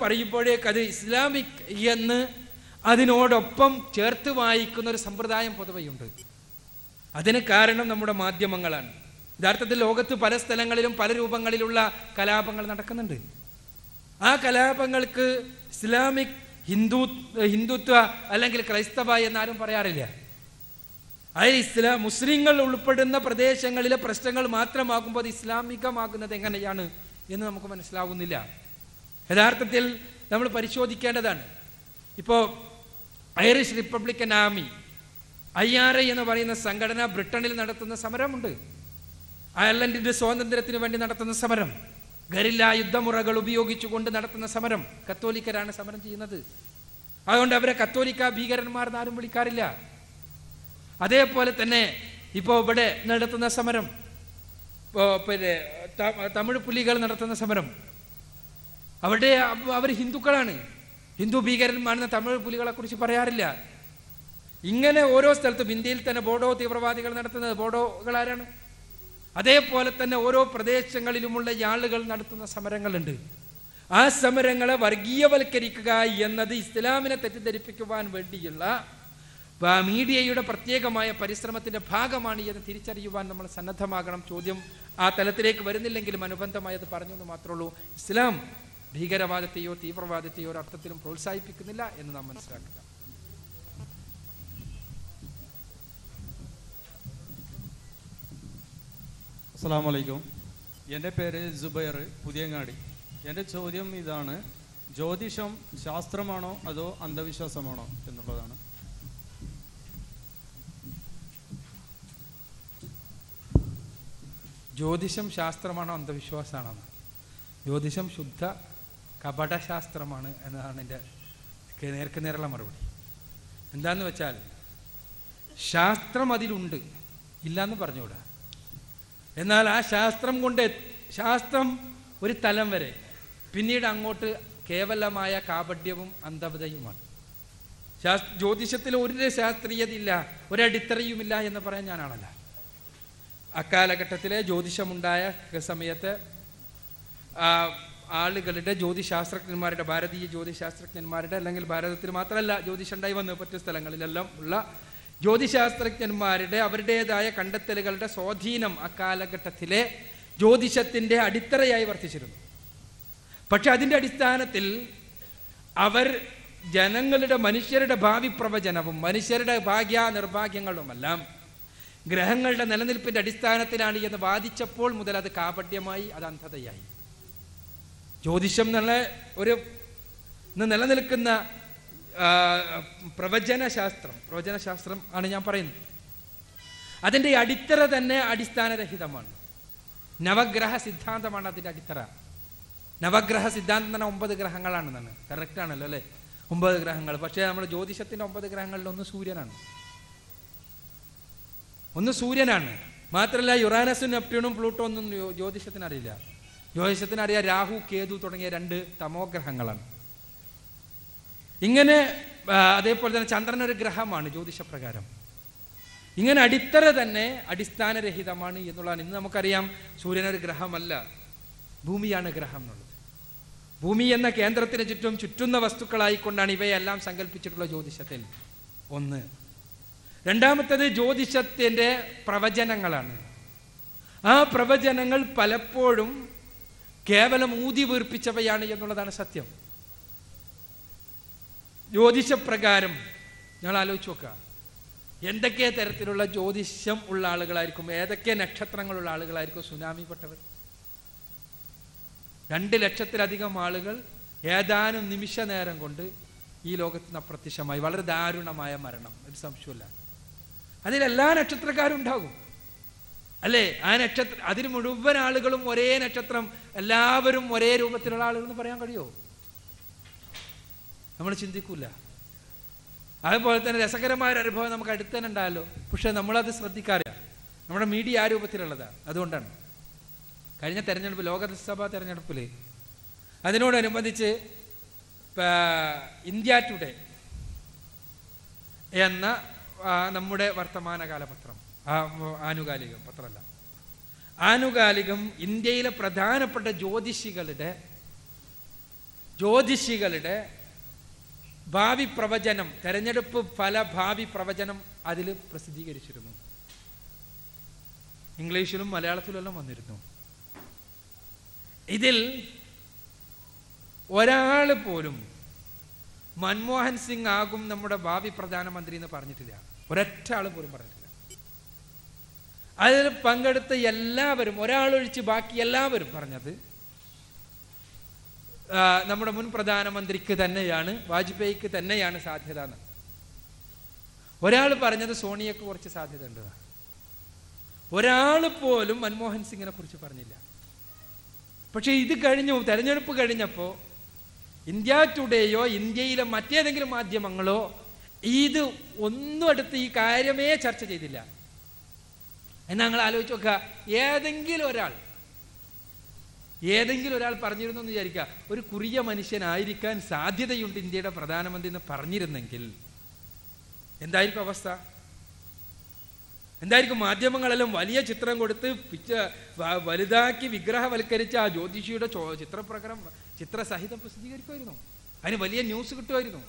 പറയുമ്പോഴേക്ക് അത് ഇസ്ലാമിക് എന്ന് അതിനോടൊപ്പം ചേർത്ത് വായിക്കുന്ന ഒരു സമ്പ്രദായം പൊതുവെയുണ്ട്. അതിന് കാരണം നമ്മുടെ മാധ്യമങ്ങളാണ്. യഥാർത്ഥത്തിൽ ലോകത്ത് പല സ്ഥലങ്ങളിലും പല രൂപങ്ങളിലുള്ള കലാപങ്ങൾ നടക്കുന്നുണ്ട്. ആ കലാപങ്ങൾക്ക് ഇസ്ലാമിക് ഹിന്ദുത്വ അല്ലെങ്കിൽ ക്രൈസ്തവ എന്നാരും പറയാറില്ല. അതിൽ മുസ്ലിങ്ങൾ ഉൾപ്പെടുന്ന പ്രദേശങ്ങളിലെ പ്രശ്നങ്ങൾ മാത്രമാകുമ്പോൾ അത് ഇസ്ലാമികമാകുന്നത് എങ്ങനെയാണ് എന്ന് നമുക്ക് മനസ്സിലാവുന്നില്ല. യഥാർത്ഥത്തിൽ നമ്മൾ പരിശോധിക്കേണ്ടതാണ്. ഇപ്പോൾ ഐറിഷ് റിപ്പബ്ലിക്കൻ ആർമി IRA എന്ന് പറയുന്ന സംഘടന ബ്രിട്ടനിൽ നടത്തുന്ന സമരമുണ്ട്. അയർലൻഡിൻ്റെ സ്വാതന്ത്ര്യത്തിന് വേണ്ടി നടത്തുന്ന സമരം, ഗറില്ല യുദ്ധമുറകൾ ഉപയോഗിച്ചുകൊണ്ട് നടത്തുന്ന സമരം, കത്തോലിക്കരാണ് സമരം ചെയ്യുന്നത്. അതുകൊണ്ട് അവരെ കത്തോലിക്ക ഭീകരന്മാർ ആരും വിളിക്കാറില്ല. അതേപോലെ തന്നെ ഇപ്പോൾ ഇവിടെ നടത്തുന്ന സമരം, പിന്നെ തമിഴ് പുലികൾ നടത്തുന്ന സമരം, അവിടെ അവർ ഹിന്ദുക്കളാണ്, ഹിന്ദു ഭീകരന്മാരെന്ന് തമിഴ് പുലികളെ കുറിച്ച് പറയാറില്ല. ഇങ്ങനെ ഓരോ സ്ഥലത്തും ഇന്ത്യയിൽ തന്നെ ബോഡോ തീവ്രവാദികൾ നടത്തുന്നത് ബോഡോകൾ ആരാണ്? അതേപോലെ തന്നെ ഓരോ പ്രദേശങ്ങളിലുമുള്ള ആളുകൾ നടത്തുന്ന സമരങ്ങളുണ്ട്. ആ സമരങ്ങളെ വർഗീയവൽക്കരിക്കുക എന്നത് ഇസ്ലാമിനെ തെറ്റിദ്ധരിപ്പിക്കുവാൻ വേണ്ടിയുള്ള മീഡിയയുടെ പ്രത്യേകമായ പരിശ്രമത്തിൻ്റെ ഭാഗമാണ് എന്ന് തിരിച്ചറിയുവാൻ നമ്മൾ സന്നദ്ധമാകണം. ചോദ്യം ആ തലത്തിലേക്ക് വരുന്നില്ലെങ്കിലും അനുബന്ധമായി അത് പറഞ്ഞു എന്ന് മാത്രമേ ഉള്ളൂ. ഇസ്ലാം ഭീകരവാദത്തെയോ തീവ്രവാദത്തെയോ ഒരർത്ഥത്തിലും പ്രോത്സാഹിപ്പിക്കുന്നില്ല എന്ന് നാം മനസ്സിലാക്കുക. അസ്സലാമു അലൈക്കും. എൻ്റെ പേര് ജുബൈർ, പുതിയങ്ങാടി. എൻ്റെ ചോദ്യം ഇതാണ്: ജ്യോതിഷം ശാസ്ത്രമാണോ അതോ അന്ധവിശ്വാസമാണോ എന്നുള്ളതാണ്. ജ്യോതിഷം ശാസ്ത്രമാണോ അന്ധവിശ്വാസമാണോ? ജ്യോതിഷം ശുദ്ധ കപടശാസ്ത്രമാണ് എന്നതാണ് എൻ്റെ നേർക്കുനേരുള്ള മറുപടി. എന്താന്ന് വെച്ചാൽ ശാസ്ത്രം അതിലുണ്ട്, ഇല്ലയെന്ന് പറഞ്ഞുകൂടാ. എന്നാൽ ആ ശാസ്ത്രം ഒരു തലം വരെ, പിന്നീട് അങ്ങോട്ട് കേവലമായ കാപട്യവും അന്ധതയുമാണ്. ജ്യോതിഷത്തിൽ ഒരു ശാസ്ത്രീയതയില്ല, ഒരടിത്തറയുമില്ല എന്ന് പറയാൻ ഞാനാണല്ല. അക്കാലഘട്ടത്തിലെ ജ്യോതിഷമുണ്ടായ സമയത്ത് ആളുകളുടെ ജ്യോതിശാസ്ത്രജ്ഞന്മാരുടെ, ഭാരതീയ ജ്യോതിശാസ്ത്രജ്ഞന്മാരുടെ, അല്ലെങ്കിൽ ഭാരതത്തിൽ മാത്രമല്ല ജ്യോതിഷം ഉണ്ടായി വന്ന് മറ്റു സ്ഥലങ്ങളിലെല്ലാം ഉള്ള ജ്യോതിശാസ്ത്രജ്ഞന്മാരുടെ അവരുടേതായ കണ്ടെത്തലുകളുടെ സ്വാധീനം അക്കാലഘട്ടത്തിലെ ജ്യോതിഷത്തിൻ്റെ അടിത്തറയായി വർത്തിച്ചിരുന്നു. പക്ഷെ അതിൻ്റെ അടിസ്ഥാനത്തിൽ അവർ ജനങ്ങളുടെ, മനുഷ്യരുടെ ഭാവി പ്രവചനവും മനുഷ്യരുടെ ഭാഗ്യ നിർഭാഗ്യങ്ങളുമെല്ലാം ഗ്രഹങ്ങളുടെ നിലനിൽപ്പിൻ്റെ അടിസ്ഥാനത്തിലാണ് എന്ന് വാദിച്ചപ്പോൾ മുതൽ അത് കാപട്യമായി, അത് അന്ധതയായി. ജ്യോതിഷം എന്നുള്ള ഒരു ഇന്ന് നിലനിൽക്കുന്ന പ്രവചനശാസ്ത്രം ആണ് ഞാൻ പറയുന്നത്. അതിൻ്റെ അടിത്തറ തന്നെ അടിസ്ഥാനരഹിതമാണ്. നവഗ്രഹ സിദ്ധാന്തമാണ് അതിൻ്റെ അടിത്തറ. നവഗ്രഹ സിദ്ധാന്തം തന്നെ 9 ഗ്രഹങ്ങളാണെന്നാണ്. കറക്റ്റാണല്ലോ അല്ലേ? 9 ഗ്രഹങ്ങൾ. പക്ഷേ നമ്മുടെ ജ്യോതിഷത്തിൻ്റെ 9 ഗ്രഹങ്ങളിൽ ഒന്ന് സൂര്യനാണ്. മാത്രമല്ല യുറാനസും നെപ്റ്റ്യൂണും പ്ലൂട്ടോ ഒന്നും ജ്യോതിഷത്തിന് അറിയില്ല. ജ്യോതിഷത്തിനറിയാം രാഹു കേതു തുടങ്ങിയ 2 തമോഗ്രഹങ്ങളാണ്. ഇങ്ങനെ അതേപോലെ തന്നെ ചന്ദ്രനൊരു ഗ്രഹമാണ് ജ്യോതിഷപ്രകാരം. ഇങ്ങനെ അടിത്തറ തന്നെ അടിസ്ഥാനരഹിതമാണ് എന്നുള്ളതാണ്. ഇന്ന് നമുക്കറിയാം സൂര്യനൊരു ഗ്രഹമല്ല, ഭൂമിയാണ് ഗ്രഹം എന്നുള്ളത്. ഭൂമി എന്ന കേന്ദ്രത്തിന് ചുറ്റും ചുറ്റുന്ന വസ്തുക്കളായിക്കൊണ്ടാണ് ഇവയെല്ലാം സങ്കല്പിച്ചിട്ടുള്ള ജ്യോതിഷത്തിൽ. ഒന്ന്. രണ്ടാമത്തേത് ജ്യോതിഷത്തിൻ്റെ പ്രവചനങ്ങളാണ്. ആ പ്രവചനങ്ങൾ പലപ്പോഴും കേവലം ഊതി വീർപ്പിച്ചവയാണ് എന്നുള്ളതാണ് സത്യം. ജ്യോതിഷപ്രകാരം ഞങ്ങൾ ആലോചിച്ച് നോക്കുക, എന്തൊക്കെ തരത്തിലുള്ള ജ്യോതിഷം ഉള്ള ആളുകളായിരിക്കും, ഏതൊക്കെ നക്ഷത്രങ്ങളുള്ള ആളുകളായിരിക്കും സുനാമി പെട്ടവർ. 2 ലക്ഷത്തിലധികം ആളുകൾ ഏതാനും നിമിഷ നേരം കൊണ്ട് ഈ ലോകത്ത് നിന്ന് അപ്രത്യക്ഷമായി. വളരെ ദാരുണമായ മരണം, ഒരു സംശയമില്ല. അതിലെല്ലാ നക്ഷത്രക്കാരും ഉണ്ടാകും അല്ലേ? ആ നക്ഷത്രം, അതിന് മുഴുവൻ ആളുകളും ഒരേ നക്ഷത്രം, എല്ലാവരും ഒരേ രൂപത്തിലുള്ള ആളുകൾ എന്ന് പറയാൻ കഴിയുമോ? നമ്മൾ ചിന്തിക്കൂല. അതുപോലെ തന്നെ രസകരമായ ഒരു അനുഭവം നമുക്ക് അടുത്ത് തന്നെ ഉണ്ടായല്ലോ, പക്ഷെ നമ്മളത് ശ്രദ്ധിക്കാറില്ല. നമ്മുടെ മീഡിയ ആ രൂപത്തിലുള്ളതാണ്. അതുകൊണ്ടാണ് കഴിഞ്ഞ തെരഞ്ഞെടുപ്പ്, ലോകസഭാ തെരഞ്ഞെടുപ്പിൽ അതിനോടനുബന്ധിച്ച് ഇന്ത്യ ടുഡേ എന്ന നമ്മുടെ വർത്തമാനകാല പത്രം, ആനുകാലികം പത്രമല്ല, ആനുകാലികം ഇന്ത്യയിലെ പ്രധാനപ്പെട്ട ജ്യോതിഷികളുടെ ഭാവി പ്രവചനം, തെരഞ്ഞെടുപ്പ് ഫല ഭാവി പ്രവചനം അതിൽ പ്രസിദ്ധീകരിച്ചിരുന്നു. ഇംഗ്ലീഷിലും മലയാളത്തിലും എല്ലാം വന്നിരുന്നു. ഇതിൽ ഒരാൾ പോലും മൻമോഹൻ സിംഗ് ആകും നമ്മുടെ ഭാവി പ്രധാനമന്ത്രി എന്ന് പറഞ്ഞിട്ടില്ല. ഒരൊറ്റ ആൾ പോലും പറഞ്ഞിട്ടില്ല. അതിൽ പങ്കെടുത്ത എല്ലാവരും, ഒരാളൊഴിച്ച് ബാക്കി എല്ലാവരും പറഞ്ഞത് നമ്മുടെ മുൻ പ്രധാനമന്ത്രിക്ക് തന്നെയാണ്, വാജ്പേയിക്ക് തന്നെയാണ് സാധ്യത എന്ന്. ഒരാൾ പറഞ്ഞത് സോണിയക്ക് കുറച്ച് സാധ്യത ഉണ്ടതാണ്. ഒരാൾ പോലും മൻമോഹൻ സിംഗിനെ കുറിച്ച് പറഞ്ഞില്ല. പക്ഷെ ഇത് കഴിഞ്ഞു, തെരഞ്ഞെടുപ്പ് കഴിഞ്ഞപ്പോൾ ഇന്ത്യ ടുഡേയോ ഇന്ത്യയിലെ മറ്റേതെങ്കിലും മാധ്യമങ്ങളോ ഇത് ഒന്നും എടുത്ത് ഈ കാര്യമേ ചർച്ച ചെയ്തില്ല. എന്നാൽ ഞങ്ങൾ ആലോചിച്ച് നോക്കുക, ഏതെങ്കിലും ഒരാൾ പറഞ്ഞിരുന്നു എന്ന് വിചാരിക്കുക, ഒരു കുറിയ മനുഷ്യനായിരിക്കാൻ സാധ്യതയുണ്ട് ഇന്ത്യയുടെ പ്രധാനമന്ത്രി എന്ന് പറഞ്ഞിരുന്നെങ്കിൽ എന്തായിരിക്കും അവസ്ഥ? എന്തായിരിക്കും? മാധ്യമങ്ങളെല്ലാം വലിയ ചിത്രം കൊടുത്ത് വലുതാക്കി വിഗ്രഹവൽക്കരിച്ച ആ ജ്യോതിഷിയുടെ ചിത്രസഹിതം പ്രസിദ്ധീകരിക്കുമായിരുന്നു. അതിന് വലിയ ന്യൂസ് കിട്ടുമായിരുന്നു.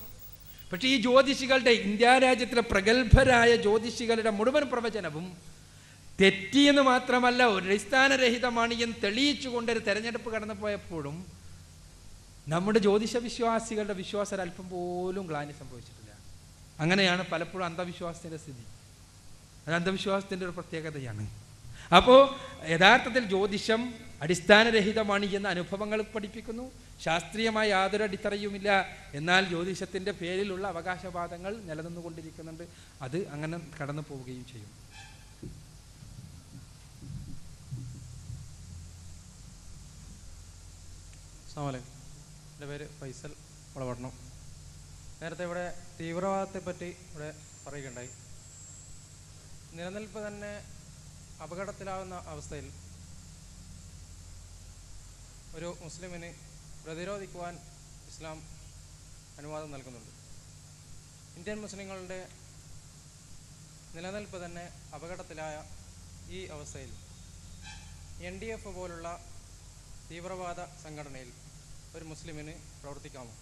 പക്ഷേ ഈ ജ്യോതിഷികളുടെ, ഇന്ത്യ രാജ്യത്തിലെ പ്രഗത്ഭരായ ജ്യോതിഷികളുടെ മുഴുവൻ പ്രവചനവും തെറ്റിയെന്ന് മാത്രമല്ല ഒരു അടിസ്ഥാനരഹിതമാണ് എന്ന് തെളിയിച്ചുകൊണ്ടൊരു തെരഞ്ഞെടുപ്പ് കടന്നു പോയപ്പോഴും നമ്മുടെ ജ്യോതിഷ വിശ്വാസികളുടെ വിശ്വാസം അല്പം പോലും ഗ്ലാനി സംഭവിച്ചിട്ടില്ല. അങ്ങനെയാണ് പലപ്പോഴും അന്ധവിശ്വാസത്തിൻ്റെ സ്ഥിതി. അത് അന്ധവിശ്വാസത്തിൻ്റെ ഒരു പ്രത്യേകതയാണ്. അപ്പോൾ യഥാർത്ഥത്തിൽ ജ്യോതിഷം അടിസ്ഥാനരഹിതമാണ് എന്ന അനുഭവങ്ങൾ പഠിപ്പിക്കുന്നു. ശാസ്ത്രീയമായ യാതൊരു അടിത്തറയുമില്ല. എന്നാൽ ജ്യോതിഷത്തിൻ്റെ പേരിലുള്ള അവകാശവാദങ്ങൾ നിലനിന്നുകൊണ്ടിരിക്കുന്നുണ്ട്. അത് അങ്ങനെ കടന്നു പോവുകയും ചെയ്യും. അസ്സലാമു എൻ്റെ പേര് ഫൈസൽ വളപട്ടണം. നേരത്തെ ഇവിടെ തീവ്രവാദത്തെപ്പറ്റി ഇവിടെ പറയുകയുണ്ടായി. നിലനിൽപ്പ് തന്നെ അപകടത്തിലാവുന്ന അവസ്ഥയിൽ ഒരു മുസ്ലിമിന് പ്രതിരോധിക്കുവാൻ ഇസ്ലാം അനുവാദം നൽകുന്നുണ്ട്. ഇന്ത്യൻ മുസ്ലിങ്ങളുടെ നിലനിൽപ്പ് തന്നെ അപകടത്തിലായ ഈ അവസ്ഥയിൽ NDF പോലുള്ള തീവ്രവാദ സംഘടനയിൽ ഒരു മുസ്ലിമിന് പ്രവർത്തിക്കാമോ?